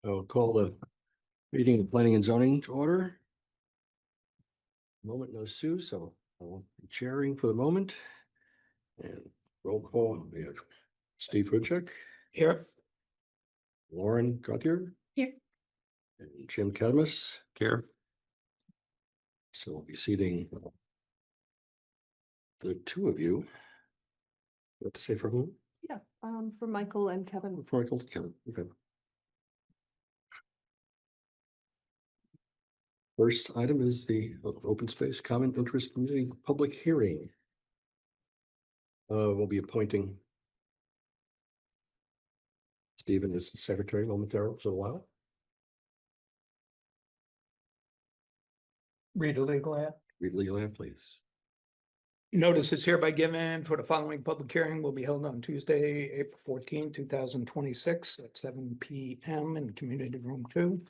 I'll call the meeting of planning and zoning to order. Moment no Sue, so I'll be chairing for the moment. And roll call, we have Steve Hudchek. Here. Lauren Gauthier. Here. And Jim Cadmus. Here. So we'll be seating the two of you. What to say for whom? Yeah, for Michael and Kevin. For Michael to Kevin. Okay. First item is the open space common interest community public hearing. We'll be appointing Stephen as secretary momentarily for a while. Read the legal ad. Read legal ad, please. Notice is hereby given for the following public hearing will be held on Tuesday, April 14, 2026 at 7 p.m. in Community Room 2.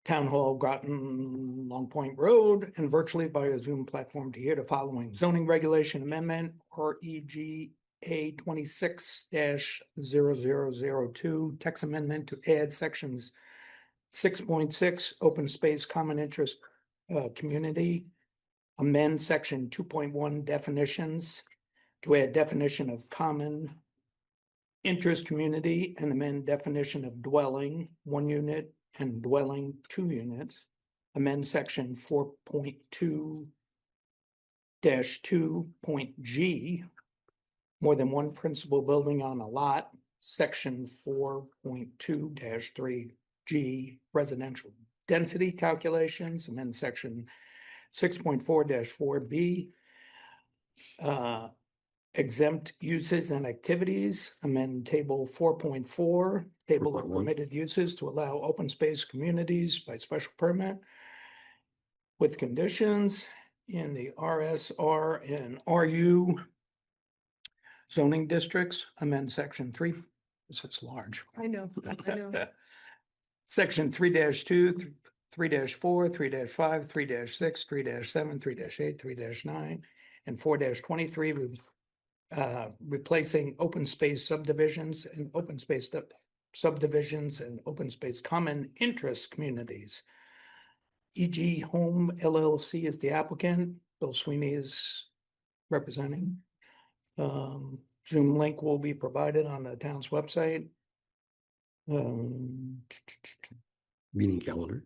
Town Hall, Groton, Long Point Road, and virtually via Zoom platform to hear the following zoning regulation amendment or EGA 26-0002 text amendment to add sections 6.6 open space common interest community, amend section 2.1 definitions to add definition of common interest community and amend definition of dwelling 1 unit and dwelling 2 units, amend section 4.2-2.g, more than one principal building on a lot, section 4.2-3g, residential density calculations, amend section 6.4-4b, exempt uses and activities, amend table 4.4, table of 4.1. permitted uses to allow open space communities by special permit with conditions in the RSR and RU zoning districts, amend section 3, because it's large. I know. Section 3-2, 3-4, 3-5, 3-6, 3-7, 3-8, 3-9, and 4-23, replacing open space subdivisions and open space subdivisions and open space common interest communities. E.G. Home LLC is the applicant. Bill Sweeney is representing. Zoom link will be provided on the town's website. Meeting calendar.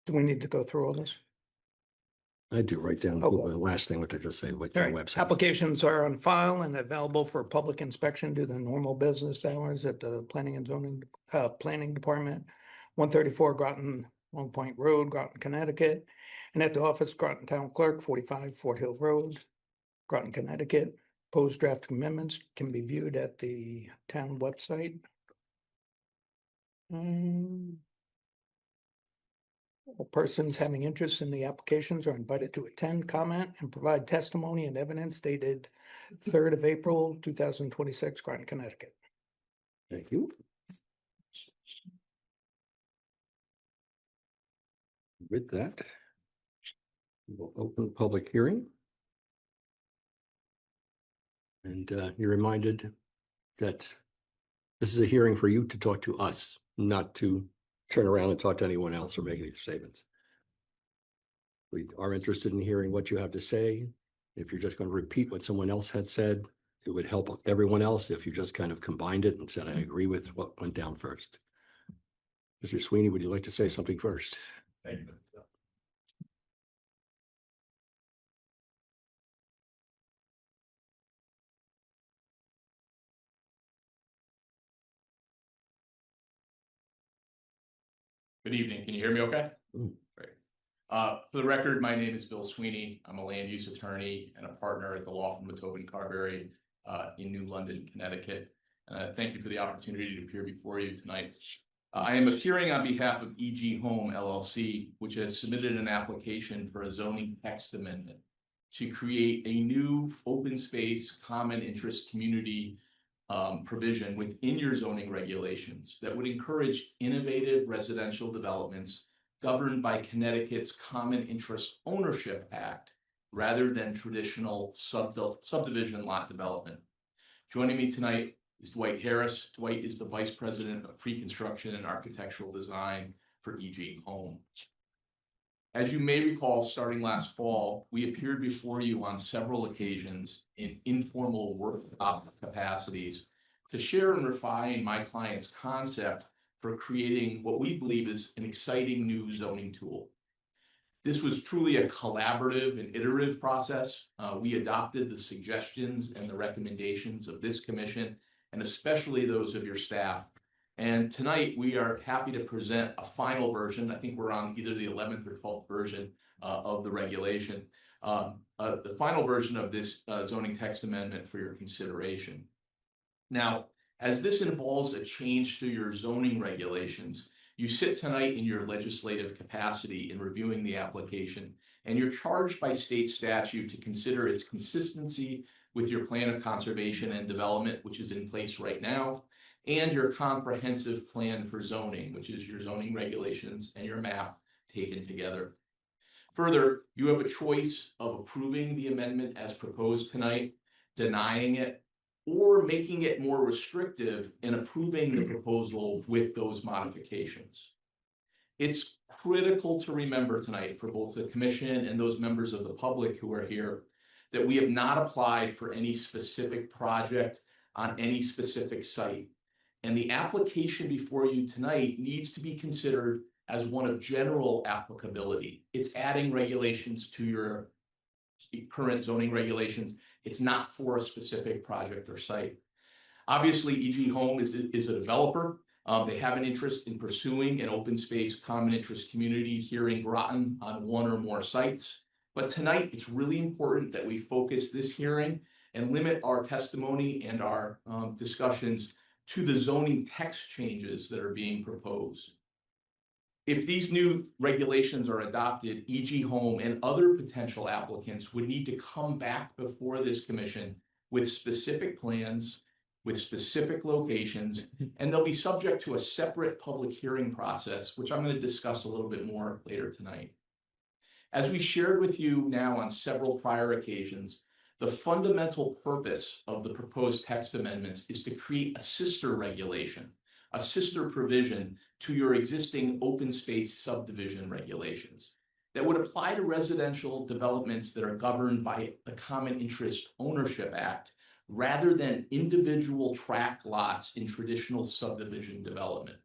Do we need to go through all this? I do write down the Okay. last thing, what I just say, what All the right. website. Applications are on file and available for public inspection due to the normal business hours at the Planning and Zoning, Planning Department, 134 Groton, Long Point Road, Groton, Connecticut, and at the office, Groton Town Clerk, 45 Fort Hill Road, Groton, Connecticut. Proposed draft amendments can be viewed at the town website. All persons having interest in the applications are invited to attend, comment, and provide testimony and evidence dated 3rd of April, 2026, Groton, Connecticut. Thank you. With that, we'll open the public hearing. And you're reminded that this is a hearing for you to talk to us, not to turn around and talk to anyone else or make any statements. We are interested in hearing what you have to say. If you're just going to repeat what someone else had said, it would help everyone else if you just kind of combined it and said, I agree with what went down first. Mr. Sweeney, would you like to say something first? Thank you. Good evening. Can you hear me okay? Great. For the record, my name is Bill Sweeney. I'm a land use attorney and a partner at the law firm of Tobin Carberry in New London, Connecticut. Thank you for the opportunity to appear before you tonight. I am appearing on behalf of E.G. Home LLC, which has submitted an application for a zoning text amendment to create a new open space common interest community provision within your zoning regulations that would encourage innovative residential developments governed by Connecticut's Common Interest Ownership Act rather than traditional subdivision lot development. Joining me tonight is Dwight Harris. Dwight is the Vice President of Pre-Construction and Architectural Design for E.G. Home. As you may recall, starting last fall, we appeared before you on several occasions in informal workshop capacities to share and refine my client's concept for creating what we believe is an exciting new zoning tool. This was truly a collaborative and iterative process. We adopted the suggestions and the recommendations of this commission, and especially those of your staff. And tonight we are happy to present a final version. I think we're on either the 11th or 12th version of the regulation. The final version of this zoning text amendment for your consideration. Now, as this involves a change to your zoning regulations, you sit tonight in your legislative capacity in reviewing the application, and you're charged by state statute to consider its consistency with your plan of conservation and development, which is in place right now, and your comprehensive plan for zoning, which is your zoning regulations and your map taken together. Further, you have a choice of approving the amendment as proposed tonight, denying it, or making it more restrictive and approving the proposal with those modifications. It's critical to remember tonight for both the commission and those members of the public who are here that we have not applied for any specific project on any specific site. And the application before you tonight needs to be considered as one of general applicability. It's adding regulations to your current zoning regulations. It's not for a specific project or site. Obviously, E.G. Home is a developer. They have an interest in pursuing an open space common interest community here in Groton on one or more sites. But tonight, it's really important that we focus this hearing and limit our testimony and our discussions to the zoning text changes that are being proposed. If these new regulations are adopted, E.G. Home and other potential applicants would need to come back before this commission with specific plans, with specific locations, and they'll be subject to a separate public hearing process, which I'm going to discuss a little bit more later tonight. As we shared with you now on several prior occasions, the fundamental purpose of the proposed text amendments is to create a sister regulation, a sister provision to your existing open space subdivision regulations that would apply to residential developments that are governed by the Common Interest Ownership Act rather than individual tract lots in traditional subdivision development.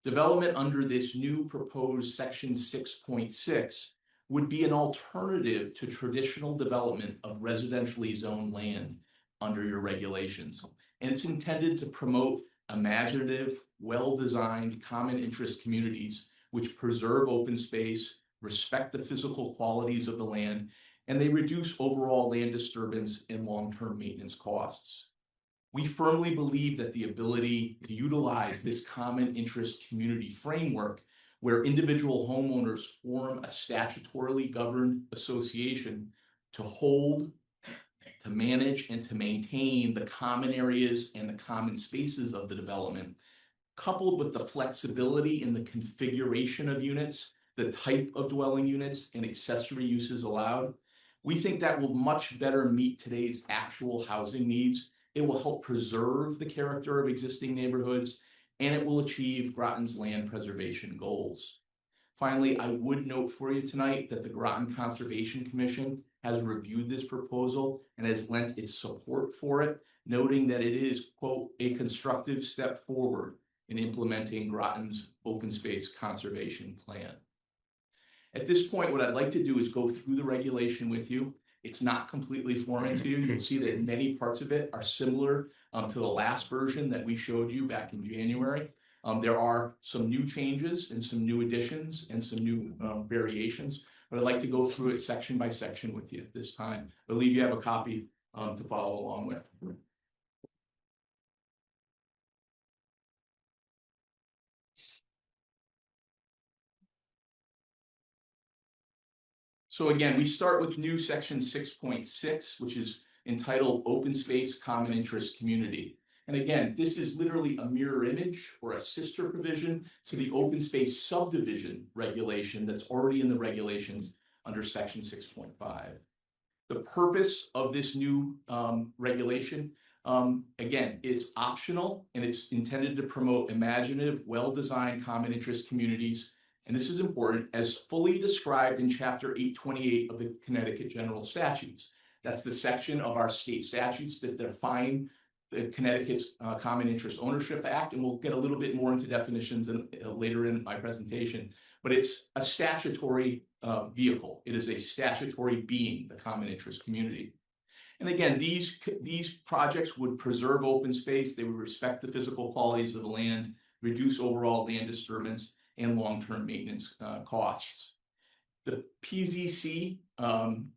Development under this new proposed section 6.6 would be an alternative to traditional development of residentially zoned land under your regulations. And it's intended to promote imaginative, well-designed common interest communities which preserve open space, respect the physical qualities of the land, and they reduce overall land disturbance and long-term maintenance costs. We firmly believe that the ability to utilize this common interest community framework where individual homeowners form a statutorily governed association to hold, to manage, and to maintain the common areas and the common spaces of the development, coupled with the flexibility in the configuration of units, the type of dwelling units, and accessory uses allowed, we think that will much better meet today's actual housing needs. It will help preserve the character of existing neighborhoods, and it will achieve Groton's land preservation goals. Finally, I would note for you tonight that the Groton Conservation Commission has reviewed this proposal and has lent its support for it, noting that it is, quote, a constructive step forward in implementing Groton's open space conservation plan. At this point, what I'd like to do is go through the regulation with you. It's not completely foreign to you. You'll see that many parts of it are similar to the last version that we showed you back in January. There are some new changes and some new additions and some new variations, but I'd like to go through it section by section with you this time. I believe you have a copy to follow along with. So again, we start with new section 6.6, which is entitled Open Space Common Interest Community. And again, this is literally a mirror image or a sister provision to the open space subdivision regulation that's already in the regulations under section 6.5. The purpose of this new regulation Again, it's optional and it's intended to promote imaginative, well-designed common interest communities. And this is important, as fully described in Chapter 828 of the Connecticut General Statutes. That's the section of our state statutes that define the Connecticut's Common Interest Ownership Act, and we'll get a little bit more into definitions later in my presentation. But it's a statutory vehicle. It is a statutory being, the common interest community. And again, these projects would preserve open space. They would respect the physical qualities of the land, reduce overall land disturbance, and long-term maintenance costs. The PZC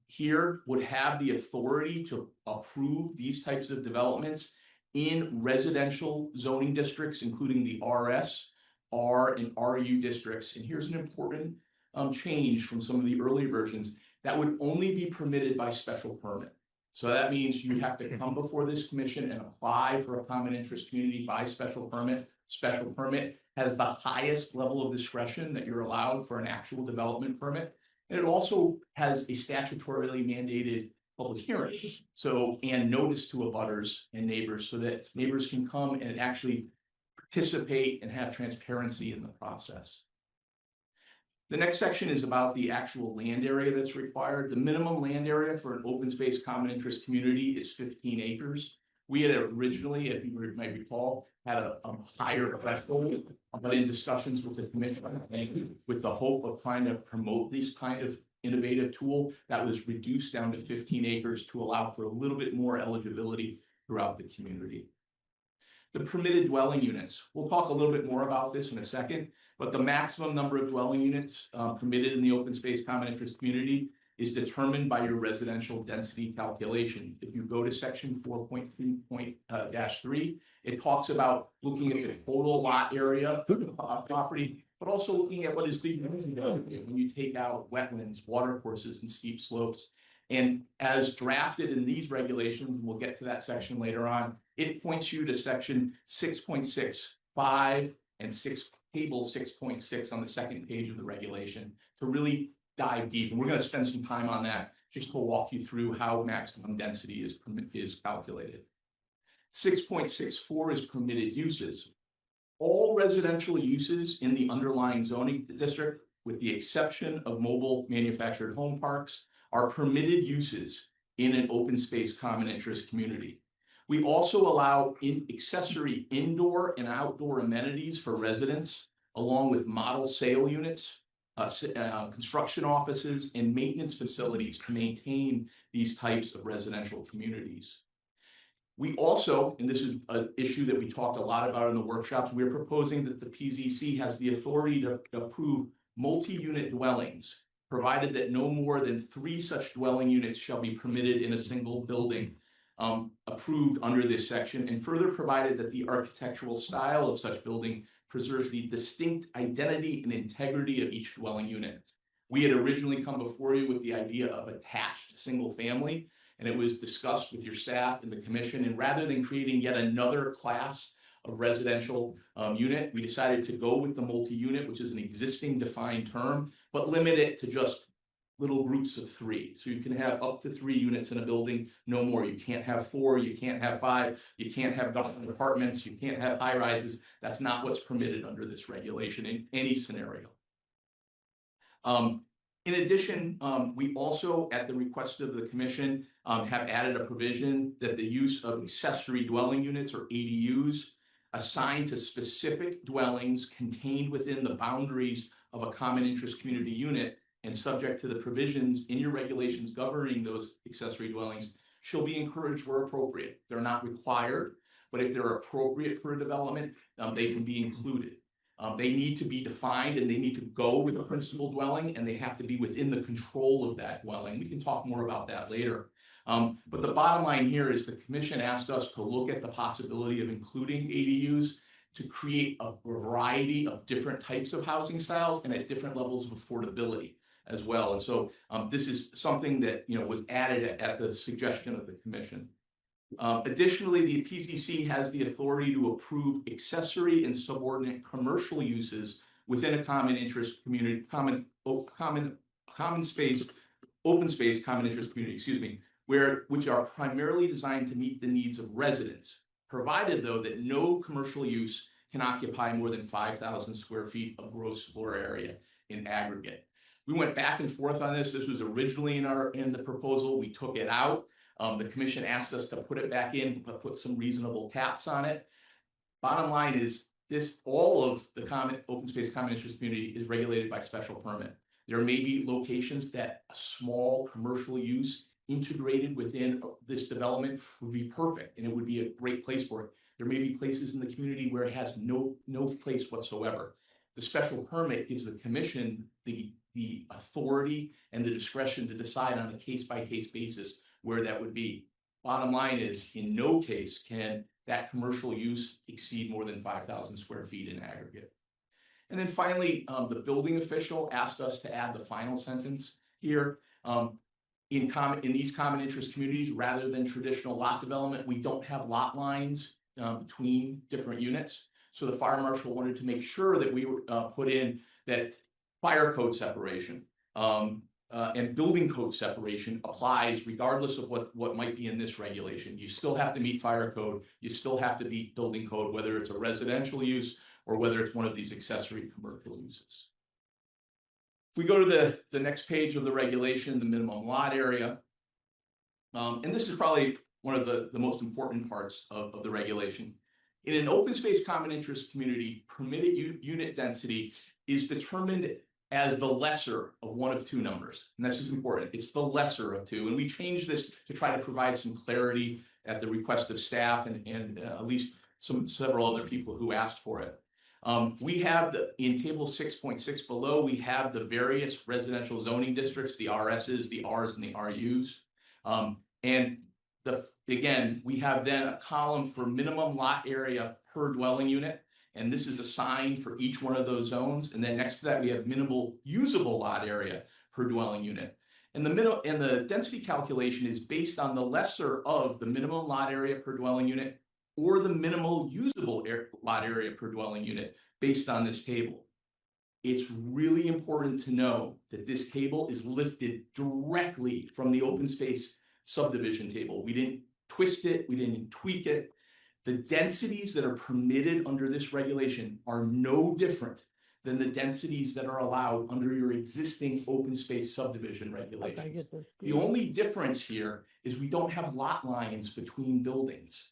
here would have the authority to approve these types of developments in residential zoning districts, including the RS, R, and RU districts. And here's an important change from some of the early versions: that would only be permitted by special permit. So that means you have to come before this commission and apply for a common interest community by special permit. Special permit has the highest level of discretion that you're allowed for an actual development permit. And it also has a statutorily mandated public hearing, and notice to abutters and neighbors, so that neighbors can come and actually participate and have transparency in the process. The next section is about the actual land area that's required. The minimum land area for an open space common interest community is 15 acres. We had originally, if you might recall, had a higher threshold, but in discussions with the commission, and with the hope of trying to promote this kind of innovative tool, that was reduced down to 15 acres to allow for a little bit more eligibility throughout the community. The permitted dwelling units, we'll talk a little bit more about this in a second, but the maximum number of dwelling units permitted in the open space common interest community is determined by your residential density calculation. If you go to section 4.3.3, it talks about looking at the total lot area of property, but also looking at what is the when you take out wetlands, water courses, and steep slopes. And as drafted in these regulations, and we'll get to that section later on, it points you to section 6.65 and table 6.6 on the second page of the regulation to really dive deep. And we're going to spend some time on that just to walk you through how maximum density is calculated. 6.64 is permitted uses. All residential uses in the underlying zoning district, with the exception of mobile manufactured home parks, are permitted uses in an open space common interest community. We also allow accessory indoor and outdoor amenities for residents, along with model sale units, construction offices, and maintenance facilities to maintain these types of residential communities. We also, and this is an issue that we talked a lot about in the workshops, we're proposing that the PZC has the authority to approve multi-unit dwellings, provided that no more than 3 such dwelling units shall be permitted in a single building approved under this section, and further provided that the architectural style of such building preserves the distinct identity and integrity of each dwelling unit. We had originally come before you with the idea of attached single family, and it was discussed with your staff and the commission, and rather than creating yet another class of residential unit, we decided to go with the multi-unit, which is an existing defined term, but limit it to just little groups of 3. So you can have up to 3 units in a building, no more. You can't have 4, you can't have 5, you can't have government apartments, you can't have high rises. That's not what's permitted under this regulation in any scenario. In addition, we also, at the request of the commission, have added a provision that the use of accessory dwelling units, or ADUs, assigned to specific dwellings contained within the boundaries of a common interest community unit and subject to the provisions in your regulations governing those accessory dwellings, shall be encouraged where appropriate. They're not required, but if they're appropriate for a development, they can be included. They need to be defined, and they need to go with a principal dwelling, and they have to be within the control of that dwelling. We can talk more about that later. But the bottom line here is the commission asked us to look at the possibility of including ADUs to create a variety of different types of housing styles and at different levels of affordability as well. And so this is something that was added at the suggestion of the commission. Additionally, the PZC has the authority to approve accessory and subordinate commercial uses within a common interest community, open space common interest community, which are primarily designed to meet the needs of residents, provided though that no commercial use can occupy more than 5,000 square feet of gross floor area in aggregate. We went back and forth on this. This was originally in the proposal. We took it out. The commission asked us to put it back in, but put some reasonable caps on it. Bottom line is all of the open space common interest community is regulated by special permit. There may be locations that a small commercial use integrated within this development would be perfect, and it would be a great place for it. There may be places in the community where it has no place whatsoever. The special permit gives the commission the authority and the discretion to decide on a case-by-case basis where that would be. Bottom line is, in no case can that commercial use exceed more than 5,000 square feet in aggregate. And then finally, the building official asked us to add the final sentence here. In these common interest communities, rather than traditional lot development, we don't have lot lines between different units. So the fire marshal wanted to make sure that we put in that fire code separation and building code separation applies regardless of what might be in this regulation. You still have to meet fire code. You still have to meet building code, whether it's a residential use or whether it's one of these accessory commercial uses. If we go to the next page of the regulation, the minimum lot area, and this is probably one of the most important parts of the regulation. In an open space common interest community, permitted unit density is determined as the lesser of one of two numbers. And this is important. It's the lesser of two. And we changed this to try to provide some clarity at the request of staff and at least several other people who asked for it. We have in table 6.6 below, we have the various residential zoning districts, the RSs, the Rs, and the RUs. Again, we have then a column for minimum lot area per dwelling unit. And this is assigned for each one of those zones. And then next to that, we have minimal usable lot area per dwelling unit. And the density calculation is based on the lesser of the minimum lot area per dwelling unit or the minimal usable lot area per dwelling unit based on this table. It's really important to know that this table is lifted directly from the open space subdivision table. We didn't twist it, we didn't tweak it. The densities that are permitted under this regulation are no different than the densities that are allowed under your existing open space subdivision regulations. The only difference here is we don't have lot lines between buildings.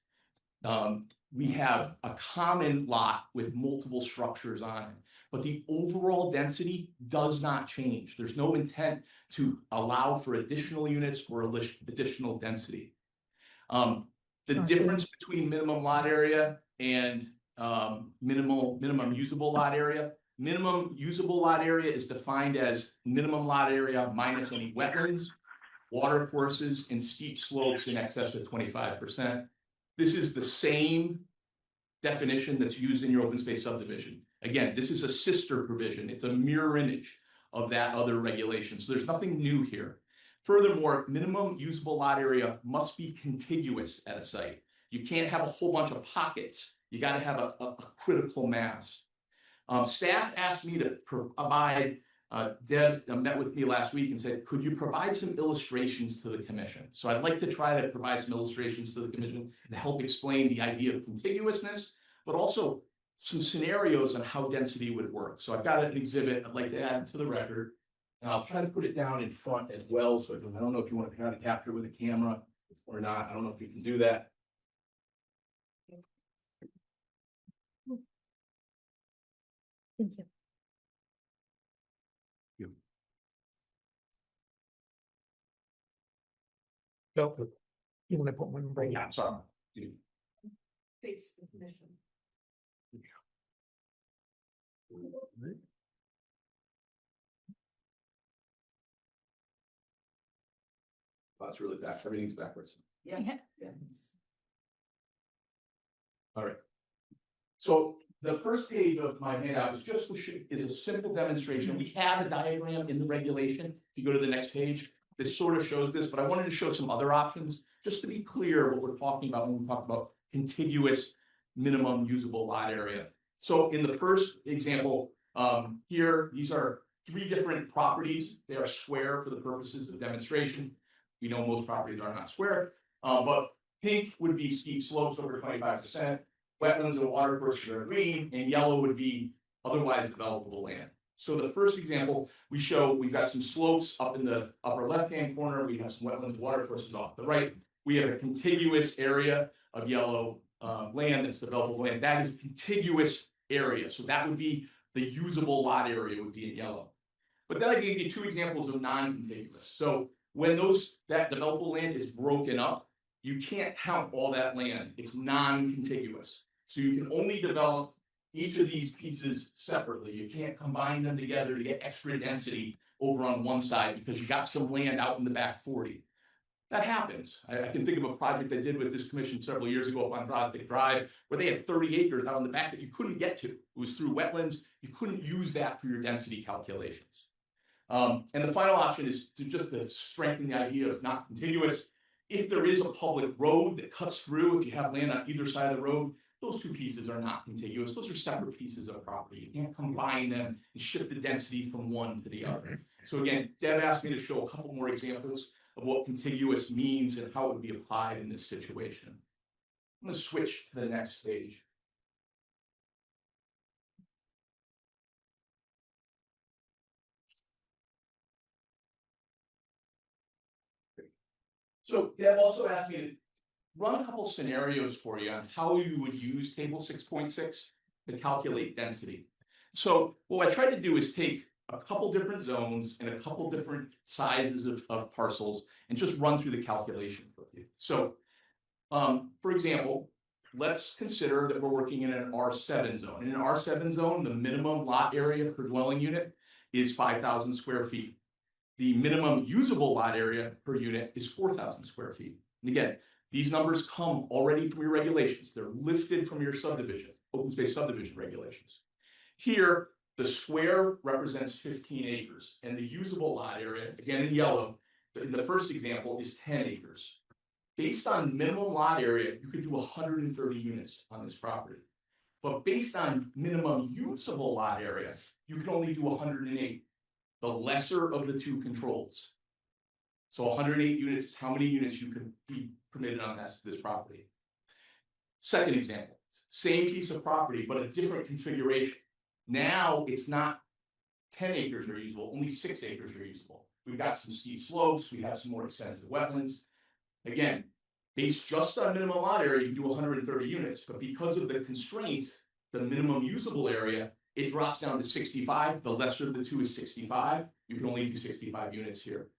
We have a common lot with multiple structures on it, but the overall density does not change. There's no intent to allow for additional units or additional density. The difference between minimum lot area and minimum usable lot area. Minimum usable lot area is defined as minimum lot area minus any wetlands, water courses, and steep slopes in excess of 25%. This is the same definition that's used in your open space subdivision. Again, this is a sister provision. It's a mirror image of that other regulation. So there's nothing new here. Furthermore, minimum usable lot area must be contiguous at a site. You can't have a whole bunch of pockets. You got to have a critical mass. Staff asked me to provide, Deb met with me last week and said, could you provide some illustrations to the commission? So I'd like to try to provide some illustrations to the commission to help explain the idea of contiguousness, but also some scenarios on how density would work. So I've got an exhibit I'd like to add to the record. And I'll try to put it down in front as well. So I don't know if you want to try to capture with a camera or not. I don't know if you can do that. Thank you. Nope. You want to put one right? Yeah, sorry. Face the commission. That's really bad. Everything's backwards. Yeah. All right. So the first page of my handout is a simple demonstration. We have a diagram in the regulation. If you go to the next page, this sort of shows this, but I wanted to show some other options just to be clear what we're talking about when we talk about contiguous minimum usable lot area. So in the first example, here, these are 3 different properties. They are square for the purposes of demonstration. We know most properties are not square, but pink would be steep slopes over 25%, wetlands and water courses are green, and yellow would be otherwise developable land. So the first example we show, we've got some slopes up in the upper left-hand corner. We have some wetlands, water courses off the right. We have a contiguous area of yellow land that's developable land. That is a contiguous area. So that would be the usable lot area would be in yellow. But then I gave you two examples of non-contiguous. So when that developable land is broken up, you can't count all that land. It's non-contiguous. So you can only develop each of these pieces separately. You can't combine them together to get extra density over on one side because you got some land out in the back 40. That happens. I can think of a project I did with this commission several years ago up on Prospect Drive, where they had 30 acres out in the back that you couldn't get to. It was through wetlands. You couldn't use that for your density calculations. And the final option is to strengthen the idea of not contiguous. If there is a public road that cuts through, if you have land on either side of the road, those two pieces are not contiguous. Those are separate pieces of property. You can't combine them and shift the density from one to the other. So again, Deb asked me to show a couple more examples of what contiguous means and how it would be applied in this situation. I'm going to switch to the next stage. So Deb also asked me to run a couple scenarios for you on how you would use table 6.6 to calculate density. So what I tried to do is take a couple different zones and a couple different sizes of parcels and just run through the calculations with you. So for example, let's consider that we're working in an R7 zone. In an R7 zone, the minimum lot area per dwelling unit is 5,000 square feet. The minimum usable lot area per unit is 4,000 square feet. And again, these numbers come already from your regulations. They're lifted from your subdivision, open space subdivision regulations. Here, the square represents 15 acres, and the usable lot area, again in yellow, in the first example, is 10 acres. Based on minimum lot area, you could do 130 units on this property. But based on minimum usable lot area, you can only do 108, the lesser of the two controls. So 108 units is how many units you can be permitted on this property. Second example, same piece of property, but a different configuration. Now it's not 10 acres are usable, only 6 acres are usable. We've got some steep slopes, we have some more extensive wetlands. Again, based just on minimum lot area, you do 130 units, but because of the constraints, the minimum usable area, it drops down to 65. The lesser of the two is 65. You can only do 65 units here.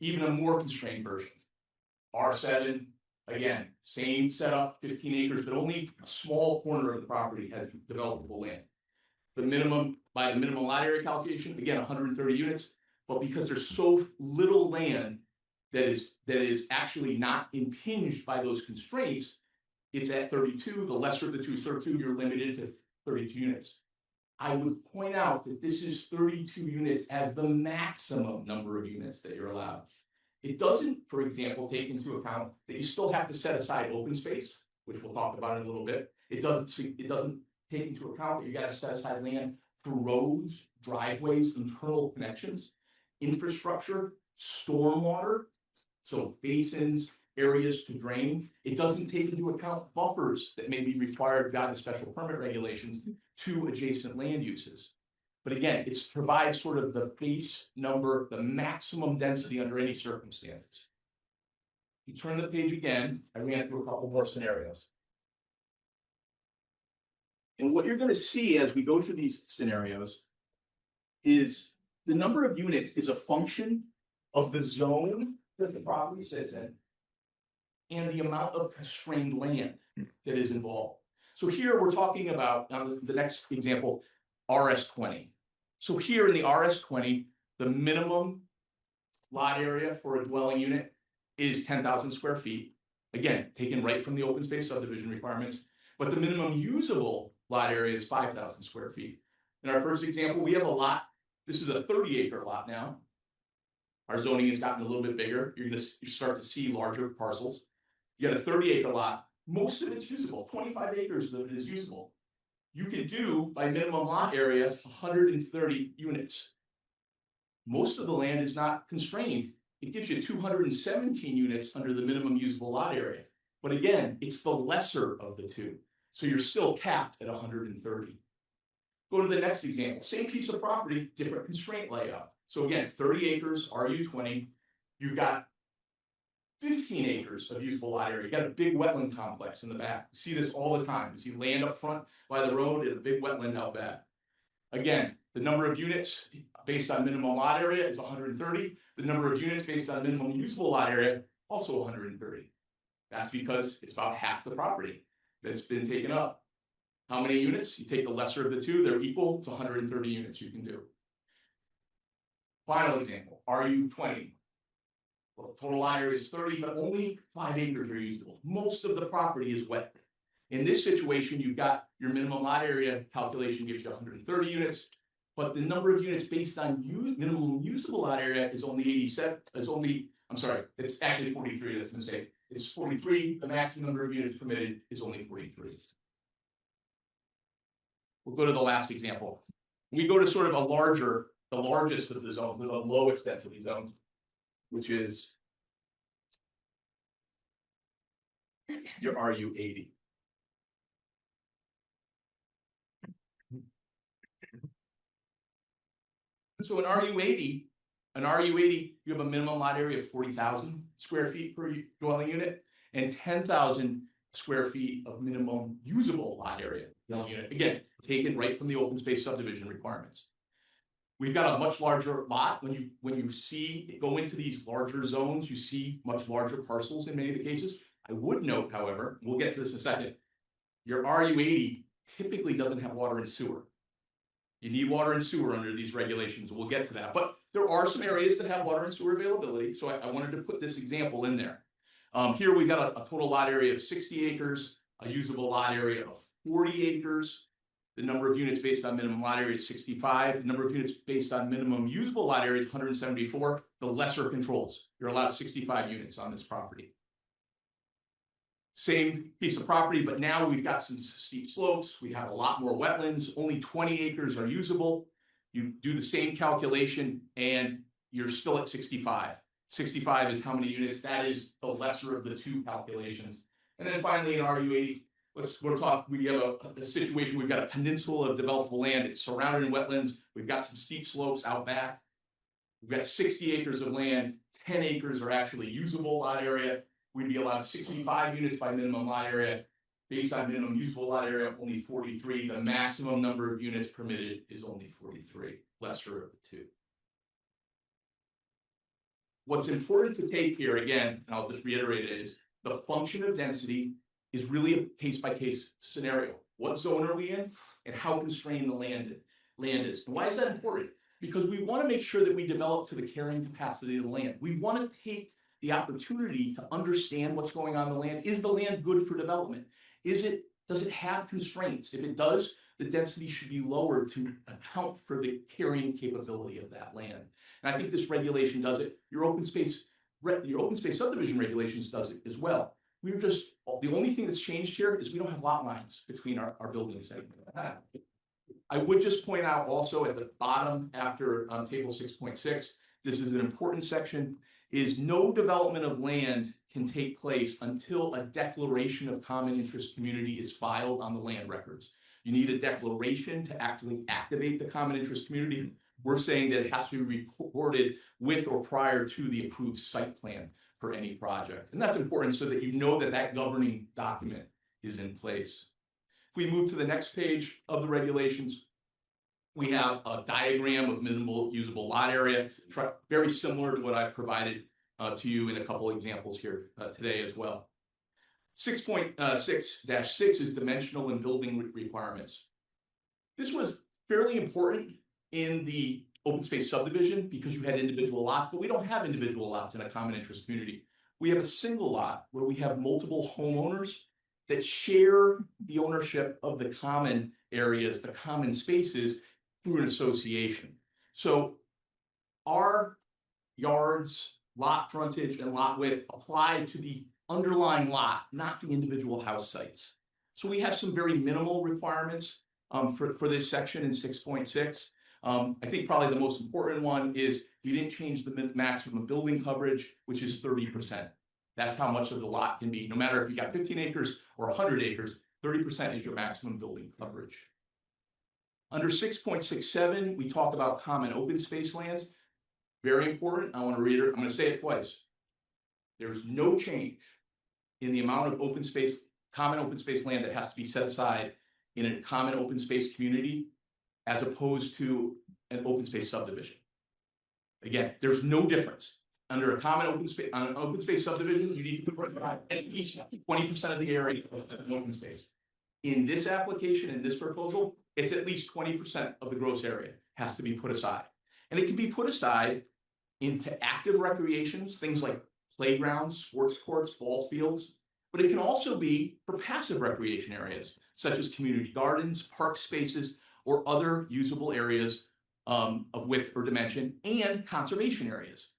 Even a more constrained version. R7, again, same setup, 15 acres, but only a small corner of the property has developable land. The minimum, by the minimum lot area calculation, again, 130 units, but because there's so little land that is actually not impinged by those constraints, it's at 32. The lesser of the two is 32. You're limited to 32 units. I would point out that this is 32 units as the maximum number of units that you're allowed. It doesn't, for example, take into account that you still have to set aside open space, which we'll talk about in a little bit. It doesn't take into account that you got to set aside land for roads, driveways, internal connections, infrastructure, stormwater, so basins, areas to drain. It doesn't take into account buffers that may be required by the special permit regulations to adjacent land uses. But again, it provides sort of the base number, the maximum density under any circumstances. You turn the page again, I ran through a couple more scenarios. And what you're going to see as we go through these scenarios is the number of units is a function of the zone that the property sits in and the amount of constrained land that is involved. So here we're talking about, the next example, RS20. So here in the RS20, the minimum lot area for a dwelling unit is 10,000 square feet. Again, taken right from the open space subdivision requirements, but the minimum usable lot area is 5,000 square feet. In our first example, we have a lot. This is a 30-acre lot now. Our zoning has gotten a little bit bigger. You're going to start to see larger parcels. You got a 30-acre lot. Most of it's usable. 25 acres of it is usable. You could do, by minimum lot area, 130 units. Most of the land is not constrained it gives you 217 units under the minimum usable lot area. But again, it's the lesser of the two. So you're still capped at 130. Go to the next example, same piece of property, different constraint layout. So again, 30 acres, RU20, you've got 15 acres of usable lot area. You got a big wetland complex in the back. You see this all the time. You see land up front by the road and a big wetland out back. Again, the number of units based on minimum lot area is 130. The number of units based on minimum usable lot area, also 130. That's because it's about half the property that's been taken up. How many units? You take the lesser of the two, they're equal to 130 units you can do. Final example, RU20. Well, total lot area is 30, but only 5 acres are usable. Most of the property is wet. In this situation, you've got your minimum lot area calculation gives you 130 units, but the number of units based on minimum usable lot area is only 87, it's actually 43, that's a mistake. It's 43, the maximum number of units permitted is only 43. We'll go to the last example. We go to sort of the largest of the zones, the lowest density zones, which is your RU80. So an RU80, you have a minimum lot area of 40,000 square feet per dwelling unit and 10,000 square feet of minimum usable lot area dwelling unit. Again, taken right from the open space subdivision requirements. We've got a much larger lot. When you go into these larger zones, you see much larger parcels in many of the cases. I would note, however, we'll get to this in a second, your RU80 typically doesn't have water and sewer. You need water and sewer under these regulations, and we'll get to that. But there are some areas that have water and sewer availability, so I wanted to put this example in there. Here we've got a total lot area of 60 acres, a usable lot area of 40 acres. The number of units based on minimum lot area is 65. The number of units based on minimum usable lot area is 174. The lesser controls. You're allowed 65 units on this property. Same piece of property, but now we've got some steep slopes. We have a lot more wetlands. Only 20 acres are usable. You do the same calculation and you're still at 65. 65 is how many units? That is the lesser of the two calculations. And then finally in RU80, we have a situation, we've got a peninsula of developable land. It's surrounded in wetlands. We've got some steep slopes out back. We've got 60 acres of land. 10 acres are actually usable lot area. We'd be allowed 65 units by minimum lot area. Based on minimum usable lot area, only 43. The maximum number of units permitted is only 43, lesser of the two. What's important to take here, again, and I'll just reiterate it, is the function of density is really a case-by-case scenario. What zone are we in and how constrained the land is. And why is that important? Because we want to make sure that we develop to the carrying capacity of the land. We want to take the opportunity to understand what's going on in the land. Is the land good for development? Does it have constraints? If it does, the density should be lower to account for the carrying capability of that land. And I think this regulation does it. Your open space subdivision regulations does it as well. The only thing that's changed here is we don't have lot lines between our buildings anymore. I would just point out also at the bottom after table 6.6, this is an important section, is no development of land can take place until a declaration of common interest community is filed on the land records. You need a declaration to actually activate the common interest community. We're saying that it has to be recorded with or prior to the approved site plan for any project. And that's important so that you know that that governing document is in place. If we move to the next page of the regulations, we have a diagram of minimal usable lot area, very similar to what I provided to you in a couple of examples here today as well. 6.6-6 is dimensional and building requirements. This was fairly important in the open space subdivision because you had individual lots, but we don't have individual lots in a common interest community. We have a single lot where we have multiple homeowners that share the ownership of the common areas, the common spaces through an association. So our yards, lot frontage, and lot width apply to the underlying lot, not the individual house sites. So we have some very minimal requirements for this section in 6.6. I think probably the most important one is you didn't change the maximum building coverage, which is 30%. That's how much of the lot can be. No matter if you got 15 acres or 100 acres, 30% is your maximum building coverage. Under 6.67, we talk about common open space lands. Very important. I want to read it. I'm going to say it twice. There's no change in the amount of open space, common open space land that has to be set aside in a common open space community as opposed to an open space subdivision. Again, there's no difference. Under a common open space, on an open space subdivision, you need to put at least 20% of the area of an open space. In this application, in this proposal, it's at least 20% of the gross area has to be put aside. And it can be put aside into active recreations, things like playgrounds, sports courts, ball fields, but it can also be for passive recreation areas, such as community gardens, park spaces, or other usable areas of width or dimension, and conservation areas.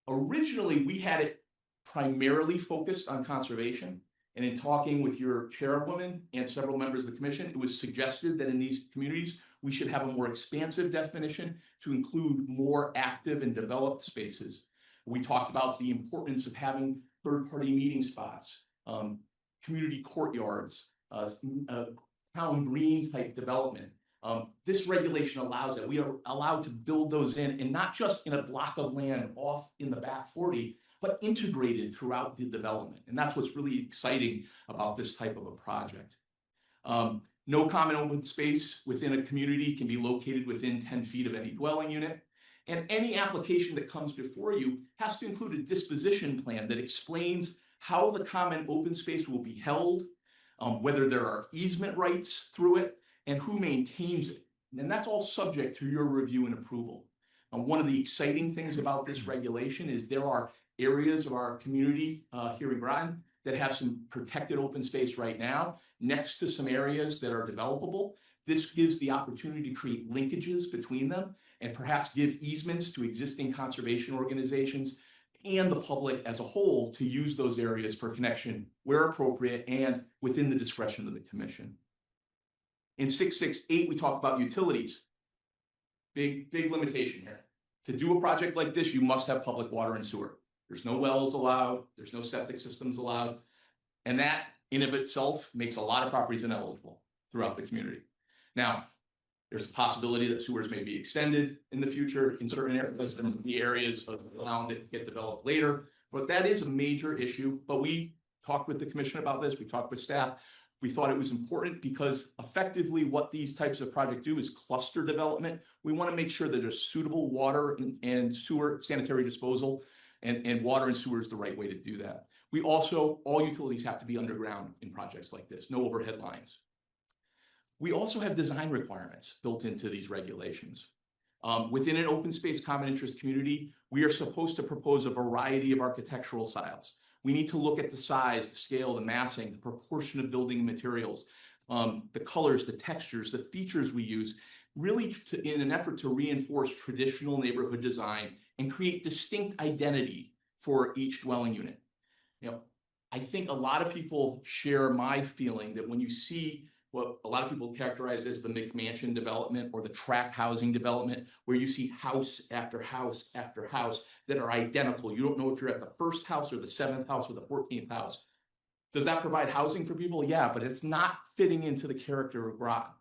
Originally, we had it primarily focused on conservation. And in talking with your chairwoman and several members of the commission, it was suggested that in these communities, we should have a more expansive definition to include more active and developed spaces. We talked about the importance of having third-party meeting spots, community courtyards, town green type development. This regulation allows that. We are allowed to build those in, and not just in a block of land off in the back 40, but integrated throughout the development. And that's what's really exciting about this type of a project. No common open space within a community can be located within 10 feet of any dwelling unit. And any application that comes before you has to include a disposition plan that explains how the common open space will be held, whether there are easement rights through it, and who maintains it. And that's all subject to your review and approval. One of the exciting things about this regulation is there are areas of our community here in Groton that have some protected open space right now next to some areas that are developable. This gives the opportunity to create linkages between them and perhaps give easements to existing conservation organizations and the public as a whole to use those areas for connection where appropriate and within the discretion of the commission. In 668, we talk about utilities. Big limitation here. To do a project like this, you must have public water and sewer. There's no wells allowed. There's no septic systems allowed. And that in of itself makes a lot of properties ineligible throughout the community. Now, there's a possibility that sewers may be extended in the future in certain areas and the areas of the land that get developed later. But that is a major issue. But we talked with the commission about this. We talked with staff. We thought it was important because effectively what these types of projects do is cluster development. We want to make sure that there's suitable water and sewer sanitary disposal, and water and sewer is the right way to do that. We also, all utilities have to be underground in projects like this, no overhead lines. We also have design requirements built into these regulations. Within an open space common interest community, we are supposed to propose a variety of architectural styles. We need to look at the size, the scale, the massing, the proportion of building materials, the colors, the textures, the features we use, really in an effort to reinforce traditional neighborhood design and create distinct identity for each dwelling unit. You know, I think a lot of people share my feeling that when you see what a lot of people characterize as the McMansion development or the tract housing development, where you see house after house after house that are identical. You don't know if you're at the first house or the 7th house or the 14th house. Does that provide housing for people? Yeah, but it's not fitting into the character of Groton.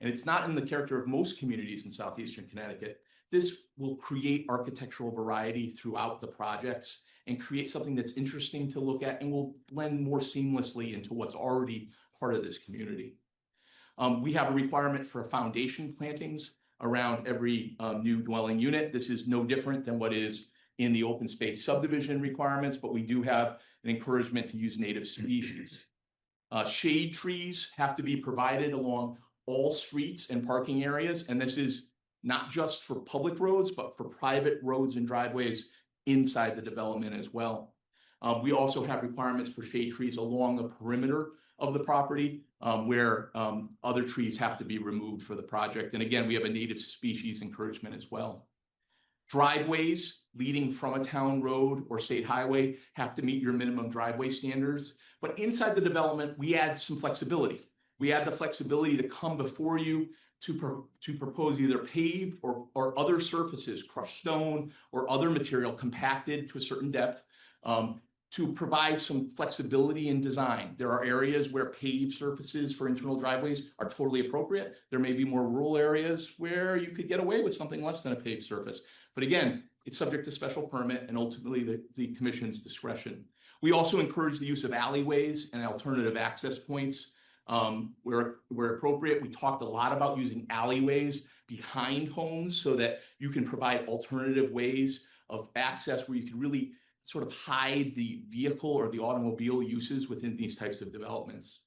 And it's not in the character of most communities in southeastern Connecticut. This will create architectural variety throughout the projects and create something that's interesting to look at and will blend more seamlessly into what's already part of this community. We have a requirement for foundation plantings around every new dwelling unit. This is no different than what is in the open space subdivision requirements, but we do have an encouragement to use native species. Shade trees have to be provided along all streets and parking areas, and this is not just for public roads, but for private roads and driveways inside the development as well. We also have requirements for shade trees along the perimeter of the property where other trees have to be removed for the project. And again, we have a native species encouragement as well. Driveways leading from a town road or state highway have to meet your minimum driveway standards. But inside the development, we add some flexibility. We add the flexibility to come before you to propose either paved or other surfaces, crushed stone or other material compacted to a certain depth, to provide some flexibility in design. There are areas where paved surfaces for internal driveways are totally appropriate. There may be more rural areas where you could get away with something less than a paved surface. But again, it's subject to special permit and ultimately the commission's discretion. We also encourage the use of alleyways and alternative access points where appropriate. We talked a lot about using alleyways behind homes so that you can provide alternative ways of access where you can really sort of hide the vehicle or the automobile uses within these types of developments.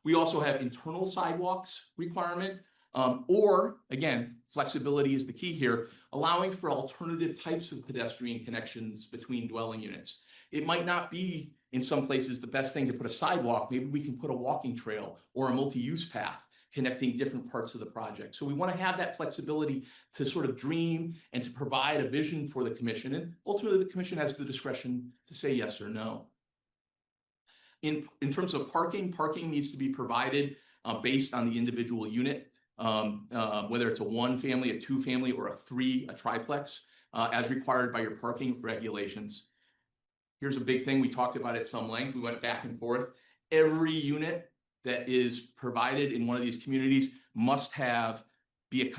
We also have internal sidewalks requirement, or again, flexibility is the key here, allowing for alternative types of pedestrian connections between dwelling units. It might not be in some places the best thing to put a sidewalk. Maybe we can put a walking trail or a multi-use path connecting different parts of the project. So we want to have that flexibility to sort of dream and to provide a vision for the commission. And ultimately the commission has the discretion to say yes or no. In terms of parking needs to be provided based on the individual unit, whether it's a 1-family, a 2-family, or a triplex, as required by your parking regulations. Here's a big thing. We talked about at some length. We went back and forth. Every unit that is provided in one of these communities must have the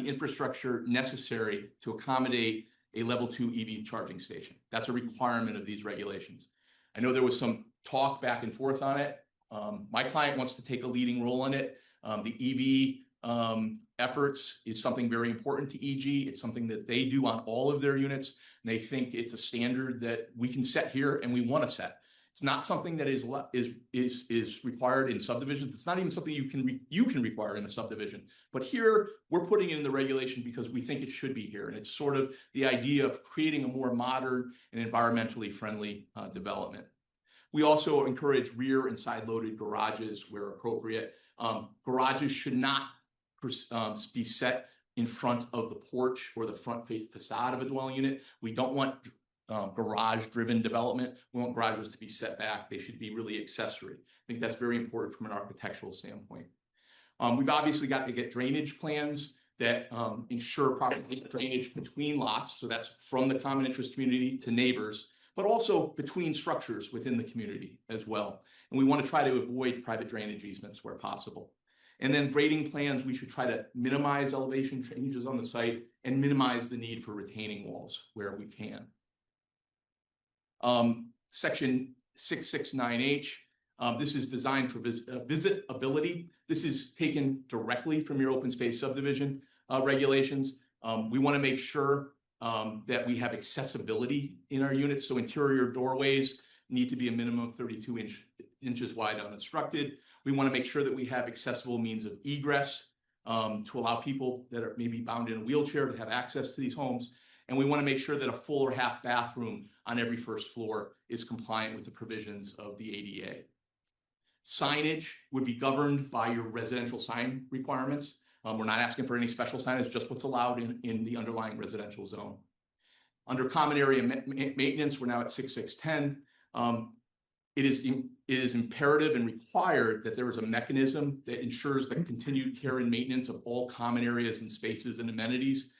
infrastructure necessary to accommodate a level 2 EV charging station. That's a requirement of these regulations. I know there was some talk back and forth on it. My client wants to take a leading role in it. The EV efforts is something very important to EG. It's something that they do on all of their units. And they think it's a standard that we can set here and we want to set. It's not something that is required in subdivisions. It's not even something you can require in a subdivision. But here we're putting in the regulation because we think it should be here. And it's sort of the idea of creating a more modern and environmentally friendly development. We also encourage rear and side loaded garages where appropriate. Garages should not be set in front of the porch or the front facade of a dwelling unit. We don't want garage-driven development. We want garages to be set back. They should be really accessory. I think that's very important from an architectural standpoint. We've obviously got to get drainage plans that ensure proper drainage between lots. So that's from the common interest community to neighbors, but also between structures within the community as well. And we want to try to avoid private drainage easements where possible. And then grading plans, we should try to minimize elevation changes on the site and minimize the need for retaining walls where we can. Section 669H, this is designed for visitability. This is taken directly from your open space subdivision regulations. We want to make sure that we have accessibility in our units. So interior doorways need to be a minimum of 32 inches wide unobstructed. We want to make sure that we have accessible means of egress to allow people that are maybe bound in a wheelchair to have access to these homes. And we want to make sure that a full or half bathroom on every first floor is compliant with the provisions of the ADA. Signage would be governed by your residential sign requirements. We're not asking for any special signage, just what's allowed in the underlying residential zone. Under common area maintenance, we're now at 6610. It is imperative and required that there is a mechanism that ensures the continued care and maintenance of all common areas and spaces and amenities.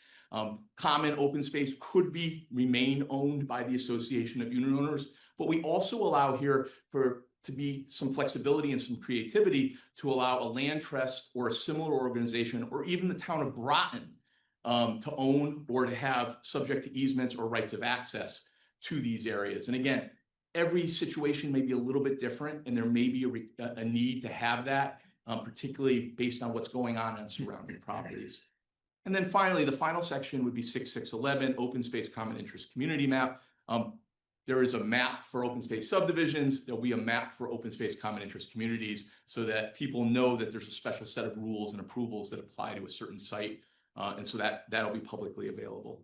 Common open space could remain owned by the association of unit owners, but we also allow here to be some flexibility and some creativity to allow a land trust or a similar organization or even the town of Groton to own or to have subject to easements or rights of access to these areas. And again, every situation may be a little bit different and there may be a need to have that, particularly based on what's going on surrounding properties. And then finally, the final section would be 6611, open space common interest community map. There is a map for open space subdivisions. There'll be a map for open space common interest communities so that people know that there's a special set of rules and approvals that apply to a certain site. And so that'll be publicly available.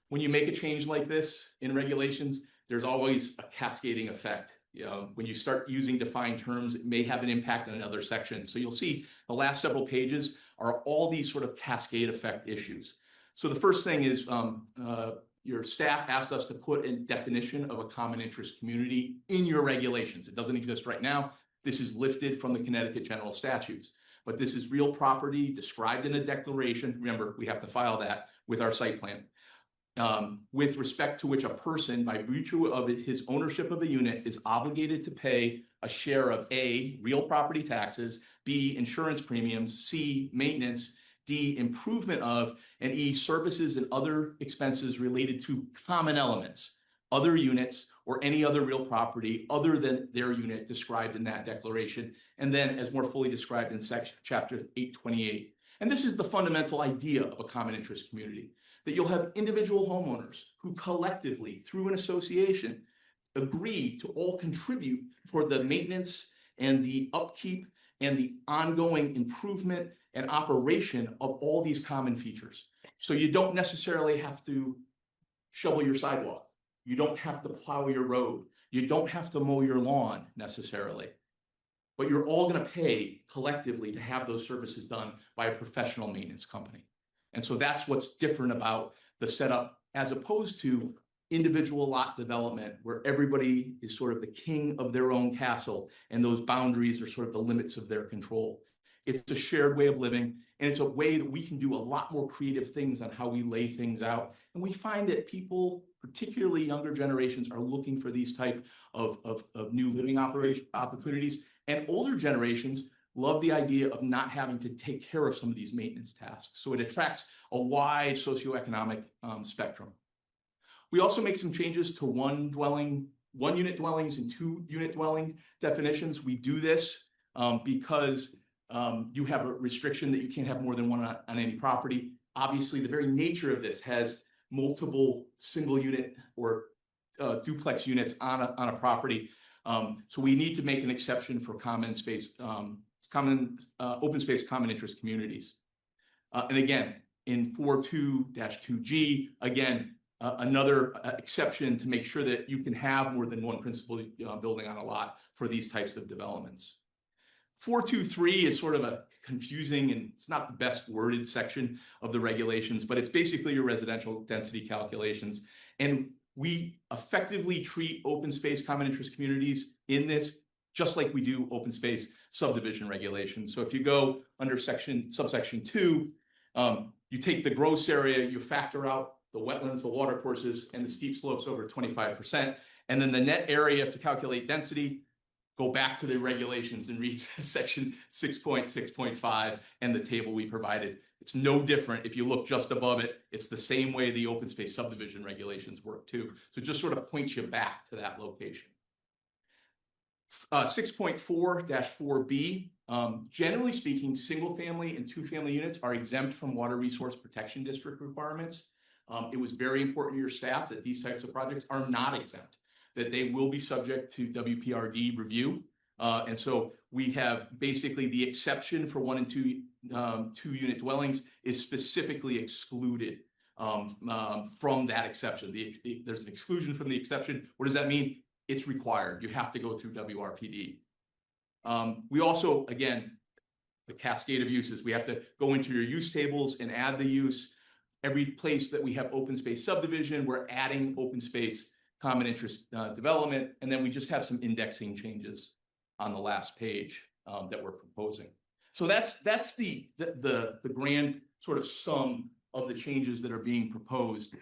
When you make a change like this in regulations, there's always a cascading effect. When you start using defined terms, it may have an impact on another section. So you'll see the last several pages are all these sort of cascade effect issues. So the first thing is your staff asked us to put a definition of a common interest community in your regulations. It doesn't exist right now. This is lifted from the Connecticut general statutes. but this is real property described in a declaration. Remember, we have to file that with our site plan. With respect to which a person, by virtue of his ownership of a unit, is obligated to pay a share of A, real property taxes, B, insurance premiums, C, maintenance, D, improvement of, and E, services and other expenses related to common elements, other units, or any other real property other than their unit described in that declaration, and then as more fully described in chapter 828. And this is the fundamental idea of a common interest community, that you'll have individual homeowners who collectively, through an association, agree to all contribute toward the maintenance and the upkeep and the ongoing improvement and operation of all these common features. So you don't necessarily have to shovel your sidewalk. You don't have to plow your road. You don't have to mow your lawn necessarily. But you're all going to pay collectively to have those services done by a professional maintenance company. And so that's what's different about the setup as opposed to individual lot development where everybody is sort of the king of their own castle and those boundaries are sort of the limits of their control. It's a shared way of living, and it's a way that we can do a lot more creative things on how we lay things out. And we find that people, particularly younger generations, are looking for these type of new living opportunities. And older generations love the idea of not having to take care of some of these maintenance tasks. So it attracts a wide socioeconomic spectrum. We also make some changes to one unit dwellings and 2 unit dwelling definitions. We do this because you have a restriction that you can't have more than one on any property. Obviously, the very nature of this has multiple single unit or duplex units on a property. So we need to make an exception for open space, common interest communities. And again, in 42-2G, again, another exception to make sure that you can have more than one principal building on a lot for these types of developments. 423 is sort of a confusing and it's not the best worded section of the regulations, but it's basically your residential density calculations. And we effectively treat open space common interest communities in this just like we do open space subdivision regulations. So if you go under subsection 2, you take the gross area, you factor out the wetlands, the water courses, and the steep slopes over 25%. And then the net area to calculate density, go back to the regulations and read section 6.6.5 and the table we provided. It's no different. If you look just above it, it's the same way the open space subdivision regulations work too. So it just sort of points you back to that location. 6.4-4B, generally speaking, single family and 2-family units are exempt from water resource protection district requirements. It was very important to your staff that these types of projects are not exempt, that they will be subject to WPRD review. And so we have basically the exception for 1 and 2 unit dwellings is specifically excluded from that exception. There's an exclusion from the exception. What does that mean? It's required. You have to go through WRPD. We also, again, the cascade of uses, we have to go into your use tables and add the use. Every place that we have open space subdivision, we're adding open space common interest development, and then we just have some indexing changes on the last page that we're proposing. So that's the grand sort of sum of the changes that are being proposed.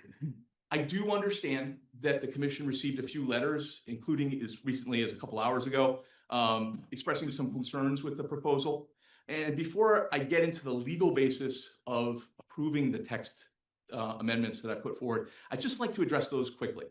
I do understand that the commission received a few letters, including as recently as a couple hours ago, expressing some concerns with the proposal. And before I get into the legal basis of approving the text amendments that I put forward, I'd just like to address those quickly.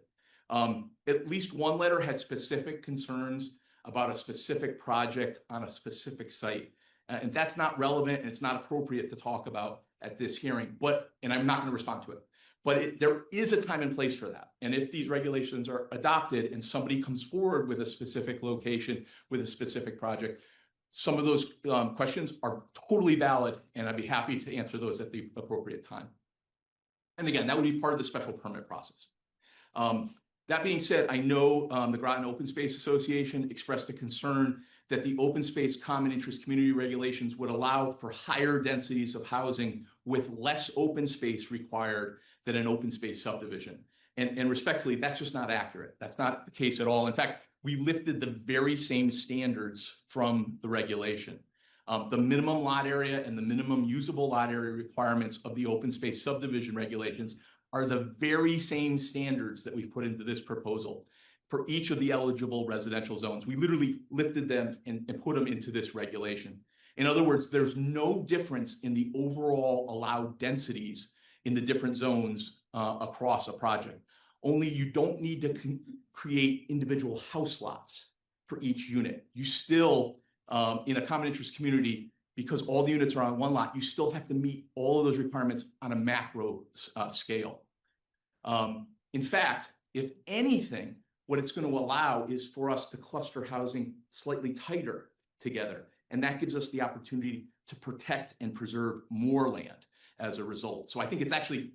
At least one letter had specific concerns about a specific project on a specific site. And that's not relevant and it's not appropriate to talk about at this hearing, and I'm not going to respond to it. But there is a time and place for that. And if these regulations are adopted and somebody comes forward with a specific location, with a specific project, some of those questions are totally valid, and I'd be happy to answer those at the appropriate time. And again, that would be part of the special permit process. That being said, I know the Groton Open Space Association expressed a concern that the open space common interest community regulations would allow for higher densities of housing with less open space required than an open space subdivision. And respectfully, that's just not accurate. That's not the case at all. In fact, we lifted the very same standards from the regulation. The minimum lot area and the minimum usable lot area requirements of the open space subdivision regulations are the very same standards that we've put into this proposal for each of the eligible residential zones. We literally lifted them and put them into this regulation. In other words, there's no difference in the overall allowed densities in the different zones across a project. Only you don't need to create individual house lots for each unit. You still, in a common interest community, because all the units are on one lot, you still have to meet all of those requirements on a macro scale. In fact, if anything, what it's going to allow is for us to cluster housing slightly tighter together. And that gives us the opportunity to protect and preserve more land as a result. So I think it's actually,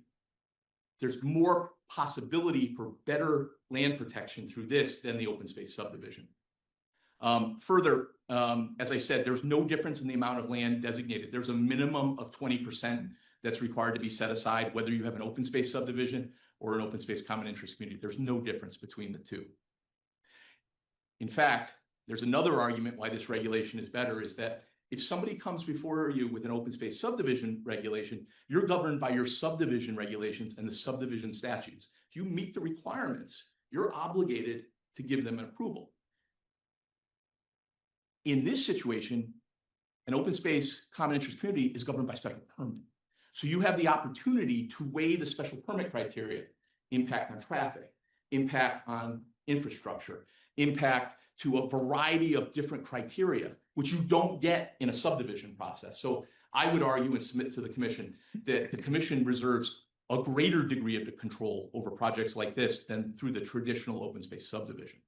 there's more possibility for better land protection through this than the open space subdivision. Further, as I said, there's no difference in the amount of land designated. There's a minimum of 20% that's required to be set aside, whether you have an open space subdivision or an open space common interest community. There's no difference between the two. In fact, there's another argument why this regulation is better, is that if somebody comes before you with an open space subdivision regulation, you're governed by your subdivision regulations and the subdivision statutes. If you meet the requirements, you're obligated to give them an approval. In this situation, an open space common interest community is governed by special permit. So you have the opportunity to weigh the special permit criteria: impact on traffic, impact on infrastructure, impact to a variety of different criteria, which you don't get in a subdivision process. So I would argue and submit to the commission that the commission reserves a greater degree of control over projects like this than through the traditional open space subdivision.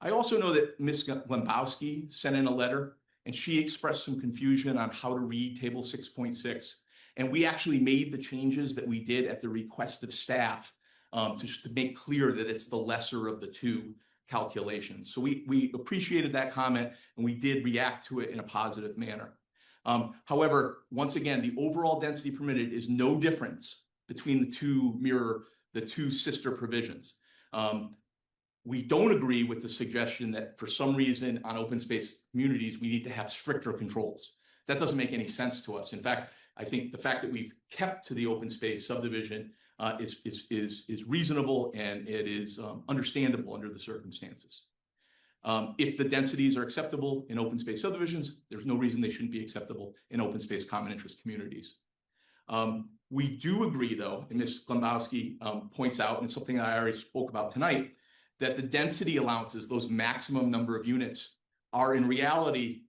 I also know that Ms. Glembowski sent in a letter, and she expressed some confusion on how to read table 6.6. And we actually made the changes that we did at the request of staff to make clear that it's the lesser of the two calculations. So we appreciated that comment, and we did react to it in a positive manner. However, once again, the overall density permitted is no difference between the two sister provisions. We don't agree with the suggestion that for some reason on open space communities, we need to have stricter controls. That doesn't make any sense to us. In fact, I think the fact that we've kept to the open space subdivision is reasonable, and it is understandable under the circumstances. If the densities are acceptable in open space subdivisions, there's no reason they shouldn't be acceptable in open space common interest communities. We do agree, though, and Ms. Glembowski points out, and it's something I already spoke about tonight, that the density allowances, those maximum number of units, are in reality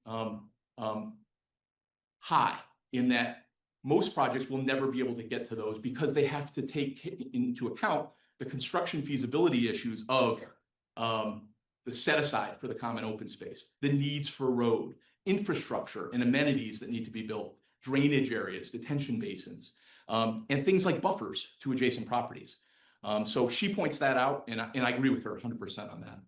high, in that most projects will never be able to get to those because they have to take into account the construction feasibility issues of the set aside for the common open space, the needs for road, infrastructure and amenities that need to be built, drainage areas, detention basins, and things like buffers to adjacent properties. So she points that out, and I agree with her 100% on that.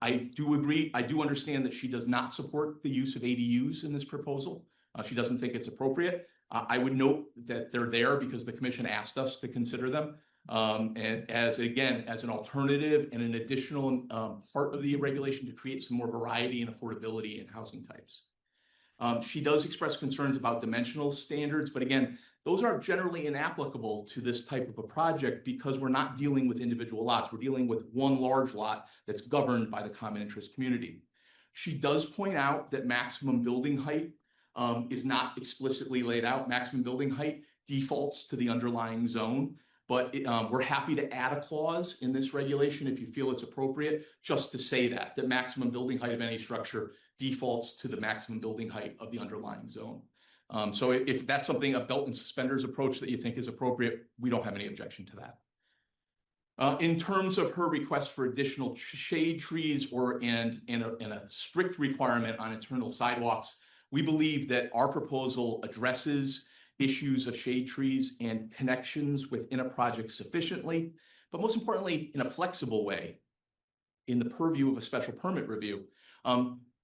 I do agree. I do understand that she does not support the use of ADUs in this proposal. She doesn't think it's appropriate. I would note that they're there because the commission asked us to consider them. And as an alternative and an additional part of the regulation to create some more variety and affordability in housing types. She does express concerns about dimensional standards, but again, those are generally inapplicable to this type of a project because we're not dealing with individual lots. We're dealing with one large lot that's governed by the common interest community. She does point out that maximum building height is not explicitly laid out. Maximum building height defaults to the underlying zone, but we're happy to add a clause in this regulation if you feel it's appropriate, just to say that maximum building height of any structure defaults to the maximum building height of the underlying zone. So if that's something, a belt and suspenders approach that you think is appropriate, we don't have any objection to that. In terms of her request for additional shade trees and a strict requirement on internal sidewalks, we believe that our proposal addresses issues of shade trees and connections within a project sufficiently, but most importantly, in a flexible way in the purview of a special permit review.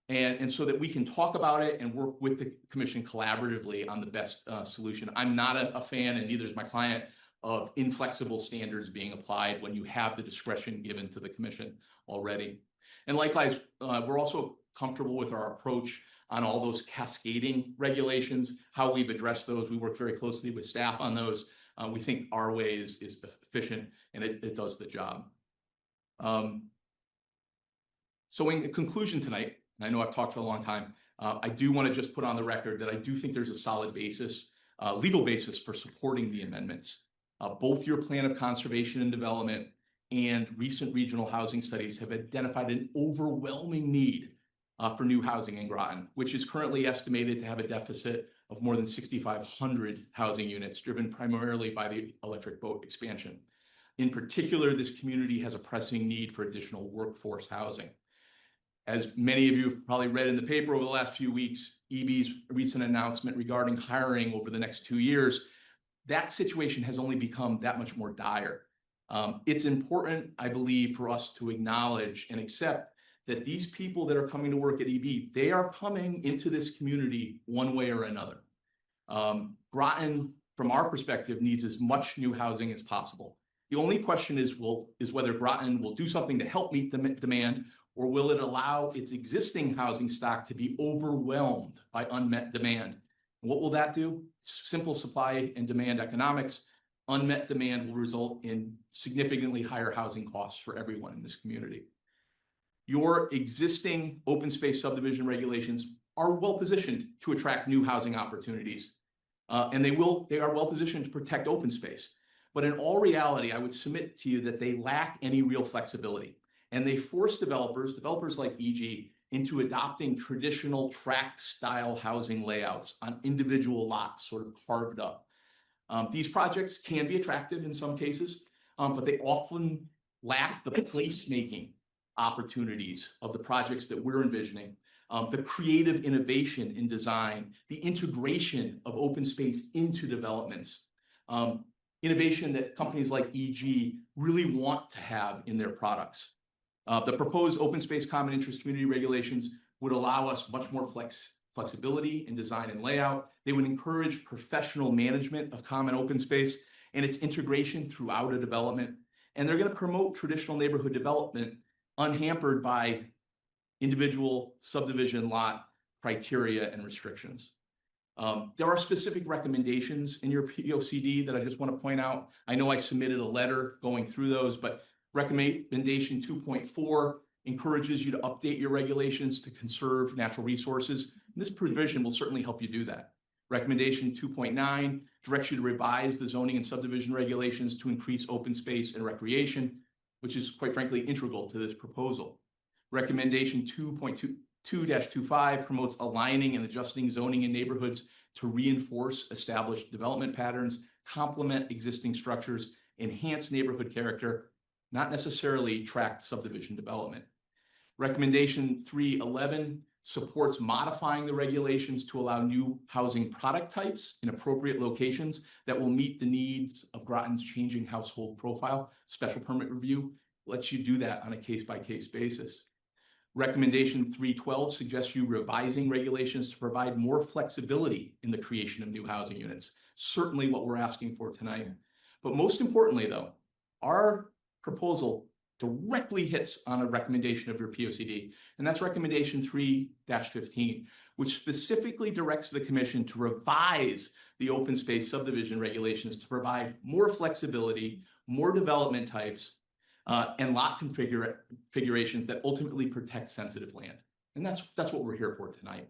And so that we can talk about it and work with the commission collaboratively on the best solution. I'm not a fan, and neither is my client, of inflexible standards being applied when you have the discretion given to the commission already. And likewise, we're also comfortable with our approach on all those cascading regulations, how we've addressed those. We work very closely with staff on those. We think our way is efficient and it does the job. So in conclusion tonight, and I know I've talked for a long time, I do want to just put on the record that I do think there's a solid basis, legal basis for supporting the amendments. Both your plan of conservation and development and recent regional housing studies have identified an overwhelming need for new housing in Groton, which is currently estimated to have a deficit of more than 6,500 housing units, driven primarily by the electric boat expansion. In particular, this community has a pressing need for additional workforce housing. As many of you have probably read in the paper over the last few weeks, EB's recent announcement regarding hiring over the next 2 years, that situation has only become that much more dire. It's important, I believe, for us to acknowledge and accept that these people that are coming to work at EB, they are coming into this community one way or another. Groton, from our perspective, needs as much new housing as possible. The only question is whether Groton will do something to help meet the demand, or will it allow its existing housing stock to be overwhelmed by unmet demand? What will that do? Simple supply and demand economics. Unmet demand will result in significantly higher housing costs for everyone in this community. Your existing open space subdivision regulations are well positioned to attract new housing opportunities, and they are well positioned to protect open space. But in all reality, I would submit to you that they lack any real flexibility, and they force developers like EG, into adopting traditional tract style housing layouts on individual lots, sort of carved up. These projects can be attractive in some cases, but they often lack the placemaking opportunities of the projects that we're envisioning, the creative innovation in design, the integration of open space into developments, innovation that companies like EG really want to have in their products. The proposed open space common interest community regulations would allow us much more flexibility in design and layout. They would encourage professional management of common open space and its integration throughout a development. And they're going to promote traditional neighborhood development unhampered by individual subdivision lot criteria and restrictions. There are specific recommendations in your POCD that I just want to point out. I know I submitted a letter going through those, but recommendation 2.4 encourages you to update your regulations to conserve natural resources. And this provision will certainly help you do that. Recommendation 2.9 directs you to revise the zoning and subdivision regulations to increase open space and recreation, which is quite frankly integral to this proposal. Recommendation 2.2-25 promotes aligning and adjusting zoning in neighborhoods to reinforce established development patterns, complement existing structures, enhance neighborhood character, not necessarily tract subdivision development. Recommendation 3.11 supports modifying the regulations to allow new housing product types in appropriate locations that will meet the needs of Groton's changing household profile. Special permit review lets you do that on a case-by-case basis. Recommendation 3.12 suggests you revising regulations to provide more flexibility in the creation of new housing units. Certainly what we're asking for tonight. But most importantly, though, our proposal directly hits on a recommendation of your POCD, and that's recommendation 3-15, which specifically directs the commission to revise the open space subdivision regulations to provide more flexibility, more development types, and lot configurations that ultimately protect sensitive land. And that's what we're here for tonight.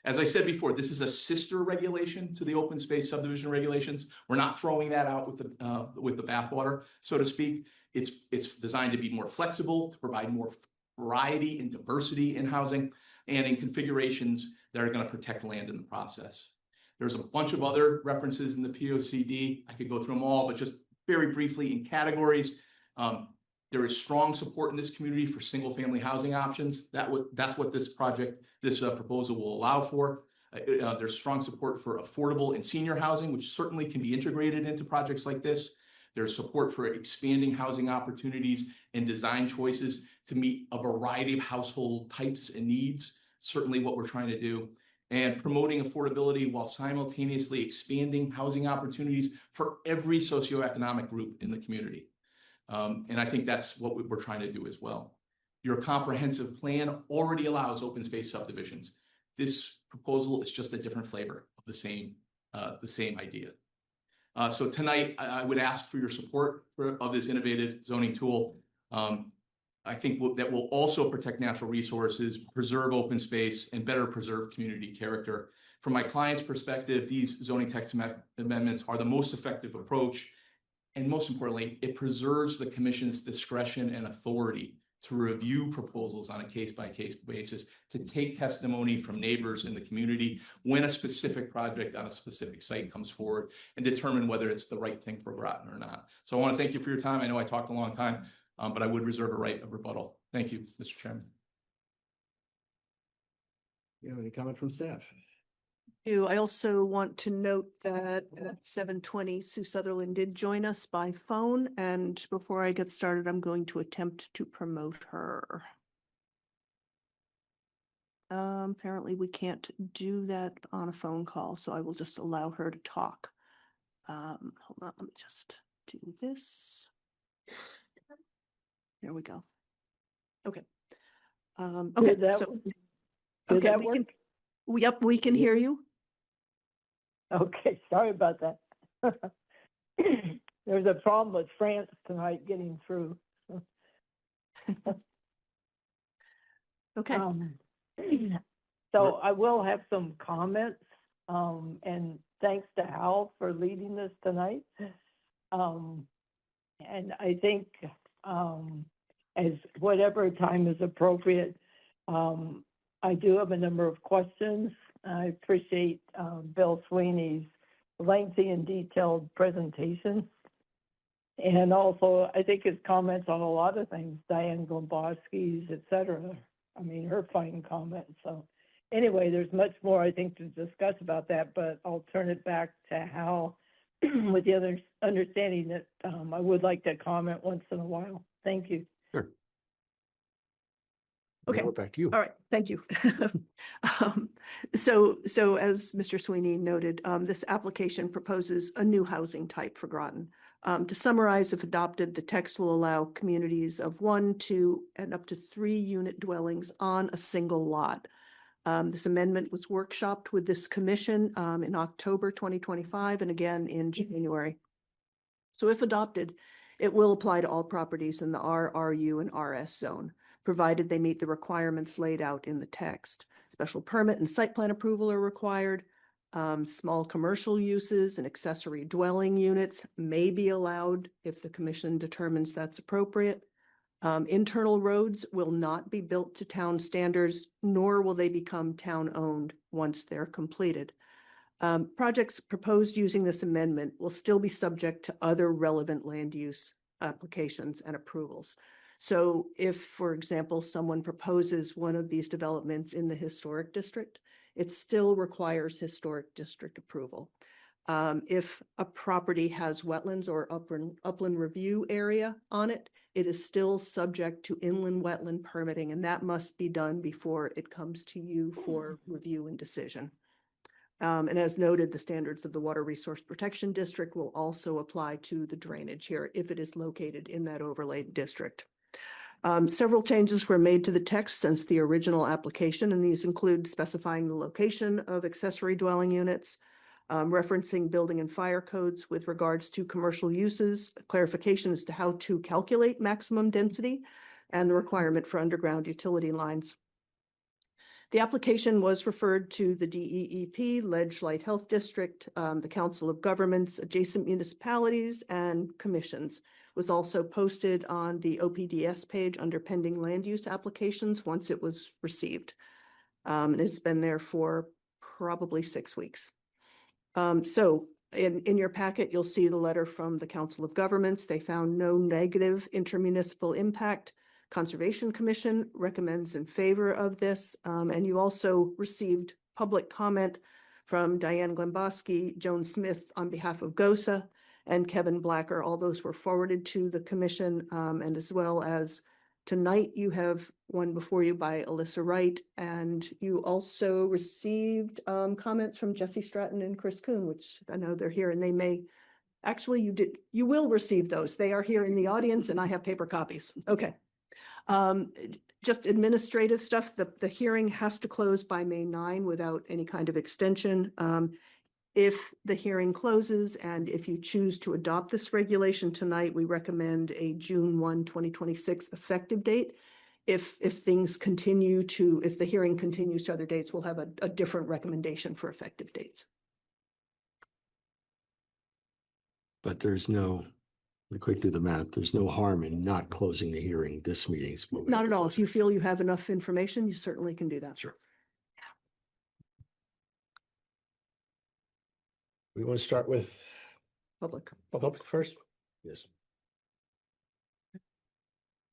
As I said before, this is a sister regulation to the open space subdivision regulations. We're not throwing that out with the bathwater, so to speak. It's designed to be more flexible, to provide more variety and diversity in housing and in configurations that are going to protect land in the process. There's a bunch of other references in the POCD. I could go through them all, but just very briefly in categories. There is strong support in this community for single-family housing options. That's what this proposal will allow for. There's strong support for affordable and senior housing, which certainly can be integrated into projects like this. There's support for expanding housing opportunities and design choices to meet a variety of household types and needs, certainly what we're trying to do, and promoting affordability while simultaneously expanding housing opportunities for every socioeconomic group in the community. And I think that's what we're trying to do as well. Your comprehensive plan already allows open space subdivisions. This proposal is just a different flavor of the same idea. So tonight, I would ask for your support of this innovative zoning tool. I think that will also protect natural resources, preserve open space, and better preserve community character. From my client's perspective, these zoning text amendments are the most effective approach. And most importantly, it preserves the commission's discretion and authority to review proposals on a case-by-case basis, to take testimony from neighbors in the community when a specific project on a specific site comes forward, and determine whether it's the right thing for Groton or not. So I want to thank you for your time. I know I talked a long time, but I would reserve a right of rebuttal. Thank you, Mr. Chairman. You have any comment from staff? I also want to note that at 7:20, Sue Sutherland did join us by phone, and before I get started, I'm going to attempt to promote her. Apparently we can't do that on a phone call, so I will just allow her to talk. Hold on, let me just do this. There we go. Okay. Okay, Did that, so, did okay, that we work? can, yep, we can hear you. Okay, sorry about that. There's a problem with France tonight getting through. Okay. So I will have some comments, and thanks to Hal for leading this tonight. And I think, as whatever time is appropriate, I do have a number of questions. I appreciate Bill Sweeney's lengthy and detailed presentation. And also, I think his comments on a lot of things, Diane Glomboski's, et cetera. I mean, her fine comments. So anyway, there's much more, I think, to discuss about that, but I'll turn it back to Hal with the other understanding that I would like to comment once in a while. Thank you. Sure. Okay. Now back to you. All right, thank you. So as Mr. Sweeney noted, this application proposes a new housing type for Groton. To summarize, if adopted, the text will allow communities of 1, 2, and up to 3 unit dwellings on a single lot. This amendment was workshopped with this commission in October 2025 and again in January. So if adopted, it will apply to all properties in the R, RU, and RS zone, provided they meet the requirements laid out in the text. Special permit and site plan approval are required. Small commercial uses and accessory dwelling units may be allowed if the commission determines that's appropriate. Internal roads will not be built to town standards, nor will they become town-owned once they're completed. Projects proposed using this amendment will still be subject to other relevant land use applications and approvals. So if, for example, someone proposes one of these developments in the historic district, it still requires historic district approval. If a property has wetlands or upland review area on it, it is still subject to inland wetland permitting, and that must be done before it comes to you for review and decision. And as noted, the standards of the Water Resource Protection District will also apply to the drainage here if it is located in that overlay district. Several changes were made to the text since the original application, and these include specifying the location of accessory dwelling units, referencing building and fire codes with regards to commercial uses, clarification as to how to calculate maximum density, and the requirement for underground utility lines. The application was referred to the DEEP, Ledge Light Health District, the Council of Governments, adjacent municipalities, and commissions. It was also posted on the OPDS page under pending land use applications once it was received. And it's been there for probably 6 weeks. So in your packet, you'll see the letter from the Council of Governments. They found no negative intermunicipal impact. Conservation Commission recommends in favor of this. And you also received public comment from Diane Glomboski, Joan Smith on behalf of GOSA, and Kevin Blacker. All those were forwarded to the commission, and as well as tonight you have one before you by Alyssa Wright, and you also received comments from Jesse Stratton and Chris Kuhn, which I know they're here, and they may, actually you will receive those. They are here in the audience and I have paper copies. Okay. Just administrative stuff, the hearing has to close by May 9 without any kind of extension. If the hearing closes and if you choose to adopt this regulation tonight, we recommend a June 1, 2026 effective date. If things continue to, if the hearing continues to other dates, we'll have a different recommendation for effective dates. But there's no, we quick do the math, there's no harm in not closing the hearing. This meeting's moving. Not at all. If you feel you have enough information, you certainly can do that. Sure. We want to start with Public. public first? Yes.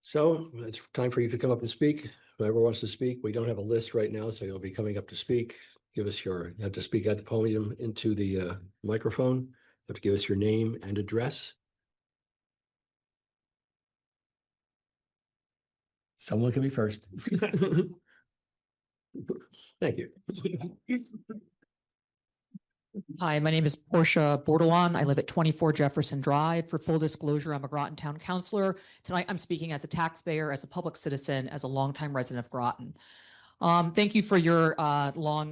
So it's time for you to come up and speak. Whoever wants to speak, we don't have a list right now, so you'll be coming up to speak. Give us you have to speak at the podium into the microphone. You have to give us your name and address. Someone can be first. Thank you. Hi, my name is Portia Bordelon. I live at 24 Jefferson Drive. For full disclosure, I'm a Groton Town Councilor. Tonight, I'm speaking as a taxpayer, as a public citizen, as a longtime resident of Groton. Thank you for your long,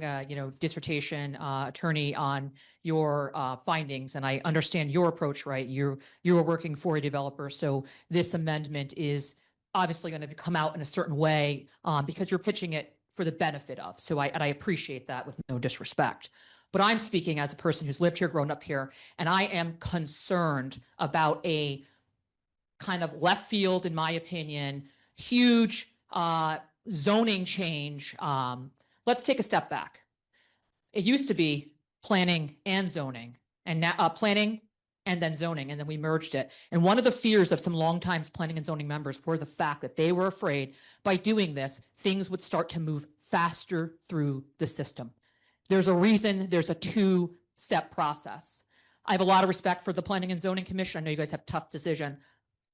dissertation, attorney, on your findings, and I understand your approach. Right, you are working for a developer, so this amendment is obviously going to come out in a certain way because you're pitching it for the benefit of. So I appreciate that with no disrespect. But I'm speaking as a person who's lived here, grown up here, and I am concerned about a kind of left field, in my opinion, huge zoning change. Let's take a step back. It used to be planning and zoning, and now planning and then zoning, and then we merged it. And one of the fears of some longtime planning and zoning members were the fact that they were afraid by doing this, things would start to move faster through the system. There's a reason there's a two-step process. I have a lot of respect for the Planning and Zoning Commission. I know you guys have a tough decision,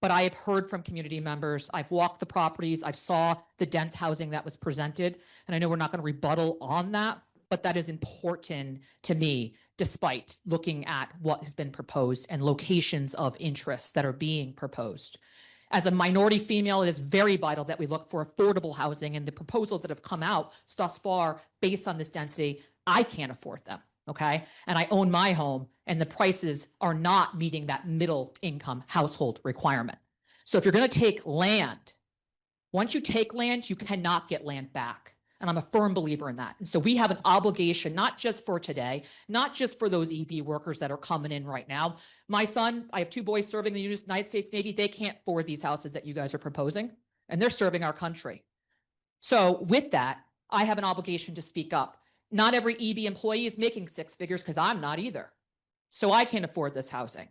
but I have heard from community members. I've walked the properties. I've saw the dense housing that was presented. And I know we're not going to rebuttal on that, but that is important to me, despite looking at what has been proposed and locations of interest that are being proposed. As a minority female, it is very vital that we look for affordable housing, and the proposals that have come out thus far based on this density, I can't afford them, okay? And I own my home, and the prices are not meeting that middle income household requirement. So if you're going to take land, once you take land, you cannot get land back. And I'm a firm believer in that. And so we have an obligation, not just for today, not just for those EB workers that are coming in right now. My son, I have two boys serving the United States Navy. They can't afford these houses that you guys are proposing, and they're serving our country. So with that, I have an obligation to speak up. Not every EB employee is making six figures, because I'm not either. So I can't afford this housing.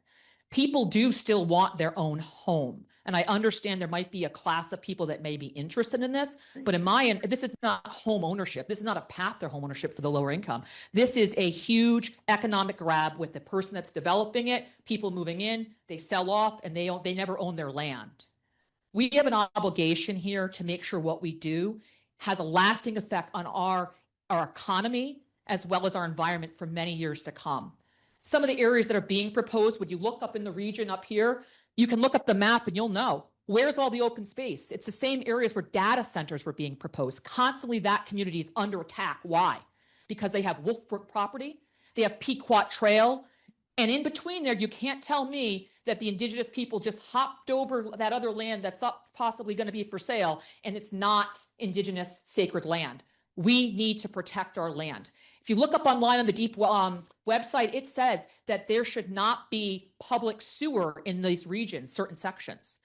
People do still want their own home. And I understand there might be a class of people that may be interested in this, but in my end, this is not home ownership. This is not a path to home ownership for the lower income. This is a huge economic grab with the person that's developing it, people moving in, they sell off, and they never own their land. We have an obligation here to make sure what we do has a lasting effect on our economy as well as our environment for many years to come. Some of the areas that are being proposed, when you look up in the region up here, you can look up the map and you'll know where's all the open space. It's the same areas where data centers were being proposed. Constantly that community is under attack. Why? Because they have Wolfbrook property, they have Pequot Trail, and in between there, you can't tell me that the indigenous people just hopped over that other land that's possibly going to be for sale, and it's not indigenous sacred land. We need to protect our land. If you look up online on the DEEP website, it says that there should not be public sewer in these regions, certain sections.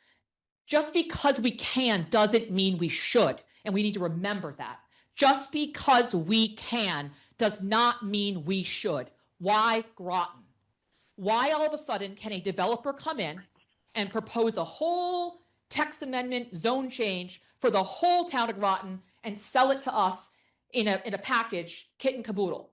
Just because we can doesn't mean we should, and we need to remember that. Just because we can does not mean we should. Why Groton? Why all of a sudden can a developer come in and propose a whole text amendment zone change for the whole town of Groton and sell it to us in a package, kit and caboodle?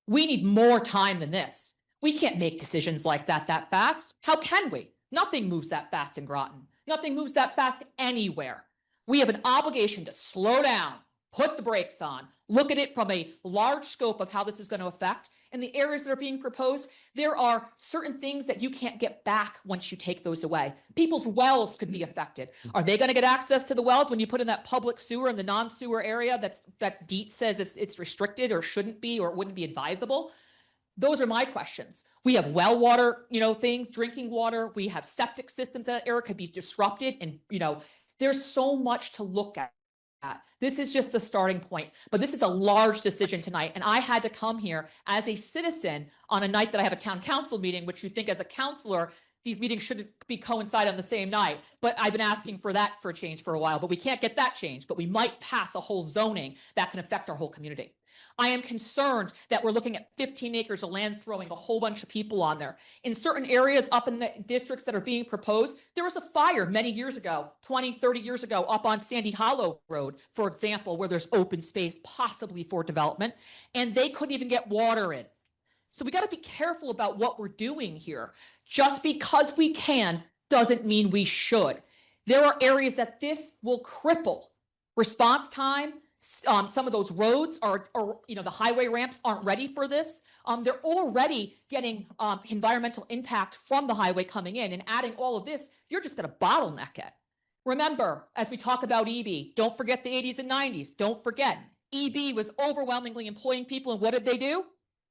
We need more time than this. We can't make decisions like that fast. How can we? Nothing moves that fast in Groton. Nothing moves that fast anywhere. We have an obligation to slow down, put the brakes on, look at it from a large scope of how this is going to affect, and the areas that are being proposed, there are certain things that you can't get back once you take those away. People's wells could be affected. Are they going to get access to the wells when you put in that public sewer in the non-sewer area that DEET says it's restricted or shouldn't be or wouldn't be advisable? Those are my questions. We have well water, things, drinking water. We have septic systems that area could be disrupted. And, there's so much to look at. This is just a starting point, but this is a large decision tonight. And I had to come here as a citizen on a night that I have a town council meeting, which you think as a councilor, these meetings shouldn't be coincide on the same night. But I've been asking for that for a change for a while, but we can't get that change. But we might pass a whole zoning that can affect our whole community. I am concerned that we're looking at 15 acres of land, throwing a whole bunch of people on there. In certain areas up in the districts that are being proposed, there was a fire many years ago, 20, 30 years ago, up on Sandy Hollow Road, for example, where there's open space possibly for development, and they couldn't even get water in. So we got to be careful about what we're doing here. Just because we can doesn't mean we should. There are areas that this will cripple. Response time, some of those roads are the highway ramps aren't ready for this. They're already getting environmental impact from the highway coming in, and adding all of this, you're just going to bottleneck it. Remember, as we talk about EB, don't forget the 80s and 90s. Don't forget, EB was overwhelmingly employing people, and what did they do?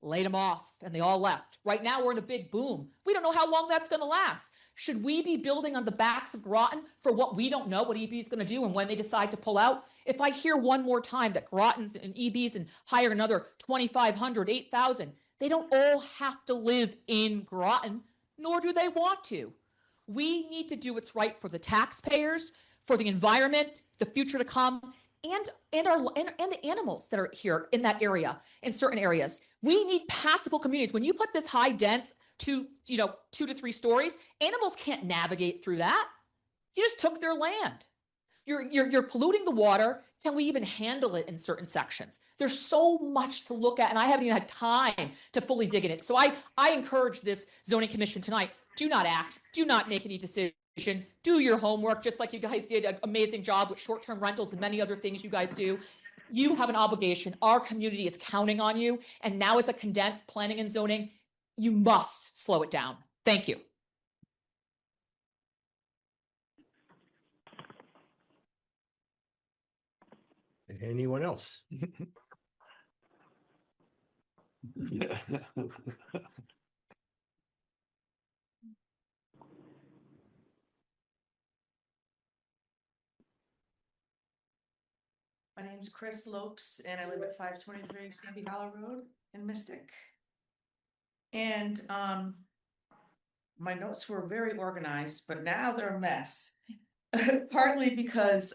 Laid them off, and they all left. Right now, we're in a big boom. We don't know how long that's going to last. Should we be building on the backs of Groton for what we don't know what EB is going to do and when they decide to pull out? If I hear one more time that Grotons and EBs and hire another 2,500, 8,000, they don't all have to live in Groton, nor do they want to. We need to do what's right for the taxpayers, for the environment, the future to come, and the animals that are here in that area, in certain areas. We need passable communities. When you put this high dense to 2 to 3 stories, animals can't navigate through that. You just took their land. You're polluting the water. Can we even handle it in certain sections? There's so much to look at, and I haven't even had time to fully dig in it. So I encourage this zoning commission tonight. Do not act. Do not make any decision. Do your homework, just like you guys did an amazing job with short-term rentals and many other things you guys do. You have an obligation. Our community is counting on you. And now as a condensed planning and zoning, you must slow it down. Thank you. Anyone else? My name's Chris Lopes and I live at 523 Sandy Hollow Road in Mystic. And my notes were very organized, but now they're a mess. Partly because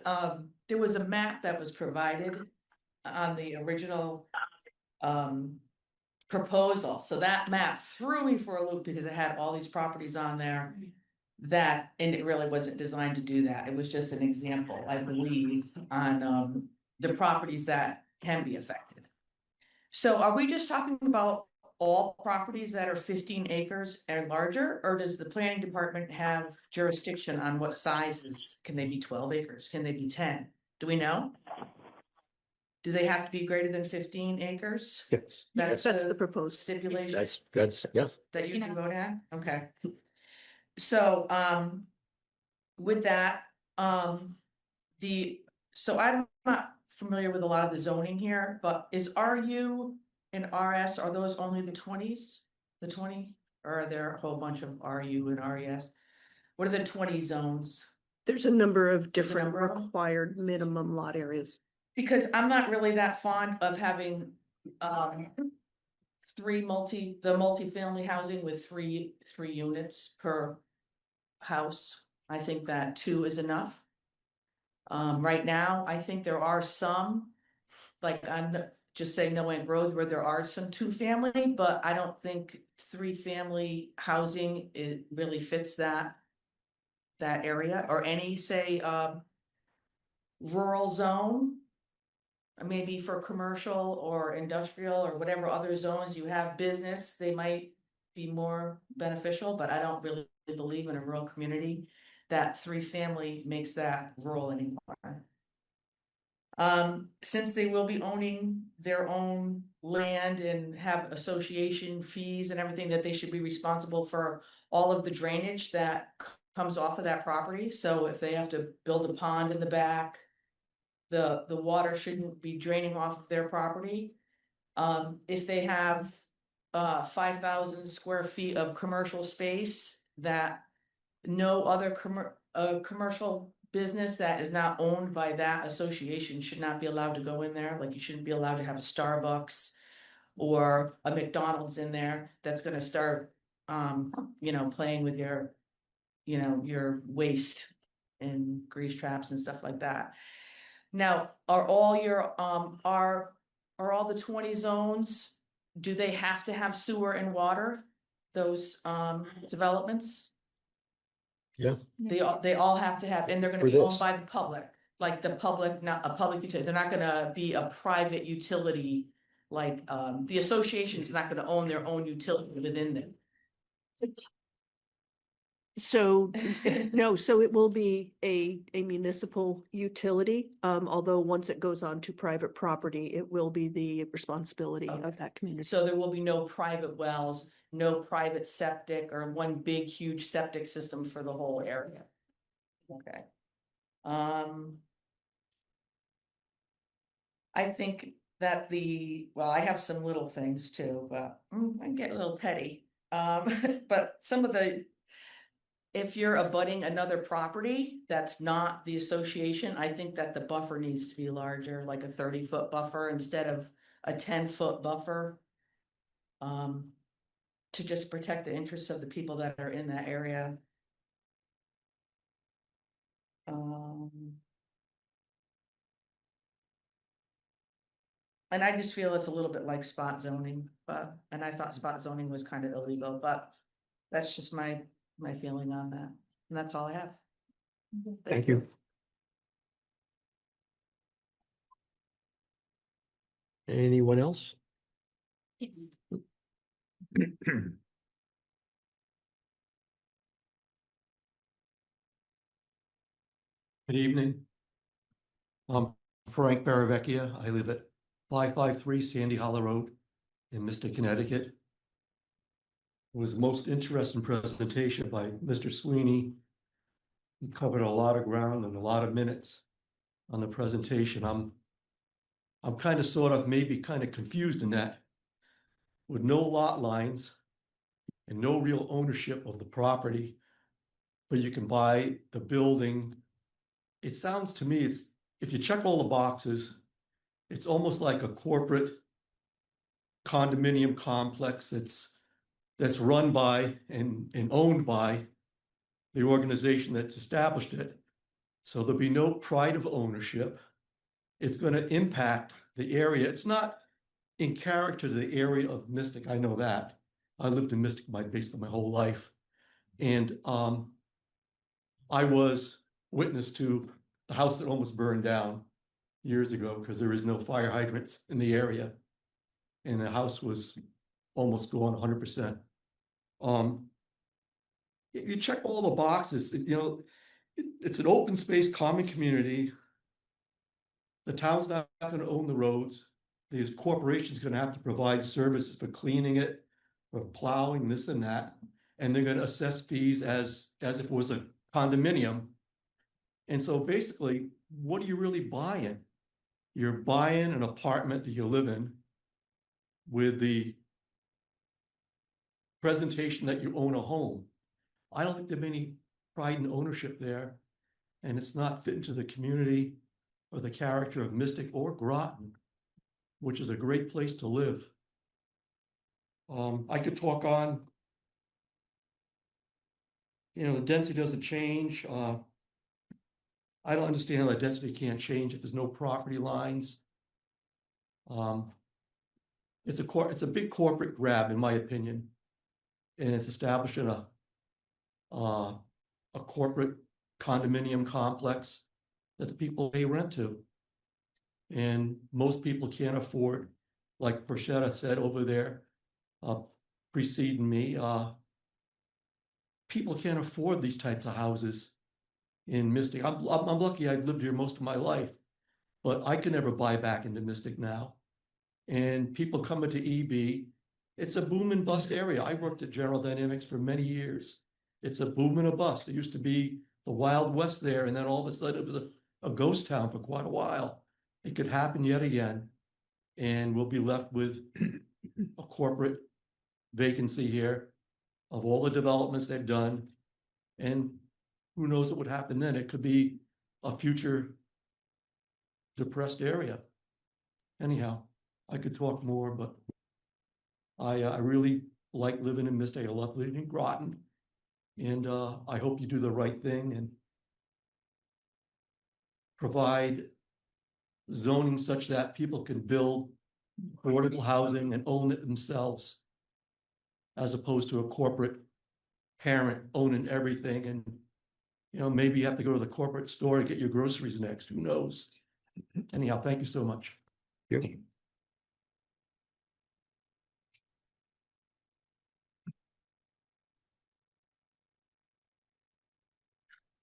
there was a map that was provided on the original proposal. So that map threw me for a loop because it had all these properties on there and it really wasn't designed to do that. It was just an example, I believe, on the properties that can be affected. So are we just talking about all properties that are 15 acres and larger, or does the planning department have jurisdiction on what sizes? Can they be 12 acres? Can they be 10? Do we know? Do they have to be greater than 15 acres? Yes. That's the proposed. Stipulation That's yes. that you can vote on? Okay. So, with that, so I'm not familiar with a lot of the zoning here, but is RU and RS, are those only the 20s? The 20, or are there a whole bunch of RU and RES? What are the 20 zones? There's a number of There's a different number of them? required minimum lot areas. Because I'm not really that fond of having the multifamily housing with three units per house. I think that 2 is enough. Right now, I think there are some, like on just say No End Road, where there are some 2-family, but I don't think 3-family housing really fits that area, or any say rural zone. Maybe for commercial or industrial or whatever other zones you have business, they might be more beneficial, but I don't really believe in a rural community that 3-family makes that rural anymore. Since they will be owning their own land and have association fees and everything, that they should be responsible for all of the drainage that comes off of that property. So if they have to build a pond in the back, the water shouldn't be draining off of their property. If they have 5,000 square feet of commercial space, that no other commercial business that is not owned by that association should not be allowed to go in there. Like, you shouldn't be allowed to have a Starbucks or a McDonald's in there that's gonna start, playing with your waste and grease traps and stuff like that. Now, are all the 20 zones, do they have to have sewer and water? Those developments? Yeah. They all have to have, and they're gonna For be owned this. by the public, like the public, not a public utility. They're not gonna be a private utility. Like, the association's not gonna own their own utility within them. So, no, so it will be a municipal utility, although once it goes on to private property, it will be the responsibility Okay. of that community. So there will be no private wells, no private septic, or one big, huge septic system for the whole area. Okay. I think that I have some little things too, but I get a little petty. But if you're abutting another property that's not the association, I think that the buffer needs to be larger, like a 30-foot buffer instead of a 10-foot buffer. To just protect the interests of the people that are in that area. And I just feel it's a little bit like spot zoning, and I thought spot zoning was kind of illegal, but that's just my feeling on that. And that's all I have. Thank you. Anyone else? Good evening. I'm Frank Baravecchia. I live at 553 Sandy Hollow Road in Mystic, Connecticut. It was the most interesting presentation by Mr. Sweeney. He covered a lot of ground in a lot of minutes on the presentation. I'm kind of maybe kind of confused in that, with no lot lines and no real ownership of the property, but you can buy the building. It sounds to me, if you check all the boxes, it's almost like a corporate condominium complex that's run by and owned by the organization that's established it. So there'll be no pride of ownership. It's going to impact the area. It's not in character to the area of Mystic. I know that. I lived in Mystic basically my whole life. And I was witness to the house that almost burned down years ago because there is no fire hydrants in the area. And the house was almost gone 100%. You check all the boxes, it's an open space, common community. The town's not going to own the roads. The corporation's going to have to provide services for cleaning it, for plowing, this and that. And they're going to assess fees as if it was a condominium. And so basically, what are you really buying? You're buying an apartment that you live in with the presentation that you own a home. I don't think there's any pride and ownership there, and it's not fit into the community or the character of Mystic or Groton, which is a great place to live. I could talk on, the density doesn't change. I don't understand how the density can't change if there's no property lines. It's a big corporate grab, in my opinion, and it's establishing a corporate condominium complex that the people pay rent to. And most people can't afford, like Porchetta said over there, preceding me, people can't afford these types of houses in Mystic. I'm lucky I've lived here most of my life, but I can never buy back into Mystic now. And people coming to EB, it's a boom and bust area. I worked at General Dynamics for many years. It's a boom and a bust. It used to be the Wild West there, and then all of a sudden it was a ghost town for quite a while. It could happen yet again, and we'll be left with a corporate vacancy here of all the developments they've done. And who knows what would happen then? It could be a future depressed area. Anyhow, I could talk more, but I really like living in Mystic. I love living in Groton. And I hope you do the right thing and provide zoning such that people can build affordable housing and own it themselves, as opposed to a corporate parent owning everything. And, you know, maybe you have to go to the corporate store to get your groceries next. Who knows? Anyhow, thank you so much. Yep. Good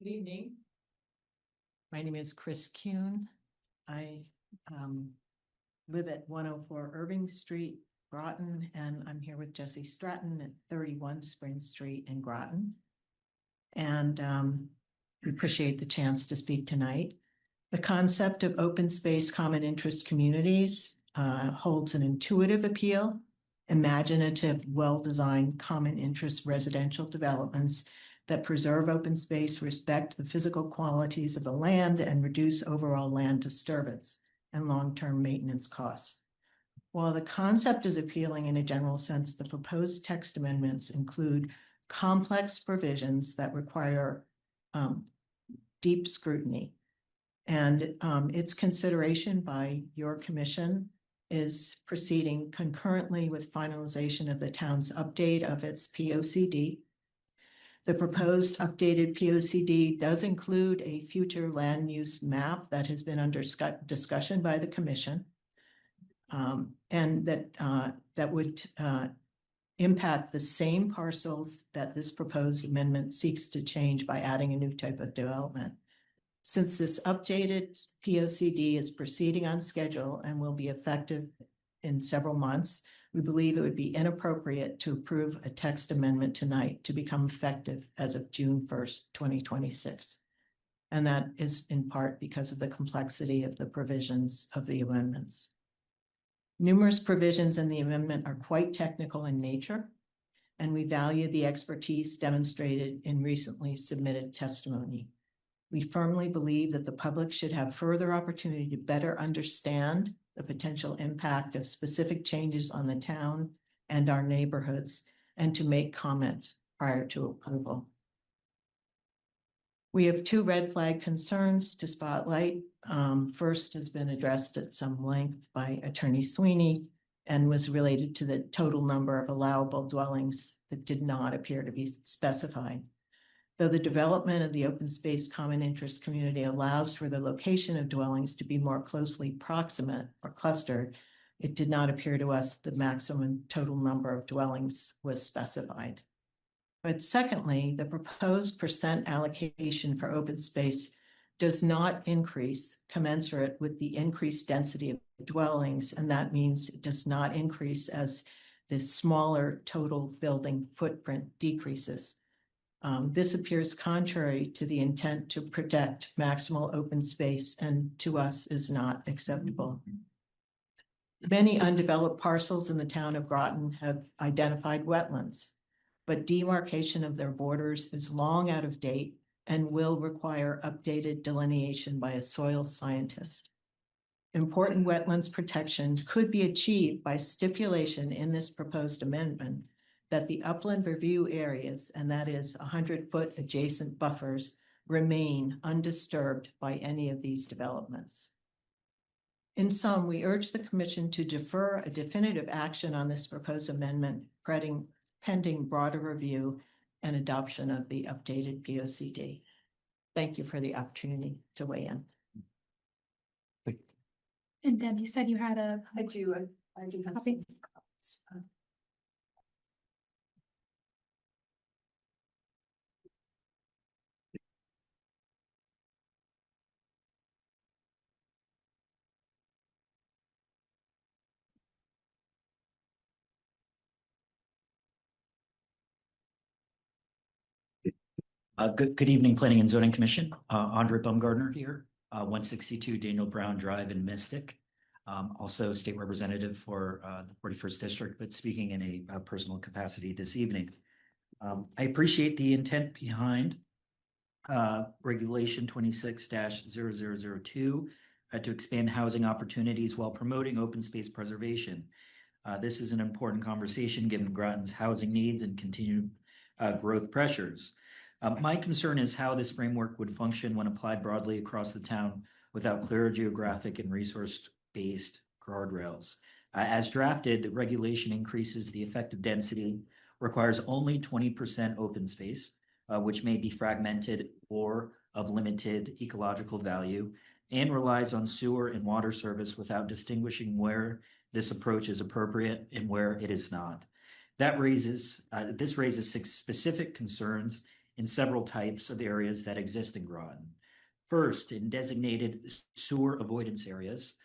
evening. My name is Chris Kuhn. I live at 104 Irving Street, Groton, and I'm here with Jesse Stratton at 31 Spring Street in Groton. And we appreciate the chance to speak tonight. The concept of open space common interest communities holds an intuitive appeal, imaginative, well-designed common interest residential developments that preserve open space, respect the physical qualities of the land, and reduce overall land disturbance and long-term maintenance costs. While the concept is appealing in a general sense, the proposed text amendments include complex provisions that require deep scrutiny. And its consideration by your commission is proceeding concurrently with finalization of the town's update of its POCD. The proposed updated POCD does include a future land use map that has been under discussion by the commission. And that would impact the same parcels that this proposed amendment seeks to change by adding a new type of development. Since this updated POCD is proceeding on schedule and will be effective in several months, we believe it would be inappropriate to approve a text amendment tonight to become effective as of June 1st, 2026. And that is in part because of the complexity of the provisions of the amendments. Numerous provisions in the amendment are quite technical in nature, and we value the expertise demonstrated in recently submitted testimony. We firmly believe that the public should have further opportunity to better understand the potential impact of specific changes on the town and our neighborhoods, and to make comment prior to approval. We have two red flag concerns to spotlight. First has been addressed at some length by Attorney Sweeney and was related to the total number of allowable dwellings that did not appear to be specified. Though the development of the open space common interest community allows for the location of dwellings to be more closely proximate or clustered, it did not appear to us the maximum total number of dwellings was specified. But secondly, the proposed percent allocation for open space does not increase commensurate with the increased density of dwellings, and that means it does not increase as the smaller total building footprint decreases. This appears contrary to the intent to protect maximal open space, and to us is not acceptable. Many undeveloped parcels in the town of Groton have identified wetlands, but demarcation of their borders is long out of date and will require updated delineation by a soil scientist. Important wetlands protections could be achieved by stipulation in this proposed amendment that the upland review areas, and that is 100-foot adjacent buffers, remain undisturbed by any of these developments. In sum, we urge the commission to defer a definitive action on this proposed amendment pending broader review and adoption of the updated POCD. Thank you for the opportunity to weigh in. And Deb, you said you had a. I do have Copy. some. Good evening, Planning and Zoning Commission. Andre Baumgartner here, 162 Daniel Brown Drive in Mystic. Also state representative for the 41st District, but speaking in a personal capacity this evening. I appreciate the intent behind Regulation 26-0002 to expand housing opportunities while promoting open space preservation. This is an important conversation given Groton's housing needs and continued growth pressures. My concern is how this framework would function when applied broadly across the town without clear geographic and resource-based guardrails. As drafted, the regulation increases the effective density, requires only 20% open space, which may be fragmented or of limited ecological value, and relies on sewer and water service without distinguishing where this approach is appropriate and where it is not. This raises six specific concerns in several types of areas that exist in Groton. First, in designated sewer avoidance areas,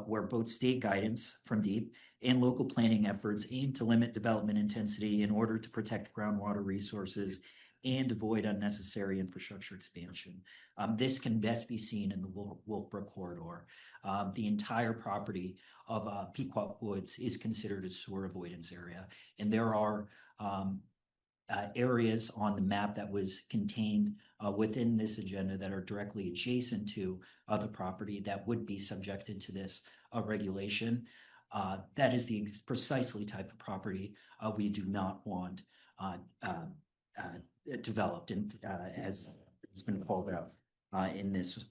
where both state guidance from DEEP and local planning efforts aim to limit development intensity in order to protect groundwater resources and avoid unnecessary infrastructure expansion. This can best be seen in the Wolfbrook corridor. The entire property of Pequot Woods is considered a sewer avoidance area, and there are areas on the map that was contained within this agenda that are directly adjacent to the property that would be subjected to this regulation. That is the precisely type of property we do not want developed and as it's been called out in this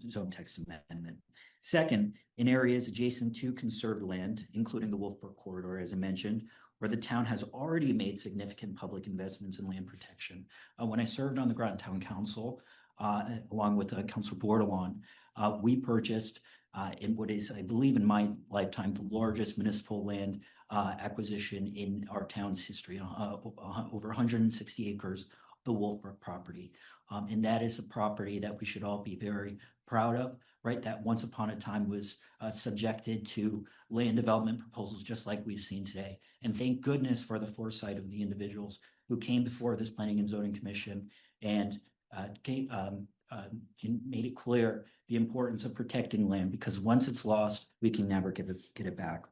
zone text amendment. Second, in areas adjacent to conserved land, including the Wolfbrook corridor, as I mentioned, where the town has already made significant public investments in land protection. When I served on the Groton Town Council, along with Councilor Bordelon, we purchased in what is, I believe in my lifetime, the largest municipal land acquisition in our town's history, over 160 acres, the Wolfbrook property. And that is a property that we should all be very proud of, right? That once upon a time was subjected to land development proposals just like we've seen today. And thank goodness for the foresight of the individuals who came before this Planning and Zoning Commission and made it clear the importance of protecting land, because once it's lost, we can never get it back.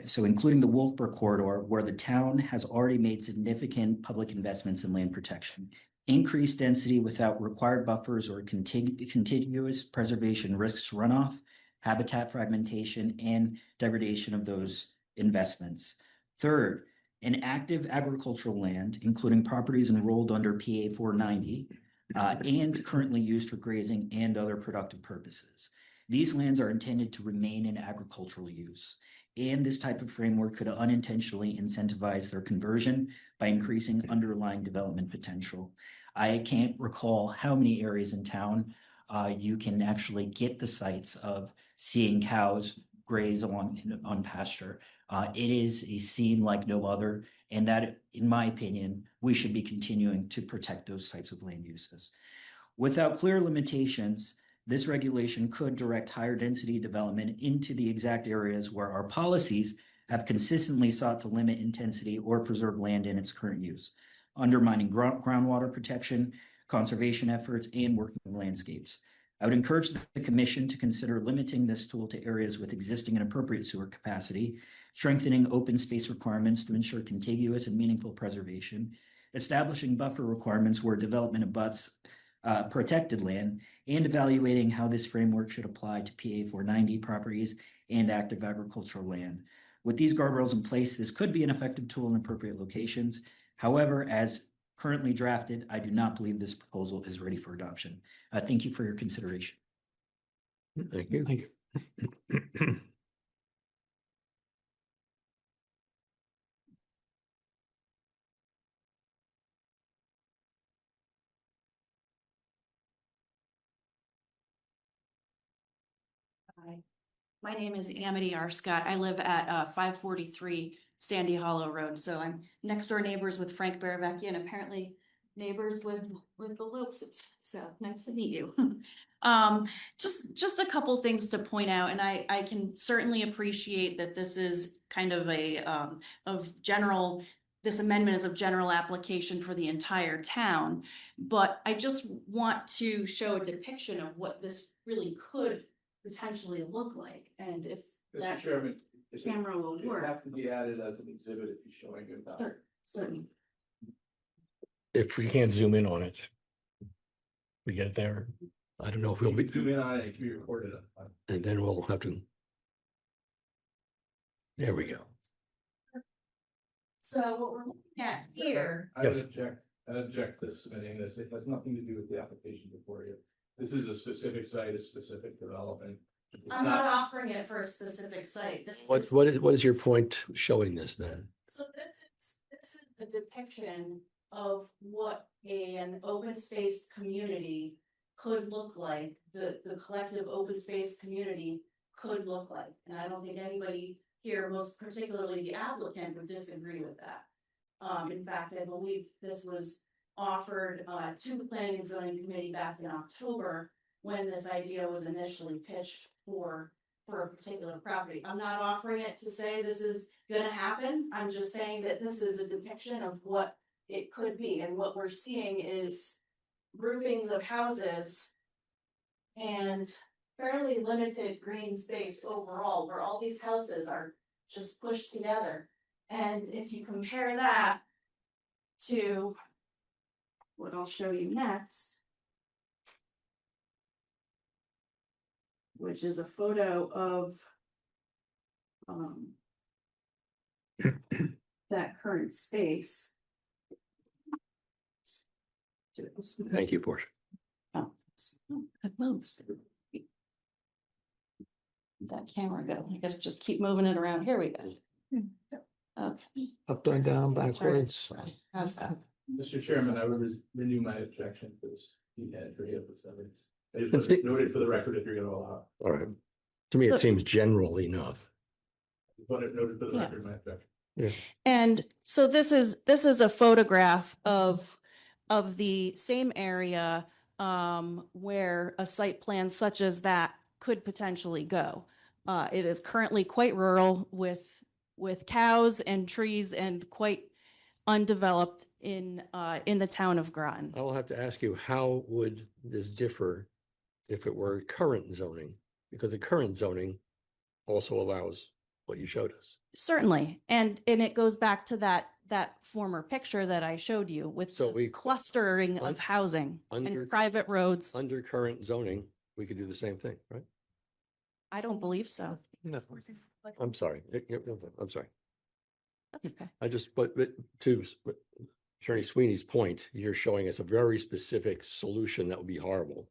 So including the Wolfbrook corridor, where the town has already made significant public investments in land protection. Increased density without required buffers or contiguous preservation risks runoff, habitat fragmentation, and degradation of those investments. Third, an active agricultural land, including properties enrolled under PA 490 and currently used for grazing and other productive purposes. These lands are intended to remain in agricultural use, and this type of framework could unintentionally incentivize their conversion by increasing underlying development potential. I can't recall how many areas in town you can actually get the sights of seeing cows graze on pasture. It is a scene like no other, and that, in my opinion, we should be continuing to protect those types of land uses. Without clear limitations, this regulation could direct higher density development into the exact areas where our policies have consistently sought to limit intensity or preserve land in its current use, undermining groundwater protection, conservation efforts, and working landscapes. I would encourage the Commission to consider limiting this tool to areas with existing and appropriate sewer capacity, strengthening open space requirements to ensure contiguous and meaningful preservation, establishing buffer requirements where development abuts protected land, and evaluating how this framework should apply to PA 490 properties and active agricultural land. With these guardrails in place, this could be an effective tool in appropriate locations. However, as currently drafted, I do not believe this proposal is ready for adoption. Thank you for your consideration. Thank you. Thank you. Hi, my name is Amity R. Scott. I live at 543 Sandy Hollow Road. So I'm next door neighbors with Frank Baravecchia, and apparently neighbors with the Lopes, so nice to meet you. Just a couple things to point out, and I can certainly appreciate that this is kind of this amendment is of general application for the entire town, but I just want to show a depiction of what this really could potentially look like, and if that Chairman, camera will work. have to be added as an exhibit if you're showing it. Sure, certainly. If we can't zoom in on it, we get it there. I don't know if we'll be, Zoom in on it, it can be recorded. and then we'll have to. There we go. So what we're looking at here, I Yes. would object to submitting this. It has nothing to do with the application before you. This is a specific site, a specific development. It's I'm not offering it for a specific site. What is your point showing this then? So this is a depiction of what an open space community could look like, the collective open space community could look like. And I don't think anybody here, most particularly the applicant, would disagree with that. In fact, I believe this was offered to the Planning and Zoning Committee back in October when this idea was initially pitched for a particular property. I'm not offering it to say this is gonna happen. I'm just saying that this is a depiction of what it could be. And what we're seeing is groupings of houses and fairly limited green space overall, where all these houses are just pushed together. And if you compare that to what I'll show you next, which is a photo of that current space. Thank you, Portia. Oh, it moves. That camera go? I gotta just keep moving it around. Here we go. Okay. Up and down, Turn it backwards. this way. How's that? Mr. Chairman, I would renew my objection to this. You had for this evidence. I just want to note it for the record if you're going to allow. All right. To me, it seems general enough. I want it noted for the Yeah. record, my objection. And so this is a photograph of the same area where a site plan such as that could potentially go. It is currently quite rural with cows and trees and quite undeveloped in the town of Groton. I will have to ask you, how would this differ if it were current zoning? Because the current zoning also allows what you showed us. Certainly, and it goes back to that former picture that I showed you with So the clustering of housing under- and private roads. Under current zoning, we could do the same thing, right? I don't believe so. I'm sorry. I'm sorry. That's okay. I just, but to Attorney Sweeney's point, you're showing us a very specific solution that would be horrible.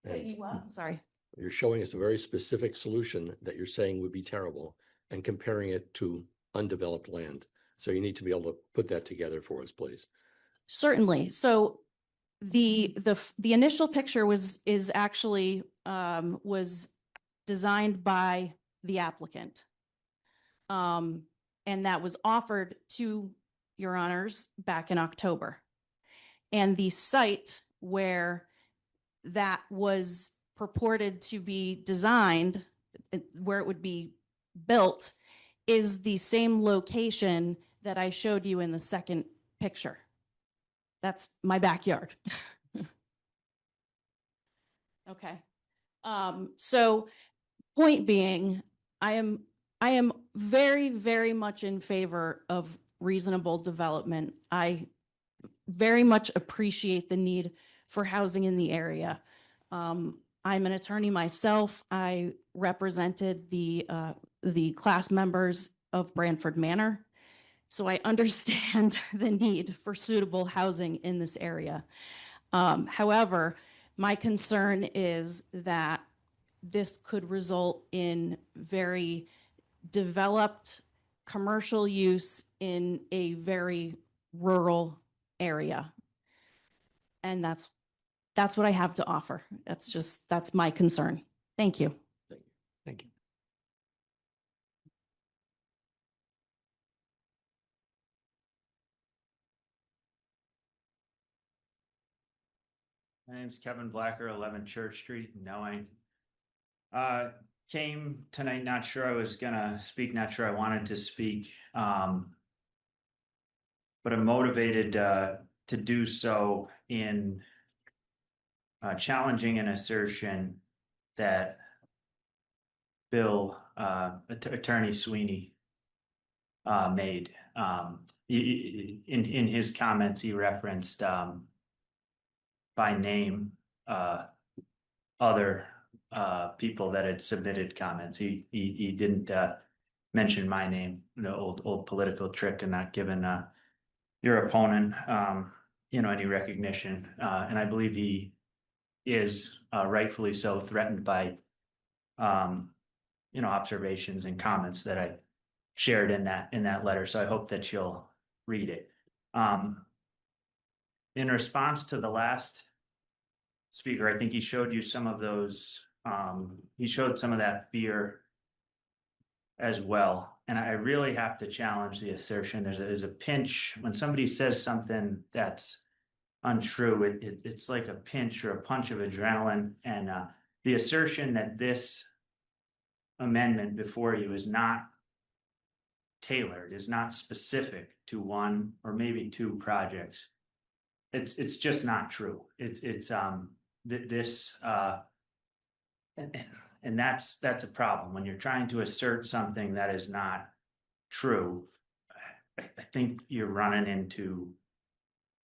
And Sorry. you're showing us a very specific solution that you're saying would be terrible and comparing it to undeveloped land. So you need to be able to put that together for us, please. Certainly. So the initial picture was designed by the applicant. And that was offered to your honors back in October. And the site where that was purported to be designed, where it would be built, is the same location that I showed you in the second picture. That's my backyard. Okay. So point being, I am very, very much in favor of reasonable development. I very much appreciate the need for housing in the area. I'm an attorney myself. I represented the class members of Branford Manor. So I understand the need for suitable housing in this area. However, my concern is that this could result in very developed commercial use in a very rural area. And that's what I have to offer. That's my concern. Thank you. Thank you. My name's Kevin Blacker, 11 Church Street in Knowing. Came tonight, not sure I was gonna speak, not sure I wanted to speak. But I'm motivated to do so in challenging an assertion that Bill, Attorney Sweeney made. In his comments, he referenced by name other people that had submitted comments. He didn't mention my name, old political trick and not giving your opponent any recognition. And I believe he is rightfully so threatened by observations and comments that I shared in that letter. So I hope that you'll read it. In response to the last speaker, I think he showed you some of those, he showed some of that fear as well. And I really have to challenge the assertion. There's a pinch when somebody says something that's untrue. It's like a pinch or a punch of adrenaline. And the assertion that this amendment before you is not tailored, is not specific to one or maybe two projects. It's just not true. And that's a problem when you're trying to assert something that is not true. I think you're running into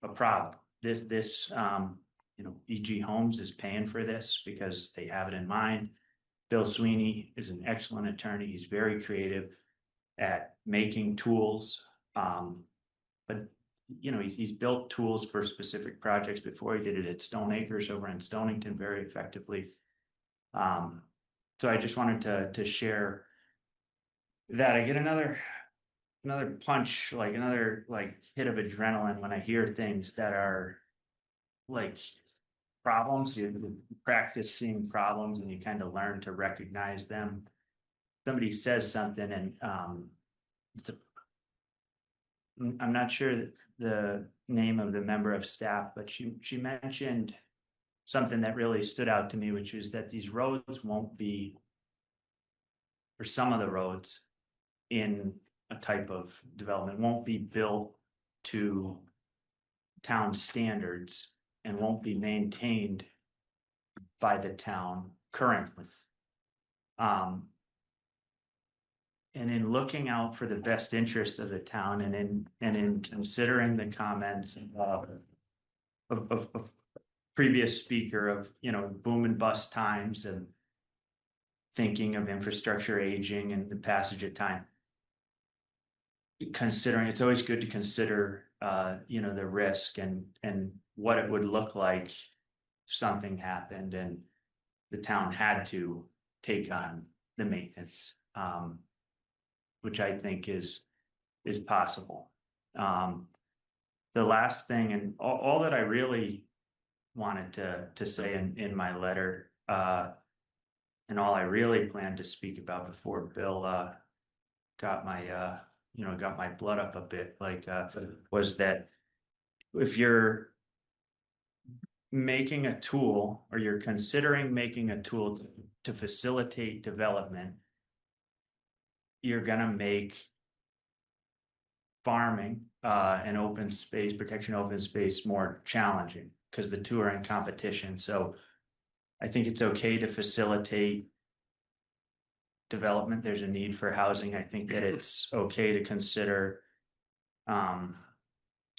a problem. E.G. Holmes is paying for this because they have it in mind. Bill Sweeney is an excellent attorney. He's very creative at making tools. But he's built tools for specific projects before. He did it at Stone Acres over in Stonington very effectively. So I just wanted to share that. I get another punch, like another hit of adrenaline when I hear things that are like problems. You practice seeing problems and you kind of learn to recognize them. Somebody says something and I'm not sure the name of the member of staff, but she mentioned something that really stood out to me, which is that these roads won't be, or some of the roads in a type of development won't be built to town standards and won't be maintained by the town currently. And in looking out for the best interest of the town and in considering the comments of previous speaker of, boom and bust times and thinking of infrastructure aging and the passage of time, considering it's always good to consider, the risk and what it would look like if something happened and the town had to take on the maintenance, which I think is possible. The last thing, and all that I really wanted to say in my letter, and all I really planned to speak about before Bill got my blood up a bit, was that if you're making a tool or you're considering making a tool to facilitate development, you're gonna make farming and open space, protection open space more challenging because the two are in competition. So I think it's okay to facilitate development. There's a need for housing. I think that it's okay to consider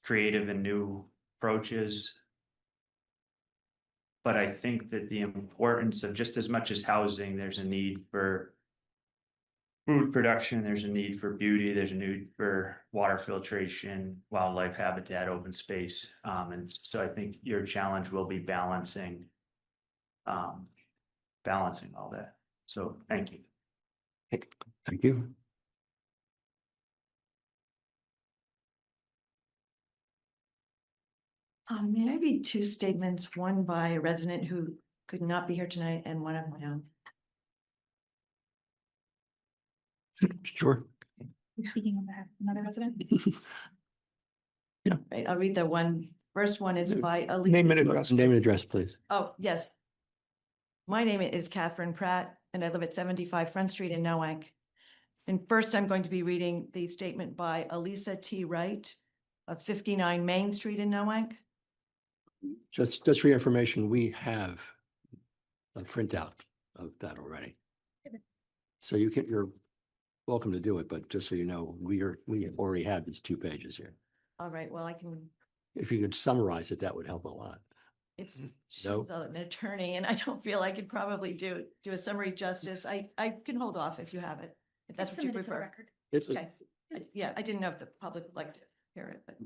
creative and new approaches. But I think that the importance of just as much as housing, there's a need for food production, there's a need for beauty, there's a need for water filtration, wildlife habitat, open space. And so I think your challenge will be balancing all that. So thank you. Thank you. May I read two statements, one by a resident who could not be here tonight and one of my own? Sure. Speaking on behalf of another resident. Yeah. Right, I'll read the one First one is by Elise. Name and address. Name and address, please. Oh, yes. My name is Catherine Pratt, and I live at 75 Front Street in Noank. And first, I'm going to be reading the statement by Elisa T. Wright of 59 Main Street in Noank. Just for your information, we have a printout of that already. So you're welcome to do it, but just so you know, we already have these 2 pages here. All right, well, I can, If you could summarize it, that would help a lot. it's, she's No. an attorney, and I don't feel I could probably do a summary justice. I can hold off if you have it, if that's what you prefer. It's, Okay, yeah, I didn't know if the public would like to hear it, but,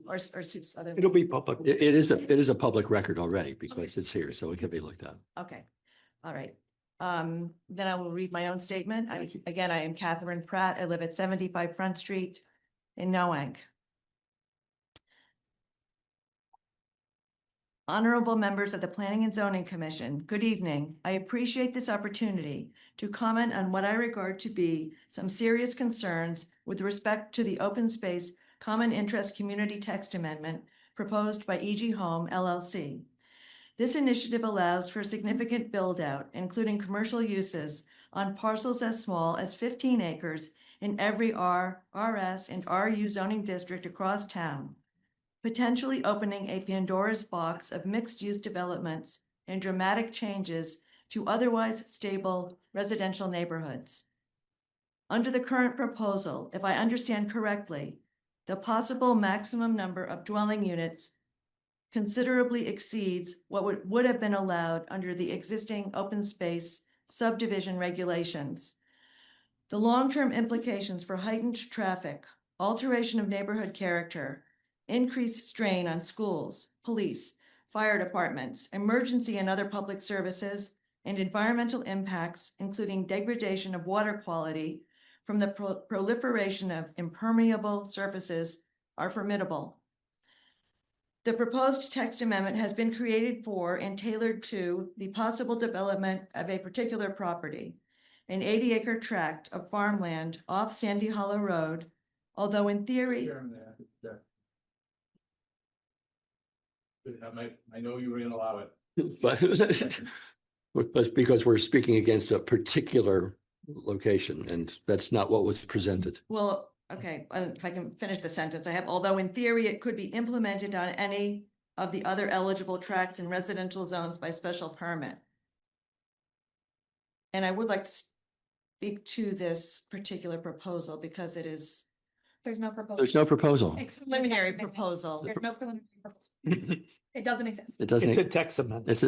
or suits other. It'll be public. it is a public record already because it's here, so it can be looked at. Okay, all right. Then I will read my own statement. Thank you. Again, I am Catherine Pratt. I live at 75 Front Street in Noank. Honorable members of the Planning and Zoning Commission, good evening. I appreciate this opportunity to comment on what I regard to be some serious concerns with respect to the open space common interest community text amendment proposed by EG Home LLC. This initiative allows for significant build-out, including commercial uses on parcels as small as 15 acres in every R, RS, and RU zoning district across town, potentially opening a Pandora's box of mixed-use developments and dramatic changes to otherwise stable residential neighborhoods. Under the current proposal, if I understand correctly, the possible maximum number of dwelling units considerably exceeds what would have been allowed under the existing open space subdivision regulations. The long-term implications for heightened traffic, alteration of neighborhood character, increased strain on schools, police, fire departments, emergency and other public services, and environmental impacts, including degradation of water quality from the proliferation of impermeable surfaces, are formidable. The proposed text amendment has been created for and tailored to the possible development of a particular property, an 80-acre tract of farmland off Sandy Hollow Road, although in theory. I know you were gonna allow it. But because we're speaking against a particular location, and that's not what was presented. Well, okay, if I can finish the sentence, I have, although in theory it could be implemented on any of the other eligible tracts in residential zones by special permit. And I would like to speak to this particular proposal because it is There's no proposal. There's no proposal. It's preliminary proposal. There's no preliminary proposal. It doesn't exist. It doesn't. It's a text amendment.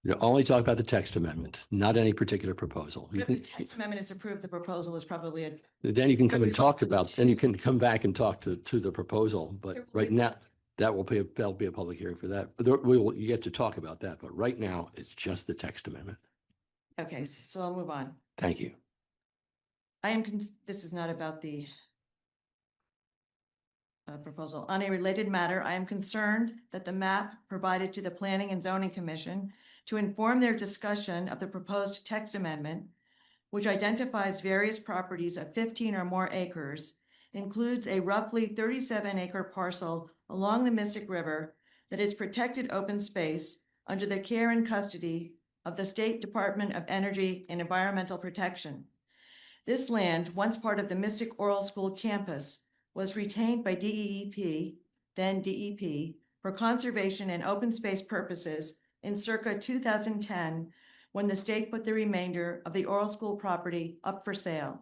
You only talk about the text amendment, not any particular proposal. You If the can, text amendment is approved, the proposal is probably a. then you can come and talk about, then you can come back and talk to the proposal, but right now, that'll be a public hearing for that. You get to talk about that, but right now, it's just the text amendment. Okay, so I'll move on. Thank you. This is not about the proposal. On a related matter, I am concerned that the map provided to the Planning and Zoning Commission to inform their discussion of the proposed text amendment, which identifies various properties of 15 or more acres, includes a roughly 37-acre parcel along the Mystic River that is protected open space under the care and custody of the State Department of Energy and Environmental Protection. This land, once part of the Mystic Oral School campus, was retained by DEEP, then DEP, for conservation and open space purposes in circa 2010, when the state put the remainder of the Oral School property up for sale.